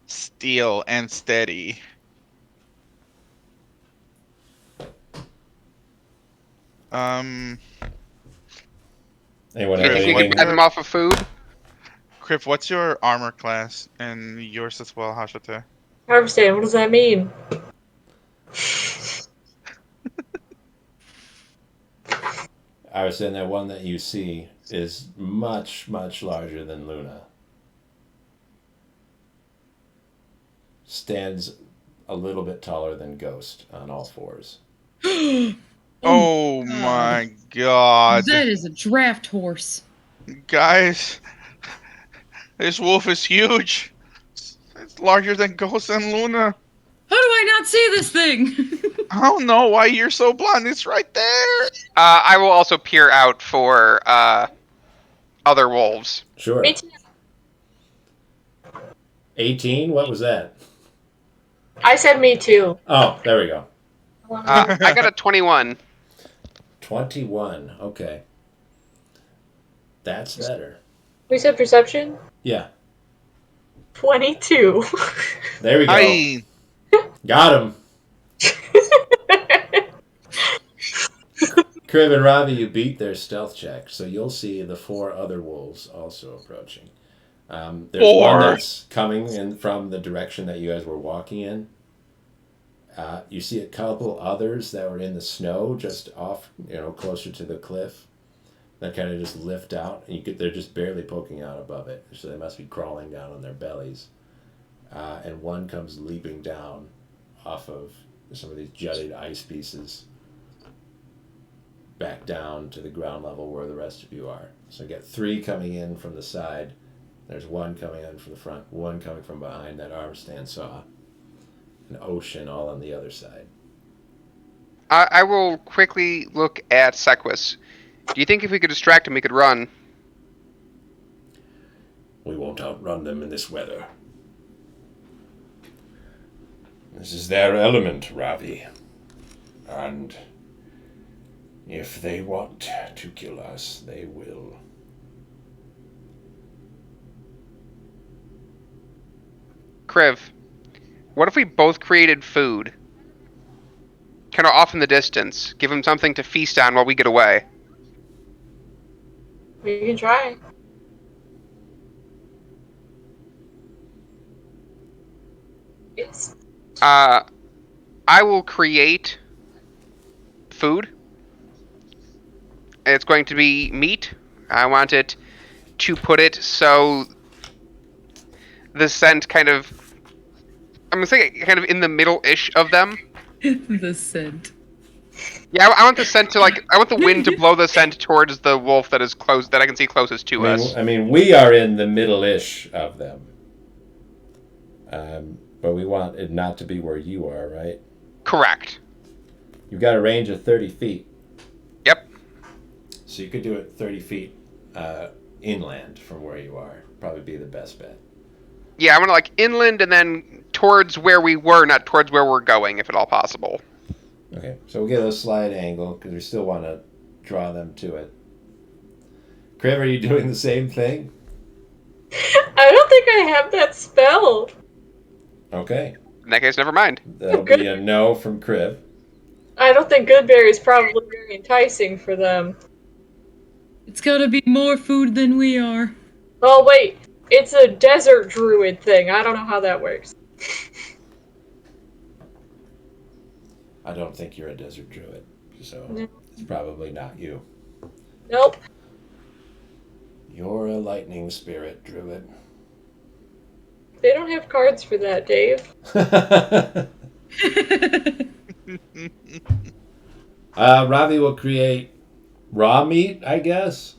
still and steady. Anyone You have think you anything? could get them off of food? Criff, what's your armor class? And yours as well, Hashate. Harvesting, what does that mean? Arvistan, that one that you see is much, much larger than Luna. Stands a little bit taller than Ghost on all fours. Oh my god. That is a draft horse. Guys, this wolf is huge. It's larger than Ghost and Luna. How do I not see this thing? I don't know why you're so blind. It's right there. I will also peer out for other wolves. Sure. Me too. 18? What was that? I said me too. Oh, there we go. I got a 21. 21. Okay. That's better. We said perception? Yeah. 22. There we go. I Got him. Kriv and Ravi, you beat their stealth check, so you'll see the 4 other wolves also approaching. There's one that's coming in from the direction that you guys were walking in. You see a couple others that were in the snow just off, closer to the cliff. That kind of just lift out, and they're just barely poking out above it. So they must be crawling down on their bellies. And one comes leaping down off of some of these jutted ice pieces back down to the ground level where the rest of you are. So you get 3 coming in from the side. There's 1 coming in from the front, 1 coming from behind that Arvistan saw. An ocean all on the other side. I will quickly look at Sequis. Do you think if we could distract him, we could run? We won't outrun them in this weather. This is their element, Ravi. And if they want to kill us, they will. Kriv, what if we both created food? Kind of off in the distance. Give him something to feast on while we get away. We can try. Yes. I will create food. It's going to be meat. I want it to put it so the scent kind of, I'm going to say kind of in the middle-ish of them. The scent. Yeah, I want the scent to I want the wind to blow the scent towards the wolf that is close, that I can see closest to us. I mean, we are in the middle-ish of them. But we want it not to be where you are, right? Correct. You've got a range of 30 feet. Yep. So you could do it 30 feet inland from where you are. Probably be the best bet. Yeah, I want to inland and then towards where we were, not towards where we're going, if at all possible. Okay, so we'll get a slight angle because we still want to draw them to it. Kriv, are you doing the same thing? I don't think I have that spell. Okay. In that case, never mind. That'll be a no from Crib. I don't think Goodberry is probably very enticing for them. It's gotta be more food than we are. Oh, wait. It's a desert druid thing. I don't know how that works. I don't think you're a desert druid, so No. it's probably not you. Nope. You're a lightning spirit druid. They don't have cards for that, Dave. Ravi will create raw meat, I guess.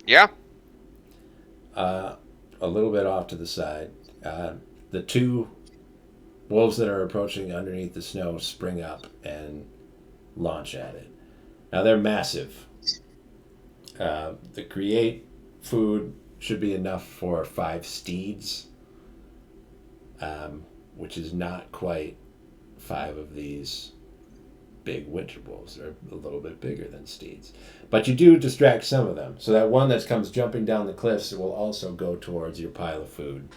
Yeah. A little bit off to the side. The two wolves that are approaching underneath the snow spring up and launch at it. Now they're massive. The create food should be enough for 5 steeds, which is not quite 5 of these big winter wolves. They're a little bit bigger than steeds. But you do distract some of them. So that one that comes jumping down the cliffs will also go towards your pile of food.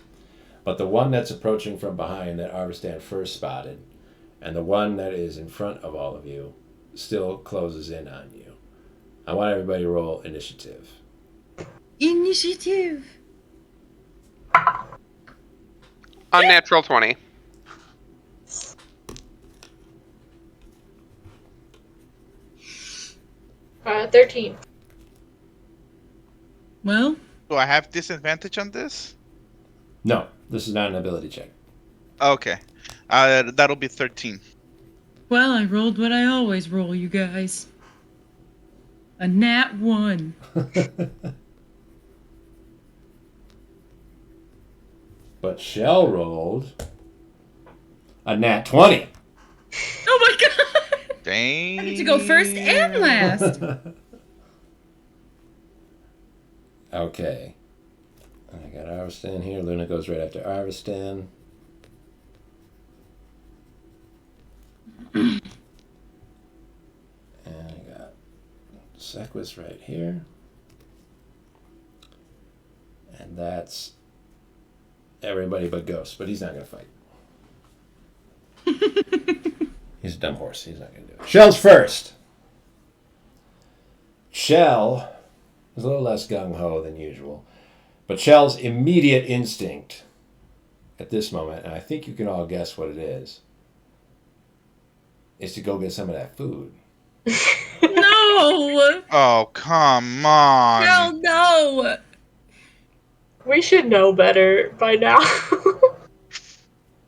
But the one that's approaching from behind that Arvistan first spotted, and the one that is in front of all of you, still closes in on you. I want everybody to roll initiative. Initiative. Unnatural 20. Uh, 13. Well, Do I have disadvantage on this? No, this is not an ability check. Okay. That'll be 13. well, I rolled what I always roll, you guys. A nat 1. But Shell rolled a nat 20. Oh my god! Dang. I get to go first and last. Okay. I got Arvistan here. Luna goes right after Arvistan. And I got Sequis right here. And that's everybody but Ghost, but he's not going to fight. He's a dumb horse. He's not going to do it. Shell's first. Shell is a little less gung-ho than usual. But Shell's immediate instinct at this moment, and I think you can all guess what it is to go get some of that food. No! Oh, come on. Hell no! We should know better by now.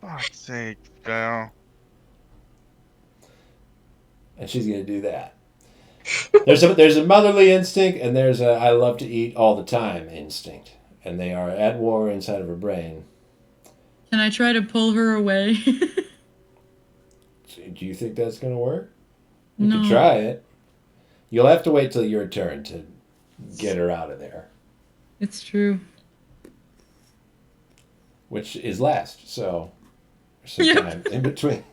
Fuck's sake, Belle. And she's going to do that. There's a motherly instinct, and there's a I love to eat all the time instinct. And they are at war inside of her brain. Can I try to pull her away? Do you think that's going to work? You No. can try it. You'll have to wait till your turn to get her out of there, It's true. which is last. So there's some time in between.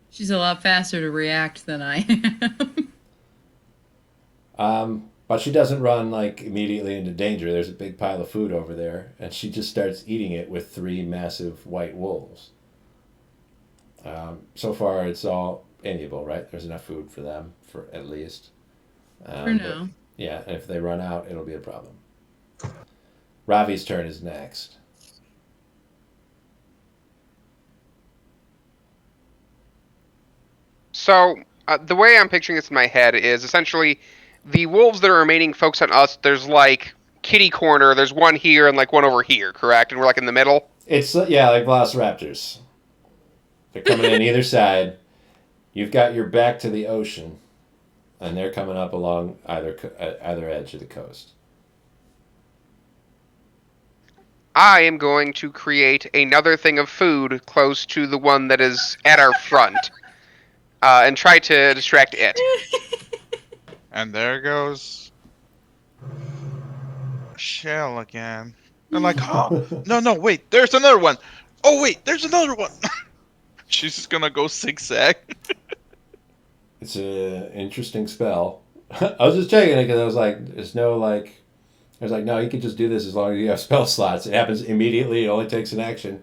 She's a lot faster to react than I am. But she doesn't run like immediately into danger. There's a big pile of food over there, and she just starts eating it with 3 massive white wolves. So far, it's all amiable, right? There's enough food for them, for at least. For now. Yeah, and if they run out, it'll be a problem. Ravi's turn is next. So, the way I'm picturing this in my head is essentially the wolves that are remaining focused on us. There's like kitty corner, there's one here and like one over here, correct? And we're like in the middle? It's, like velociraptors. They're coming in either side. You've got your back to the ocean, and they're coming up along either edge of the coast. I am going to create another thing of food close to the one that is at our front. And try to distract it. And there goes Shell again. I'm like, oh, no, wait, there's another one. Oh, wait, there's another one. She's just gonna go zigzag. It's an interesting spell. I was just checking it because I was like, there's no I was like, no, you can just do this as long as you have spell slots. It happens immediately. It only takes an action.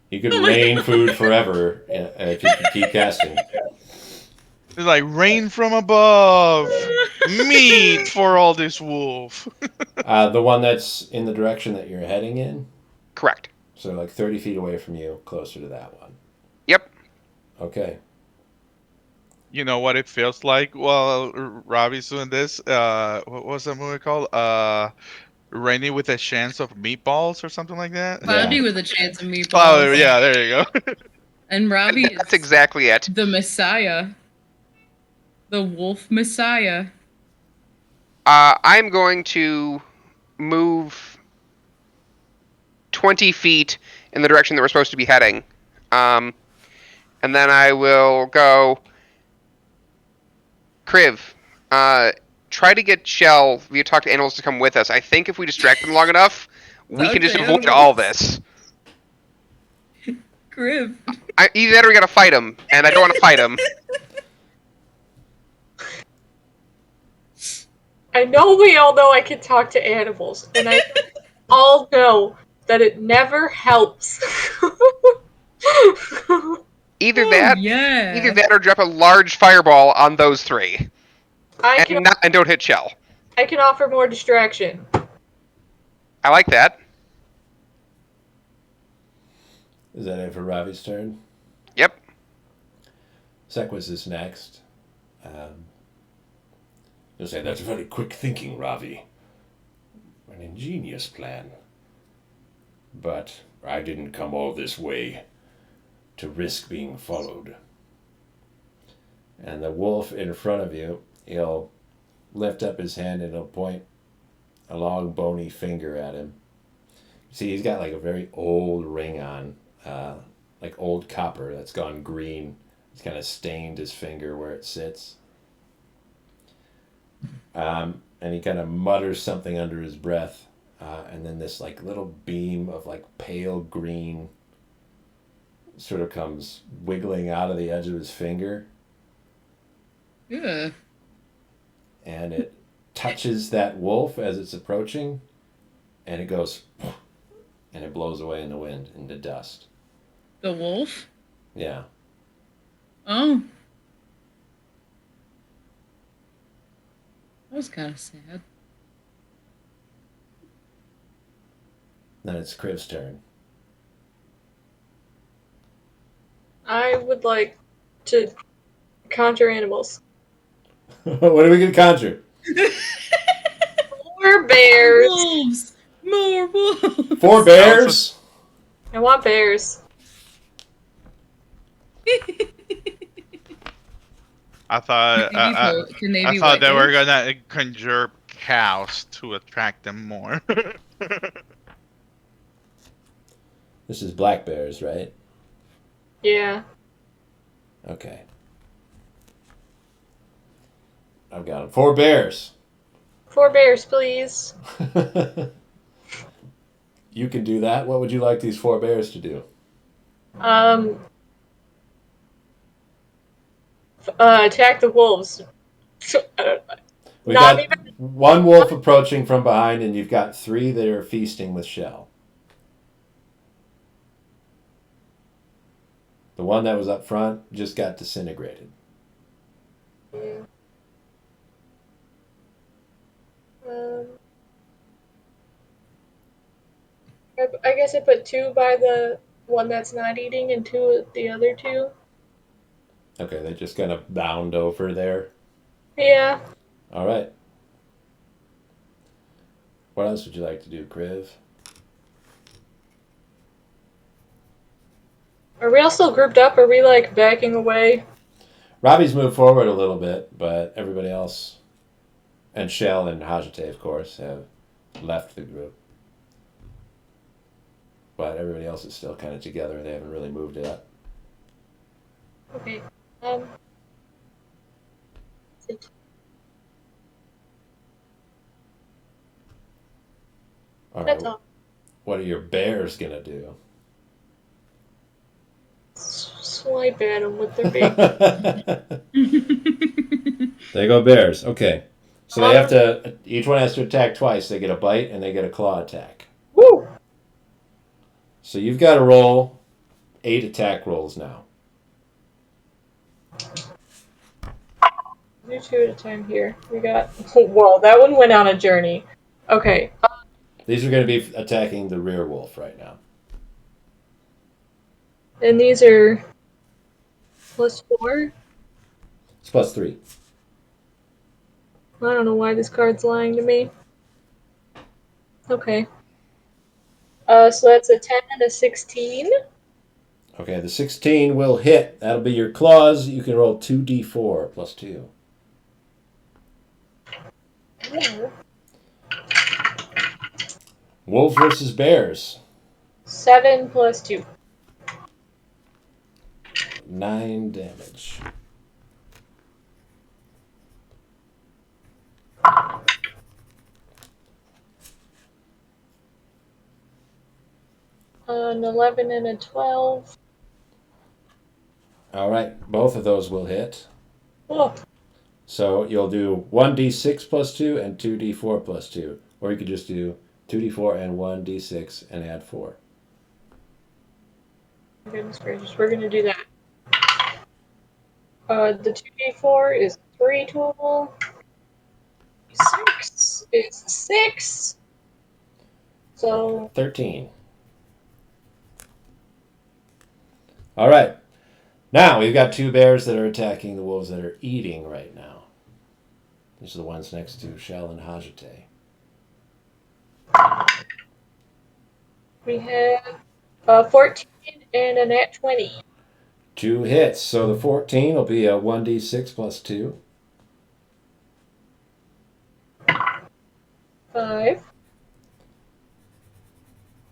You could rain food forever if you could keep casting. It's like rain from above, meat for all this wolf. The one that's in the direction that you're heading in. Correct. So like 30 feet away from you, closer to that one. Yep. Okay. You know what it feels like while Robbie's doing this? What was that movie called? Rainy with a Chance of Meatballs or something like that? Cloudy with a Chance of Meatballs. Oh, yeah, there you go. And Robbie is That's exactly it. the Messiah. The Wolf Messiah. I'm going to move 20 feet in the direction that we're supposed to be heading. And then I will go... Kriv, try to get Shell via talk to animals to come with us. I think if we distract them long enough, we Talk can just to avoid animals. all this. Griff. Either that or we gotta fight him, and I don't want to fight him. I know we all know I can talk to animals, and I all know that it never helps. Either Oh, that, yeah. either that, or drop a large fireball on those three, I can and don't hit Shell. I can offer more distraction. I like that. Is that it for Ravi's turn? Yep. Sequis is next. You'll say, that's very quick thinking, Ravi. An ingenious plan. But I didn't come all this way to risk being followed. And the wolf in front of you, he'll lift up his hand and he'll point a long bony finger at him. See, he's got like a very old ring on, like old copper that's gone green. It's kind of stained his finger where it sits. And he kind of mutters something under his breath. And then this like little beam of like pale green sort of comes wiggling out of the edge of his finger. Yeah. And it touches that wolf as it's approaching. And it goes... And it blows away in the wind into dust. The wolf? Yeah. Oh. That was kind of sad. Then it's Kriv's turn. I would like to conjure animals. What are we going to conjure? More bears. Wolves! More wolves! 4 bears? I want bears. I thought I thought they were gonna conjure cows to attract them more. This is black bears, right? Yeah. Okay. I've got them. 4 bears. 4 bears, please. You can do that. What would you like these 4 bears to do? Attack the wolves. We Not got even- 1 wolf approaching from behind, and you've got 3 that are feasting with Shell. The one that was up front just got disintegrated. I guess I put 2 by the one that's not eating and 2 at the other 2. Okay, they just kind of bound over there. Yeah. All right. What else would you like to do, Kriv? Are we all still grouped up? Are we like backing away? Robbie's moved forward a little bit, but everybody else, and Shell and Hajite, of course, have left the group. But everybody else is still kind of together. They haven't really moved yet. Okay. All right. That's all. What are your bears gonna do? Swipe at them with their big. There go bears. Okay. So they have to. Each one has to attack twice. They get a bite and they get a claw attack. Woo! So you've got to roll 8 attack rolls now. Do 2 at a time here. We got. Whoa, that one went on a journey. Okay. These are going to be attacking the rear wolf right now. And these are +4. It's +3. I don't know why this card's lying to me. Okay. So that's a 10 and a 16. Okay, the 16 will hit. That'll be your claws. You can roll 2d4 +2. Ooh. Wolves versus bears. 7 + 2. 9 damage. An 11 and a 12. All right, both of those will hit. Oh, So you'll do 1d6 +2 and 2d4 +2. Or you could just do 2d4 and 1d6 and add 4. goodness gracious. We're going to do that. The 2d4 is 3 total. 6 is 6. So, 13. All right. Now we've got 2 bears that are attacking the wolves that are eating right now. These are the ones next to Shell and Hajite. we have 14 and a nat 20. 2 hits. So the 14 will be a 1d6 +2. 5.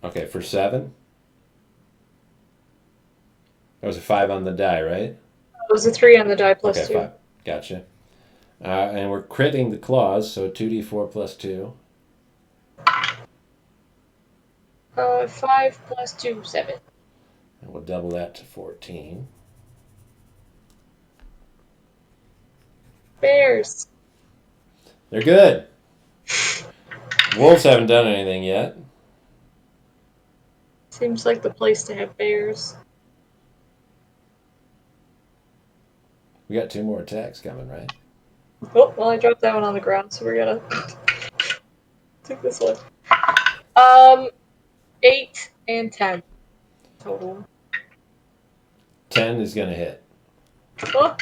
Okay, for 7. That was a 5 on the die, right? It was a 3 on the die plus Okay, 2. 5. Gotcha. And we're critting the claws, so 2d4 +2. 5 + 2, 7. And we'll double that to 14. Bears. They're good. Wolves haven't done anything yet. Seems like the place to have bears. We got 2 more attacks coming, right? Oh, well, I dropped that one on the ground, so we're gonna take this one. 8 and 10 total. 10 is going to hit. Oh,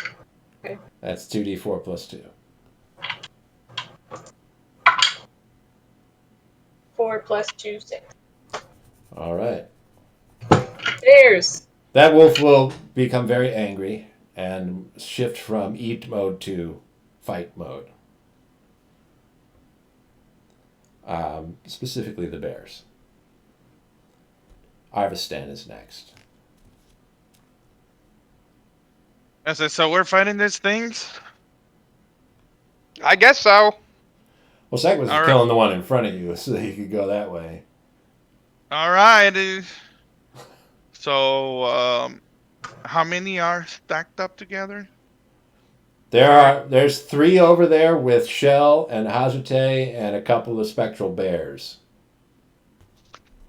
That's 2d4 +2. 4 + 2, 6. All right. Bears. That wolf will become very angry and shift from eat mode to fight mode. Specifically the bears. Arvistan is next. So we're fighting these things. I guess so. Well, Sequis was All right. killing the one in front of you, so you could go that way. All right. So, how many are stacked up together? There's 3 over there with Shell and Hajite and a couple of spectral bears.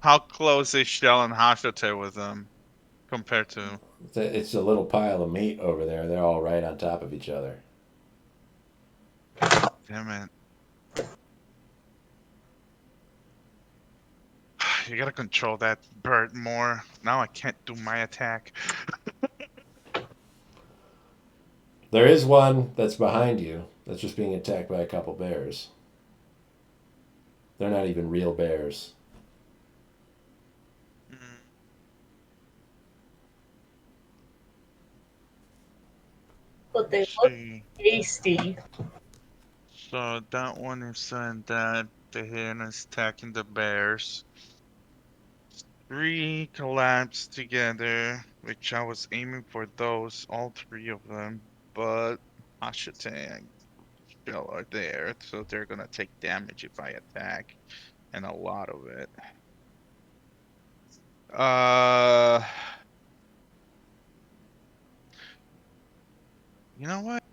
How close is Shell and Hashite with them compared to? It's a little pile of meat over there. They're all right on top of each other. Damn it. You gotta control that bird more. Now I can't do my attack. There is one that's behind you that's just being attacked by a couple bears. They're not even real bears. But they Let's look see. tasty. So that one is saying that the hen is attacking the bears. 3 collapsed together, which I was aiming for those, all 3 of them, but Hashite and Shell are there, so they're gonna take damage if I attack, and a lot of it. You know what?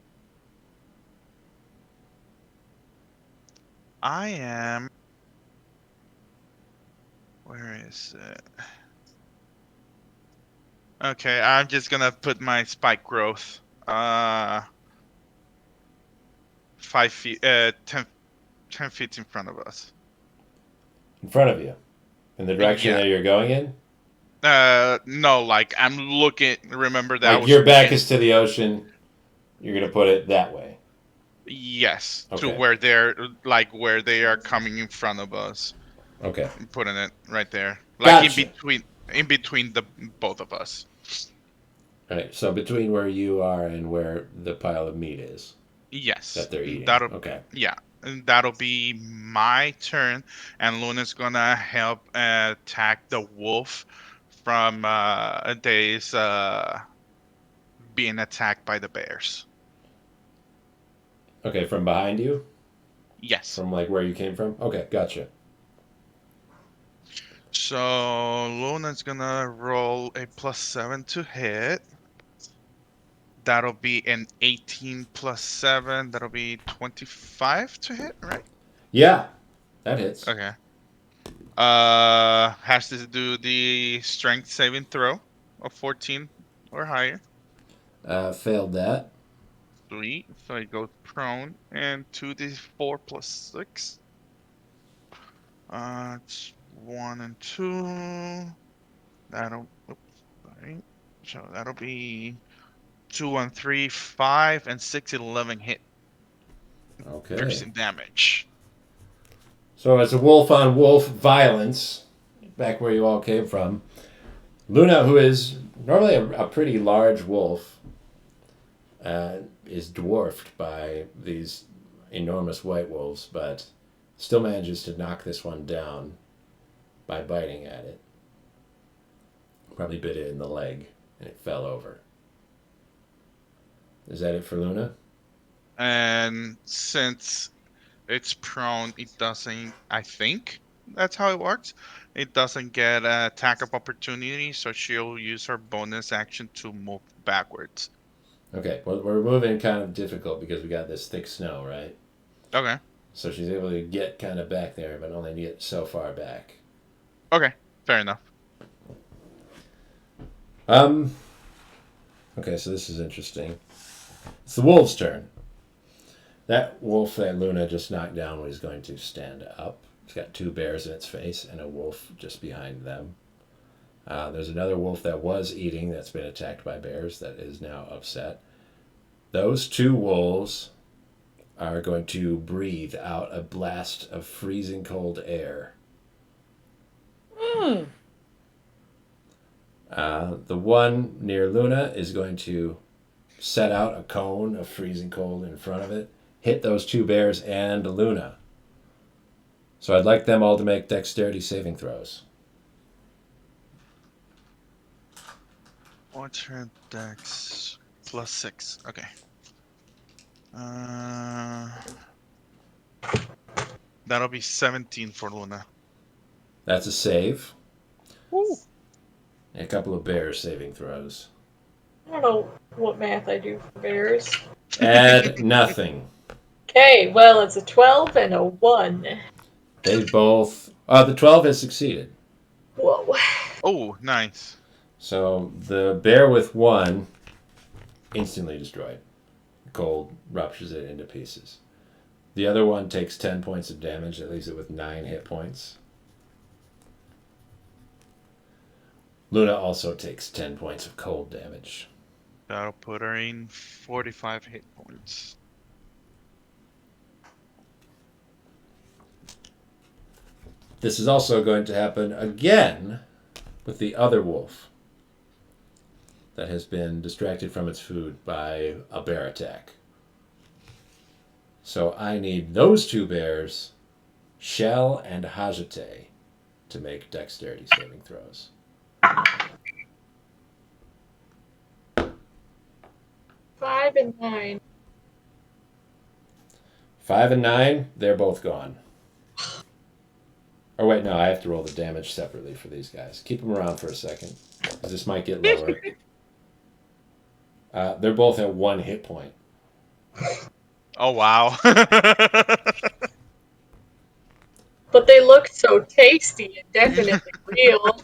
I am. Where is it? Okay, I'm just gonna put my spike growth. 5 feet. 10 feet in front of us. In front of you, in the direction Yeah. that you're going in. No, like I'm looking. Remember that I Like was your back looking. is to the ocean. You're gonna put it that way. Yes, to Okay. where they're like where they are coming in front of us. Okay. I'm putting it right there, like Gotcha. in between the both of us. All right. So between where you are and where the pile of meat is Yes, that they're eating. that'll Okay. yeah, and that'll be my turn, and Luna's gonna help attack the wolf from days being attacked by the bears. Okay. From behind you, Yes. from like where you came from. Okay. Gotcha. So Luna's gonna roll a +7 to hit. That'll be an 18 plus 7. That'll be 25 to hit, right? Yeah, that hits. Okay. Has to do the strength saving throw of 14 or higher. Failed that. Sweet. So he goes prone and 2d4 plus 6. It's 1 and 2. Oops, sorry. So that'll be 2 and 3, 5 and 6, 11 hit Okay. piercing damage. So it's a wolf on wolf violence, back where you all came from. Luna, who is normally a pretty large wolf, is dwarfed by these enormous white wolves, but still manages to knock this one down by biting at it. Probably bit it in the leg, and it fell over. Is that it for Luna? And since it's prone, it doesn't, I think that's how it works. It doesn't get an attack of opportunity, so she'll use her bonus action to move backwards. Okay, well, we're moving kind of difficult because we got this thick snow, right? Okay. So she's able to get kind of back there, but only get so far back. Okay. Fair enough. Okay, so this is interesting. It's the wolf's turn. That wolf that Luna just knocked down was going to stand up. It's got two bears in its face and a wolf just behind them. There's another wolf that was eating that's been attacked by bears that is now upset. Those two wolves are going to breathe out a blast of freezing cold air. Oh. The one near Luna is going to set out a cone of freezing cold in front of it, hit those two bears and Luna. So I'd like them all to make dexterity saving throws. What's her dex? +6. Okay. That'll be 17 for Luna. That's a save. Woo. And a couple of bear saving throws. I don't know what math I do for bears. Add nothing. Okay, well, it's a 12 and a 1. They both. The 12 has succeeded. Whoa. Oh, nice. So the bear with 1 instantly destroyed. Cold ruptures it into pieces. The other one takes 10 points of damage. That leaves it with 9 hit points. Luna also takes 10 points of cold damage. That'll put her in 45 hit points. This is also going to happen again with the other wolf that has been distracted from its food by a bear attack. So I need those two bears, Shell and Hajate, to make dexterity saving throws. 5 and 9. 5 and 9, they're both gone. Or wait, no, I have to roll the damage separately for these guys. Keep them around for a second, because this might get lower. They're both at 1 hit point. Oh, wow. But they looked so tasty and definitely real.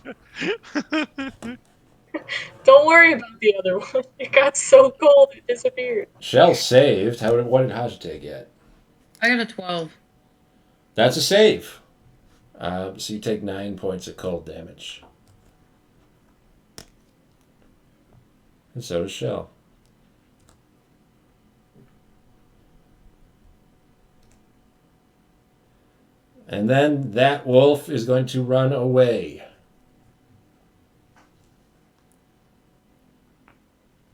Don't worry about the other one. It got so cold it disappeared. Shell saved. What did Hajite get? I got a 12. That's a save. So you take 9 points of cold damage. And so does Shell. And then that wolf is going to run away.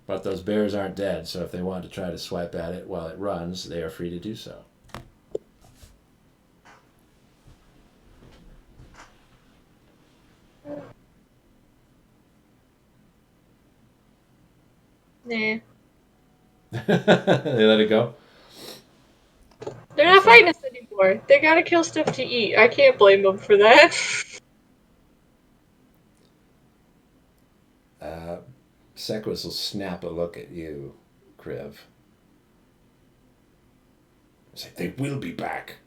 But those bears aren't dead, so if they want to try to swipe at it while it runs, they are free to do so. Nah. They let it go? They're not fighting us anymore. They gotta kill stuff to eat. I can't blame them for that. Sequis will snap a look at you, Kriv. Say, they will be back.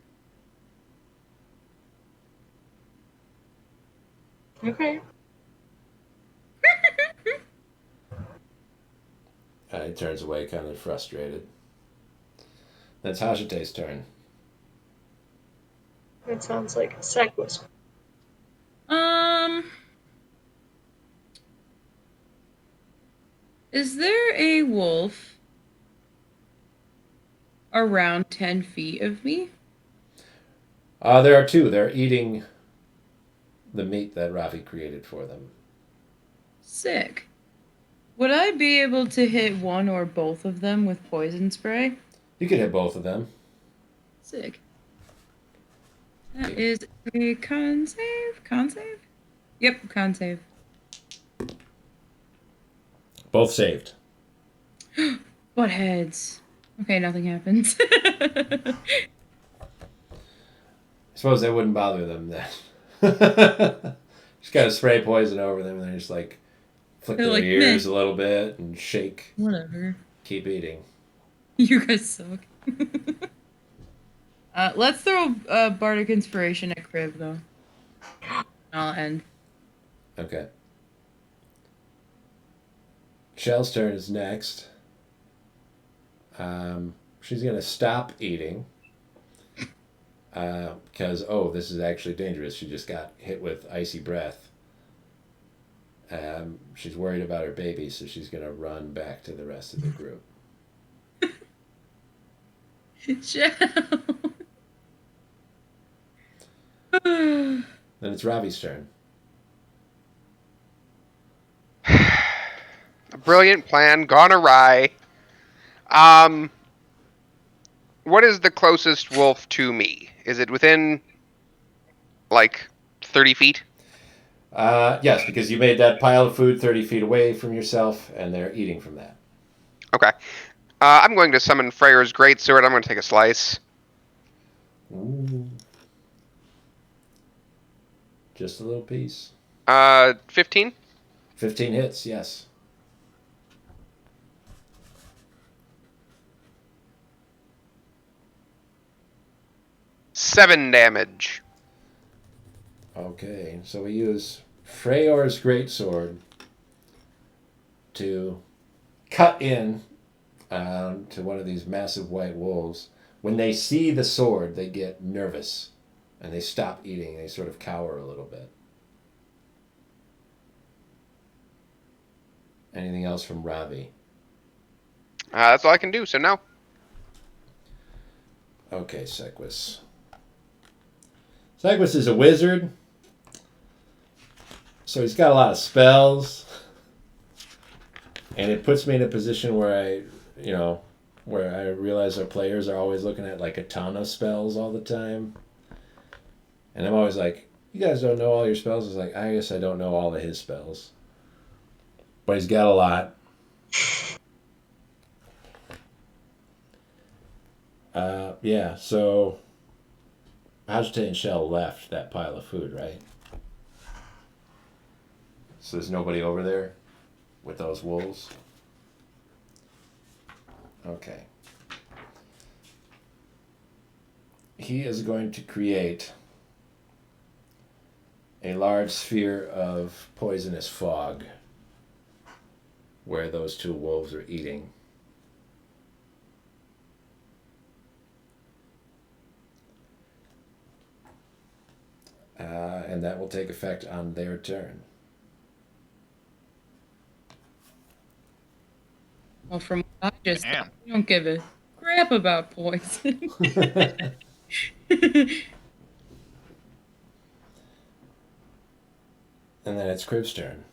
Okay. He turns away, kind of frustrated. That's Hashite's turn. That sounds like a Sequis. Is there a wolf around 10 feet of me? There are two. They're eating the meat that Ravi created for them. Sick. Would I be able to hit one or both of them with poison spray? You could hit both of them. Sick. That is a con save? Con save? Yep, con save. Both saved. Butt heads. Okay, nothing happens. I suppose that wouldn't bother them then. Just gotta spray poison over them and then just like flick They're their like, ears meh. a little bit and shake. Whatever. Keep eating. You guys suck. Let's throw Bardic Inspiration at Crib, though. I'll end. Okay. Shell's turn is next. She's gonna stop eating. Because, this is actually dangerous. She just got hit with icy breath. She's worried about her baby, so she's going to run back to the rest of the group. Shell. Then it's Ravi's turn. A brilliant plan gone awry. What is the closest wolf to me? Is it within, like, 30 feet? Yes, because you made that pile of food 30 feet away from yourself, and they're eating from that. Okay. I'm going to summon Freyr's Greatsword. I'm going to take a slice. Ooh. Just a little piece. 15? 15 hits, yes. Seven damage. Okay, so we use Freyor's Greatsword to cut in to one of these massive white wolves. When they see the sword, they get nervous and they stop eating. They sort of cower a little bit. Anything else from Ravi? That's all I can do, so no. Okay, Sequis. Sequis is a wizard, so he's got a lot of spells, and it puts me in a position where I realize our players are always looking at like a ton of spells all the time, and I'm always like, you guys don't know all your spells? It's like, I guess I don't know all of his spells, but he's got a lot. So Hajite and Shell left that pile of food, right? So there's nobody over there with those wolves? Okay. He is going to create a large sphere of poisonous fog where those two wolves are eating. And that will take effect on their turn. Well, from what I just Damn. thought, we don't give a crap about poison. And then it's Crib's turn.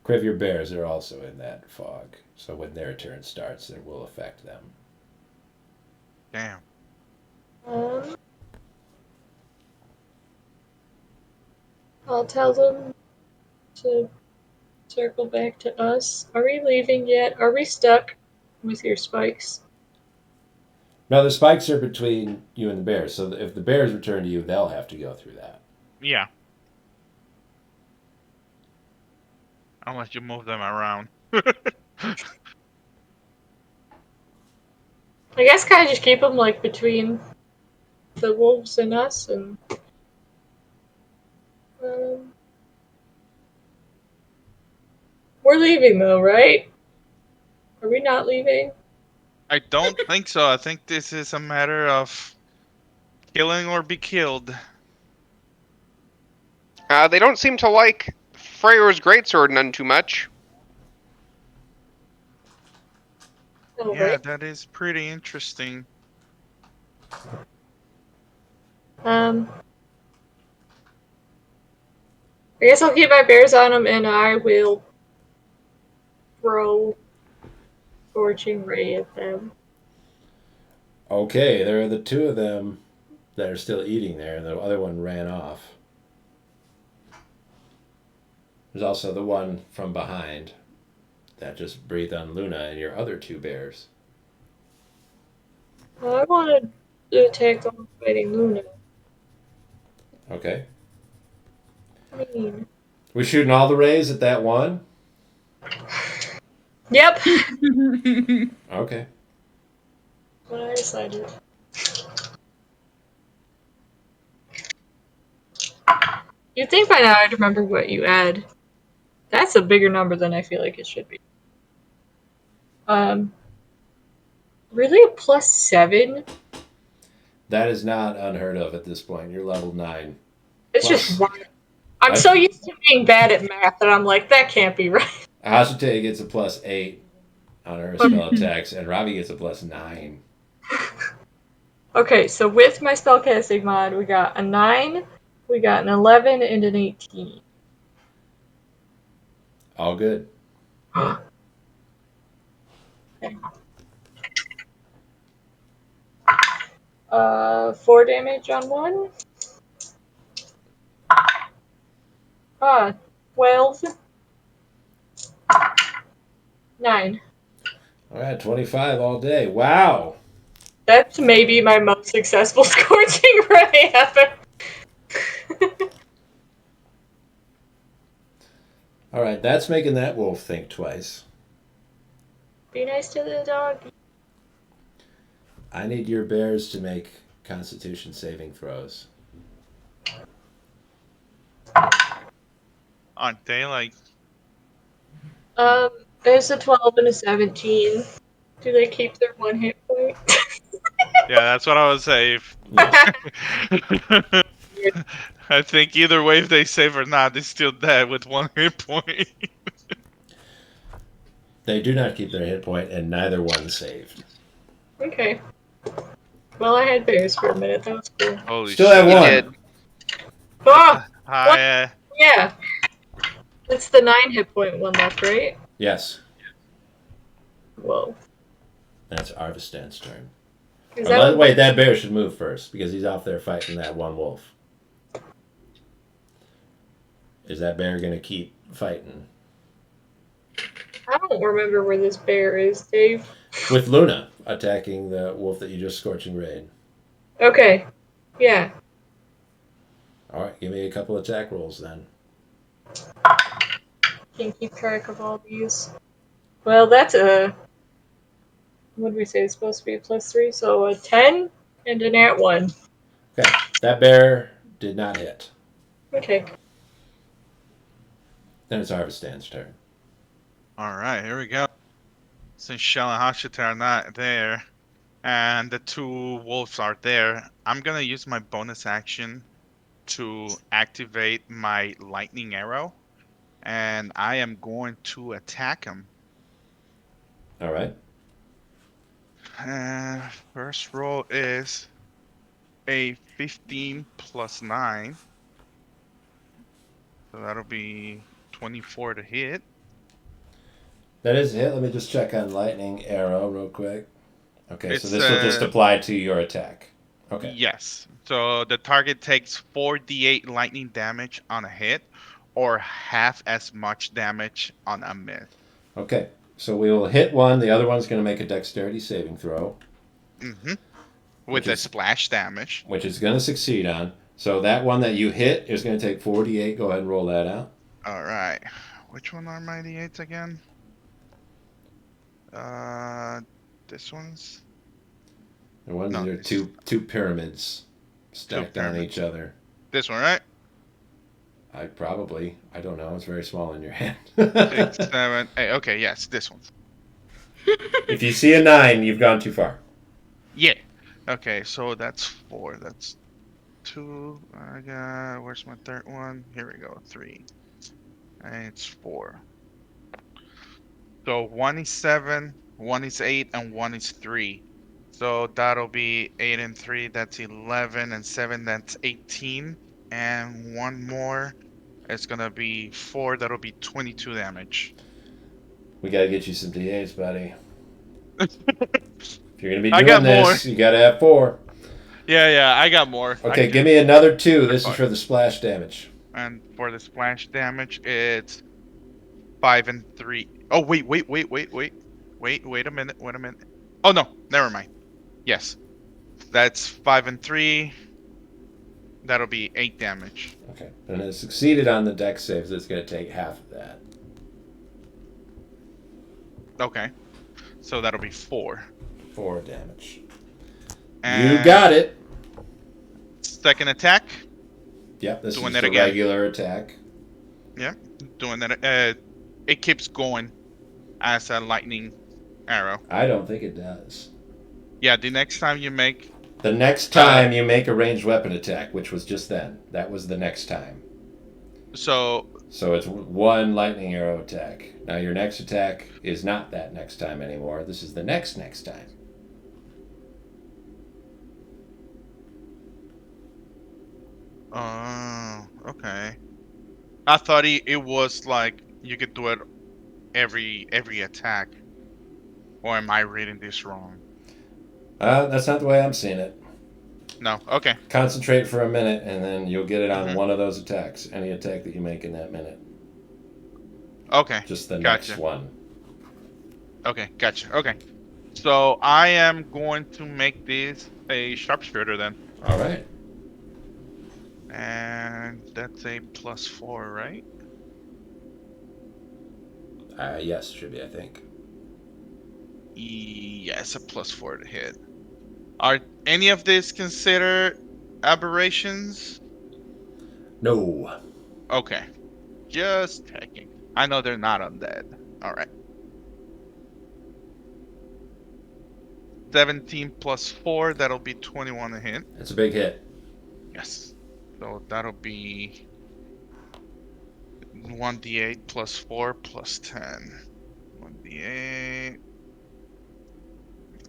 Crib, your bears are also in that fog, so when their turn starts, it will affect them. Damn. I'll tell them to circle back to us. Are we leaving yet? Are we stuck with your spikes? No, the spikes are between you and the bears, so if the bears return to you, they'll have to go through that. Yeah. Unless you move them around. I guess kind of just keep them like between the wolves and us, and we're leaving though, right? Are we not leaving? I don't think so. I think this is a matter of killing or be killed. They don't seem to like Freyr's greatsword none too much. No, Yeah, right? that is pretty interesting. I guess I'll keep my bears on them, and I will throw scorching ray at them. Okay, there are the two of them that are still eating there, and the other one ran off. There's also the one from behind that just breathed on Luna and your other two bears. I want to attack on fighting Luna. Okay. I mean, We shooting all the rays at that one? yep. Okay. What I decided. You'd think by now I'd remember what you add. That's a bigger number than I feel like it should be. Really a +7? That is not unheard of at this point. You're level 9. It's Plus, just wild. I'm so used to being bad at math that I'm like, that can't be right. Hashite gets a +8 on her spell attacks, and Ravi gets a +9. Okay, so with my spellcasting mod, we got a 9, we got an 11, and an 18. All good. Okay. 4 damage on one. 12. 9. All right, 25 all day. Wow. That's maybe my most successful scorching ray ever. All right, that's making that wolf think twice. Be nice to the dog. I need your bears to make Constitution saving throws. Aren't they like? There's a 12 and a 17. Do they keep their 1 hit point? Yeah, that's what I would say. I think either way, if they save or not, they're still dead with 1 hit point. They do not keep their hit point, and neither one saved. Okay. Well, I had bears for a minute. That was cool. Holy Still shit! have You one. did. Ah! Hi, Yeah. It's the 9 hit point one left, right? Yes, Whoa. that's Arvistan's turn. Is that Wait, that bear should move first because he's off there fighting that one wolf. Is that bear going to keep fighting? I don't remember where this bear is, Dave. With Luna attacking the wolf that you just scorching raid. Okay. Yeah. All right, give me a couple attack rolls then. Can't keep track of all these. Well, that's a... What did we say? It's supposed to be a +3, so a 10 And a nat 1. Okay, that bear did not hit. Okay. Then it's Arvistan's turn. All right, here we go. Since Shell and Hashita are not there, and the two wolves are there, I'm gonna use my bonus action to activate my lightning arrow, and I am going to attack him. All right. First roll is a 15 plus 9, so that'll be 24 to hit. That is a hit. Let me just check on lightning arrow real quick. Okay, so It's this will just apply to your attack. Okay. Yes. So the target takes 4d8 lightning damage on a hit, or half as much damage on a miss. Okay. So we will hit one. The other one's going to make a dexterity saving throw. Mm-hmm. With the splash damage. Which is going to succeed on. So that one that you hit is going to take 4d8. Go ahead and roll that out. All right. Which one are my d8s again? This one's. The ones that are two pyramids stacked on each other. This one, right? I don't know. It's very small in your hand. 6, 7, 8. Okay, yes, this one. If you see a 9, you've gone too far. Yeah. Okay, so that's 4. That's 2. Where's my third one? Here we go. 3. And it's 4. So 1 is 7, 1 is 8, and 1 is 3. So that'll be 8 and 3. That's 11, and 7. That's 18. And one more. It's gonna be 4. That'll be 22 damage. We gotta get you some D8s, buddy. If you're gonna be doing this, you gotta have 4. Yeah, I got more. Okay, give me another 2. This is for the splash damage. And for the splash damage, it's 5 and 3. Oh, wait a minute. Oh, no, never mind. Yes. That's 5 and 3. That'll be 8 damage. Okay. And it succeeded on the dex saves. It's going to take half of that. Okay. So that'll be 4. 4 damage. And you got it. Second attack. Yep, this Doing is that the again. regular attack. Yep, doing that. It keeps going as a lightning arrow. I don't think it does. Yeah, the next time you make... The next time you make a ranged weapon attack, which was just then. That was the next time. So it's 1 lightning arrow attack. Now your next attack is not that next time anymore. This is the next time. Oh, okay. I thought it was like you could do it every attack. Or am I reading this wrong? That's not the way I'm seeing it. No, okay. Concentrate for a minute, and then you'll get it on one of those attacks. Any attack that you make in that minute. Okay. Just the next one. Okay, gotcha. Okay. So I am going to make this a sharpshooter then. All right. And that's a +4, right? Yes, should be, I think. Yes, a +4 to hit. Are any of these considered aberrations? No. Okay. Just checking. I know they're not undead. Alright. 17 plus 4, that'll be 21 to hit. That's a big hit. Yes. So that'll be 1d8 plus 4 plus 10. 1d8.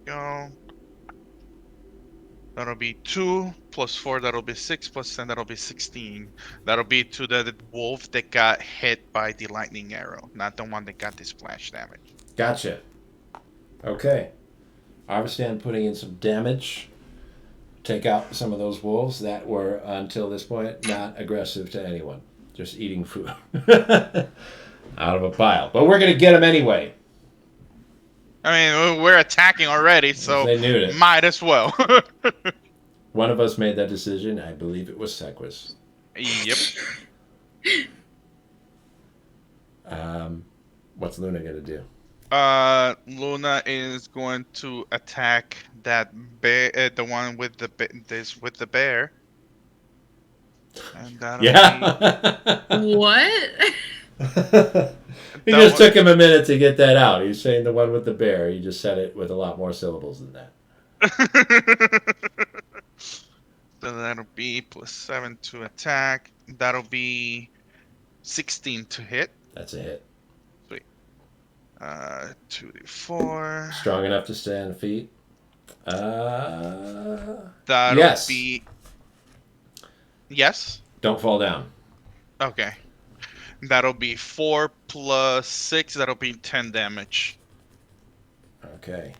Go. That'll be 2 plus 4, that'll be 6 plus 10, that'll be 16. That'll be to the wolf that got hit by the lightning arrow, not the one that got the splash damage. Gotcha. Okay. Arvistan putting in some damage. Take out some of those wolves that were, until this point, not aggressive to anyone. Just eating food. Out of a pile. But we're going to get them anyway. I mean, we're attacking already, so they knew it. Might as well. One of us made that decision. I believe it was Sequis. Yep. What's Luna going to do? Luna is going to attack that bear, the one with the bear, and that'll be Yeah. What? He that just one. took him a minute to get that out. He's saying the one with the bear. He just said it with a lot more syllables than that. So that'll be +7 to attack. That'll be 16 to hit. That's a hit. Sweet. 2d4. Strong enough to stay on feet. That'll Yes. be yes. Don't fall down. Okay. That'll be 4 + 6. That'll be 10 damage. Okay.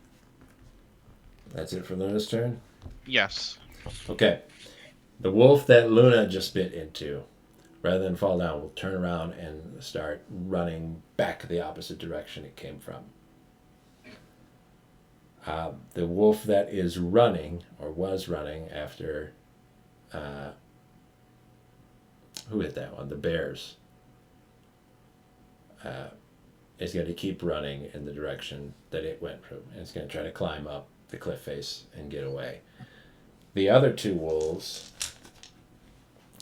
That's it for Luna's turn? Yes. Okay. The wolf that Luna just bit into, rather than fall down, will turn around and start running back the opposite direction it came from. The wolf that is running, or was running after, who hit that one? The bears. Is going to keep running in the direction that it went from. And it's going to try to climb up the cliff face and get away. The other two wolves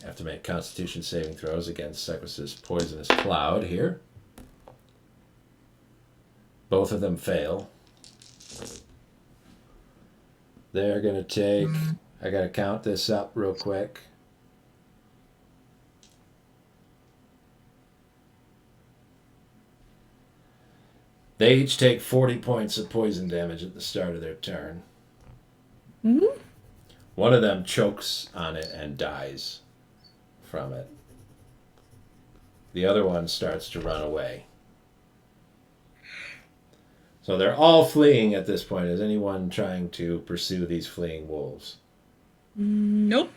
have to make Constitution saving throws against Sequis's poisonous cloud here. Both of them fail. They're going to take... I got to count this up real quick. They each take 40 points of poison damage at the start of their turn. Mm-hmm. One of them chokes on it and dies from it. The other one starts to run away. So they're all fleeing at this point. Is anyone trying to pursue these fleeing wolves? Nope.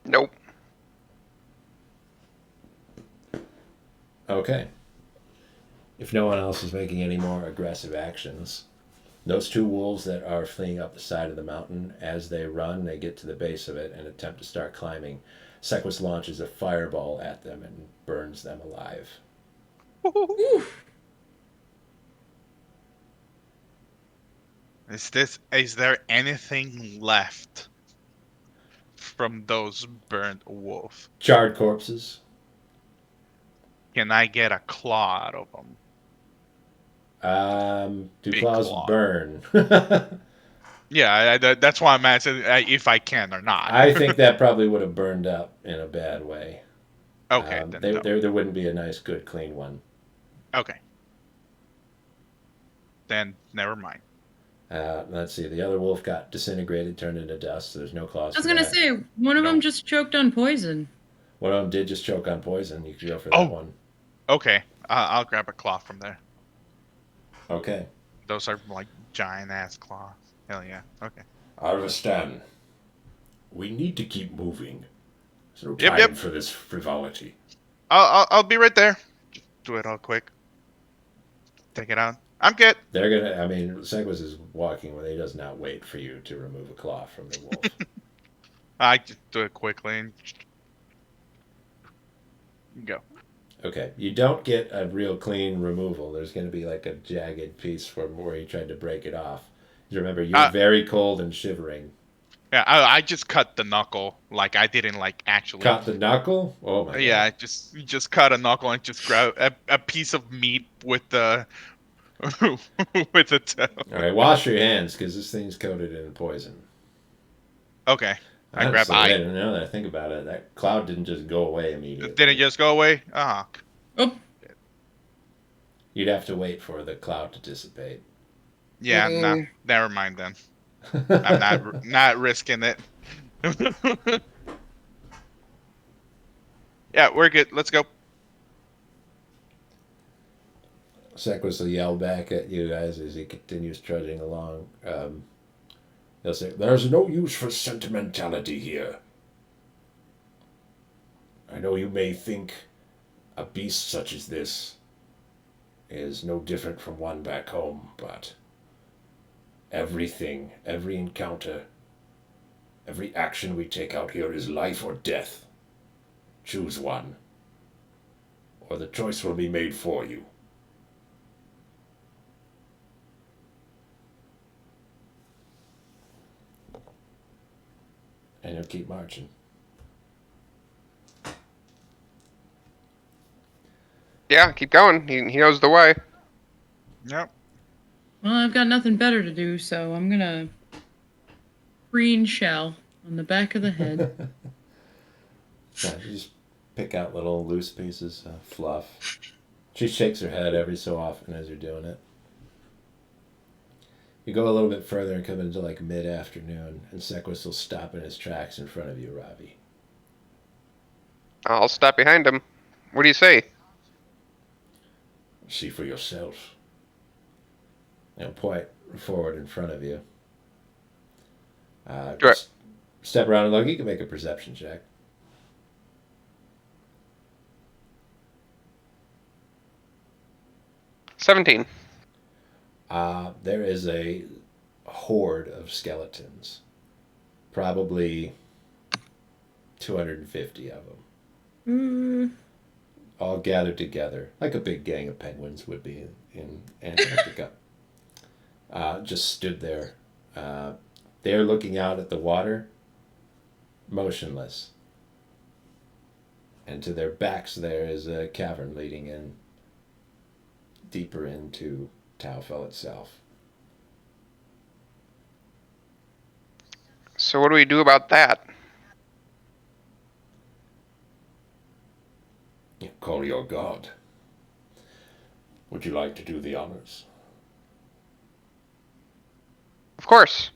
Nope. Okay. If no one else is making any more aggressive actions, those two wolves that are fleeing up the side of the mountain, as they run, they get to the base of it and attempt to start climbing. Sequis launches a fireball at them and burns them alive. Is there anything left from those burnt wolf? Charred corpses. Can I get a claw out of them? Do Big claws claw. burn? Yeah, that's why I'm asking if I can or not. I think that probably would have burned up in a bad way. Okay, then no. There wouldn't be a nice, good, clean one. Okay. Then never mind. Let's see. The other wolf got disintegrated, turned into dust. So there's no claws. I was for gonna that. say one of No. them just choked on poison. One of them did just choke on poison. You could go for that one. Okay, I'll grab a claw from there. Okay. Those are like giant ass claws. Hell yeah. Okay. Arvestan, we need to keep moving. There's no Yep, time yep. for this frivolity. I'll be right there. Just do it all quick. Take it out. I'm good. They're gonna. I mean, Sequis is walking when he does not wait for you to remove a claw from the wolf. I just do it quickly and go. Okay, you don't get a real clean removal. There's going to be like a jagged piece from where you tried to break it off. Remember, you're very cold and shivering. Yeah, I just cut the knuckle. Like I didn't like actually Cut the knuckle? Oh my Yeah, I god. just cut a knuckle and just grab a piece of meat with the with the toe. All right, wash your hands because this thing's coated in poison. Okay. I grab Honestly, eye. now that I think about it, that cloud didn't just go away immediately. Did it just go away? Ah. Oh, You'd have to wait for the cloud to dissipate. Yeah, nah, never mind then. I'm not risking it. Yeah, we're good. Let's go. Sequis will yell back at you guys as he continues trudging along. He'll say, "There's no use for sentimentality here. I know you may think a beast such as this is no different from one back home, but everything, every encounter, every action we take out here is life or death. Choose one, or the choice will be made for you." And he'll keep marching. Yeah, keep going. He knows the way. Yep. Well, I've got nothing better to do, so I'm gonna green shell on the back of the head. Yeah, you just pick out little loose pieces of fluff. She shakes her head every so often as you're doing it. You go a little bit further and come into like mid-afternoon, and Sequis will stop in his tracks in front of you, Ravi. I'll stop behind him. What do you say? See for yourself. And point forward in front of you. Right. Step around and look. You can make a perception check. $17. There is a horde of skeletons. Probably 250 of them. All gathered together, like a big gang of penguins would be in Antarctica. Just stood there. They're looking out at the water, motionless. And to their backs there is a cavern leading in deeper into Taufell itself. So what do we do about that? Call your god. Would you like to do the honors? Of course.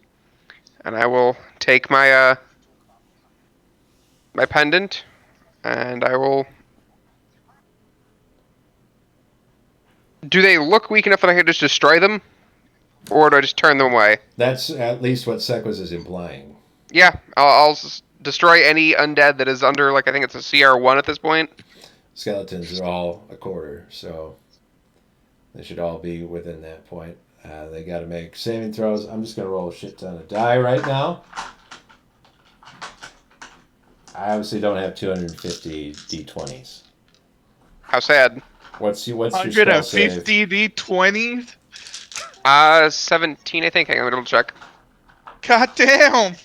And I will take my my pendant, and I will. Do they look weak enough that I could just destroy them, or do I just turn them away? That's at least what Sequis is implying. Yeah, I'll destroy any undead that is under, like, I think it's a CR1 at this point. Skeletons are all a quarter, so they should all be within that point. They got to make saving throws. I'm just going to roll a shit ton of die right now. I obviously don't have 250 d20s. How sad. What's your spell save? 150 d20s? 17, I think. Hang on, let me double check. God damn!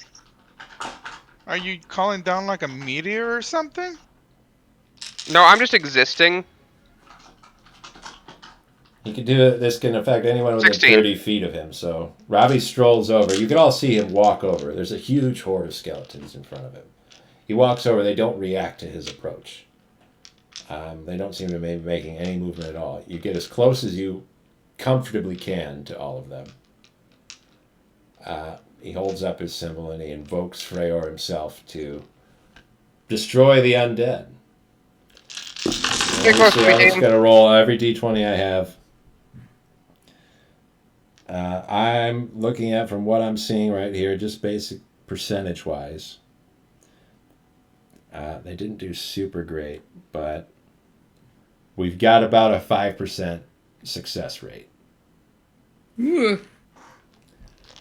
Are you calling down like a meteor or something? No, I'm just existing. He can do it. This can affect anyone within 16. 30 feet of him. So Ravi strolls over. You can all see him walk over. There's a huge horde of skeletons in front of him. He walks over. They don't react to his approach. They don't seem to be making any movement at all. You get as close as you comfortably can to all of them. He holds up his symbol and he invokes Freyr himself to destroy the undead. Get close to me, I'm just Dane. going to roll every d20 I have. I'm looking at, from what I'm seeing right here, just basic percentage-wise. They didn't do super great, but we've got about a 5% success rate. Ooh.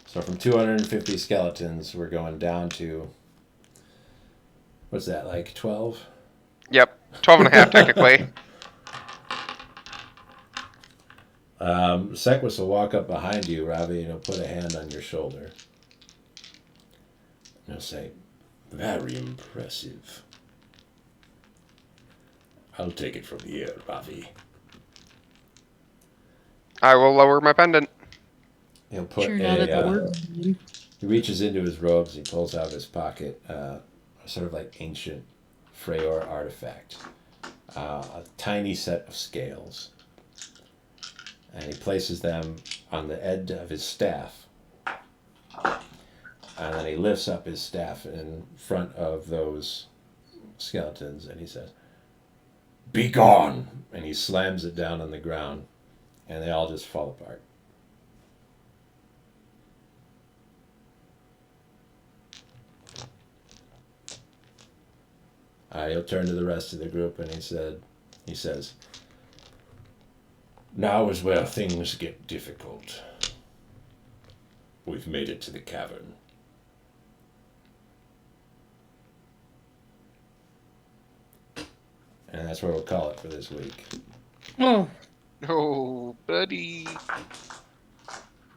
So from 250 skeletons, we're going down to, what's that, like 12? Yep, 12 and a half technically. Sequis will walk up behind you, Ravi, and he'll put a hand on your shoulder. And he'll say, very impressive. I'll take it from here, Ravi. I will lower my pendant. He'll put Sure, now that the word. he reaches into his robes, he pulls out of his pocket a sort of like ancient Freyr artifact. A tiny set of scales. And he places them on the edge of his staff. And then he lifts up his staff in front of those skeletons and he says, "Be gone!" And he slams it down on the ground and they all just fall apart. He'll turn to the rest of the group and he says, "Now is where things get difficult. We've made it to the cavern. And that's where we'll call it for this week. Oh, Oh, buddy.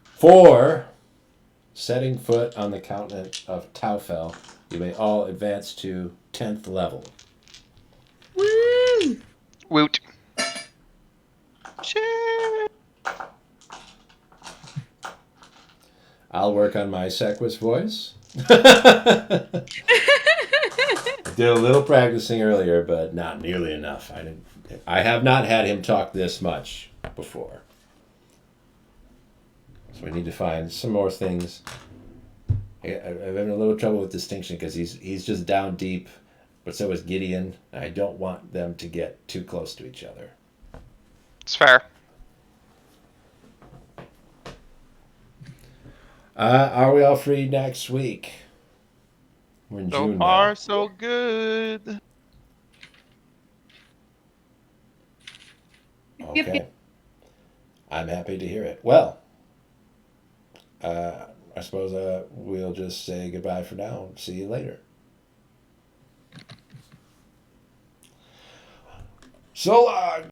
For setting foot on the continent of Taufell You may all advance to 10th level. Woo! Woot. Shit. I'll work on my Sequis voice. Did a little practicing earlier, but not nearly enough. I have not had him talk this much before. So we need to find some more things. I'm having a little trouble with distinction because he's just down deep, but so is Gideon. I don't want them to get too close to each other. It's fair. Are we all free next week? We're in So June far, now. so good. Okay. I'm happy to hear it. Well, I suppose we'll just say goodbye for now. See you later. So long.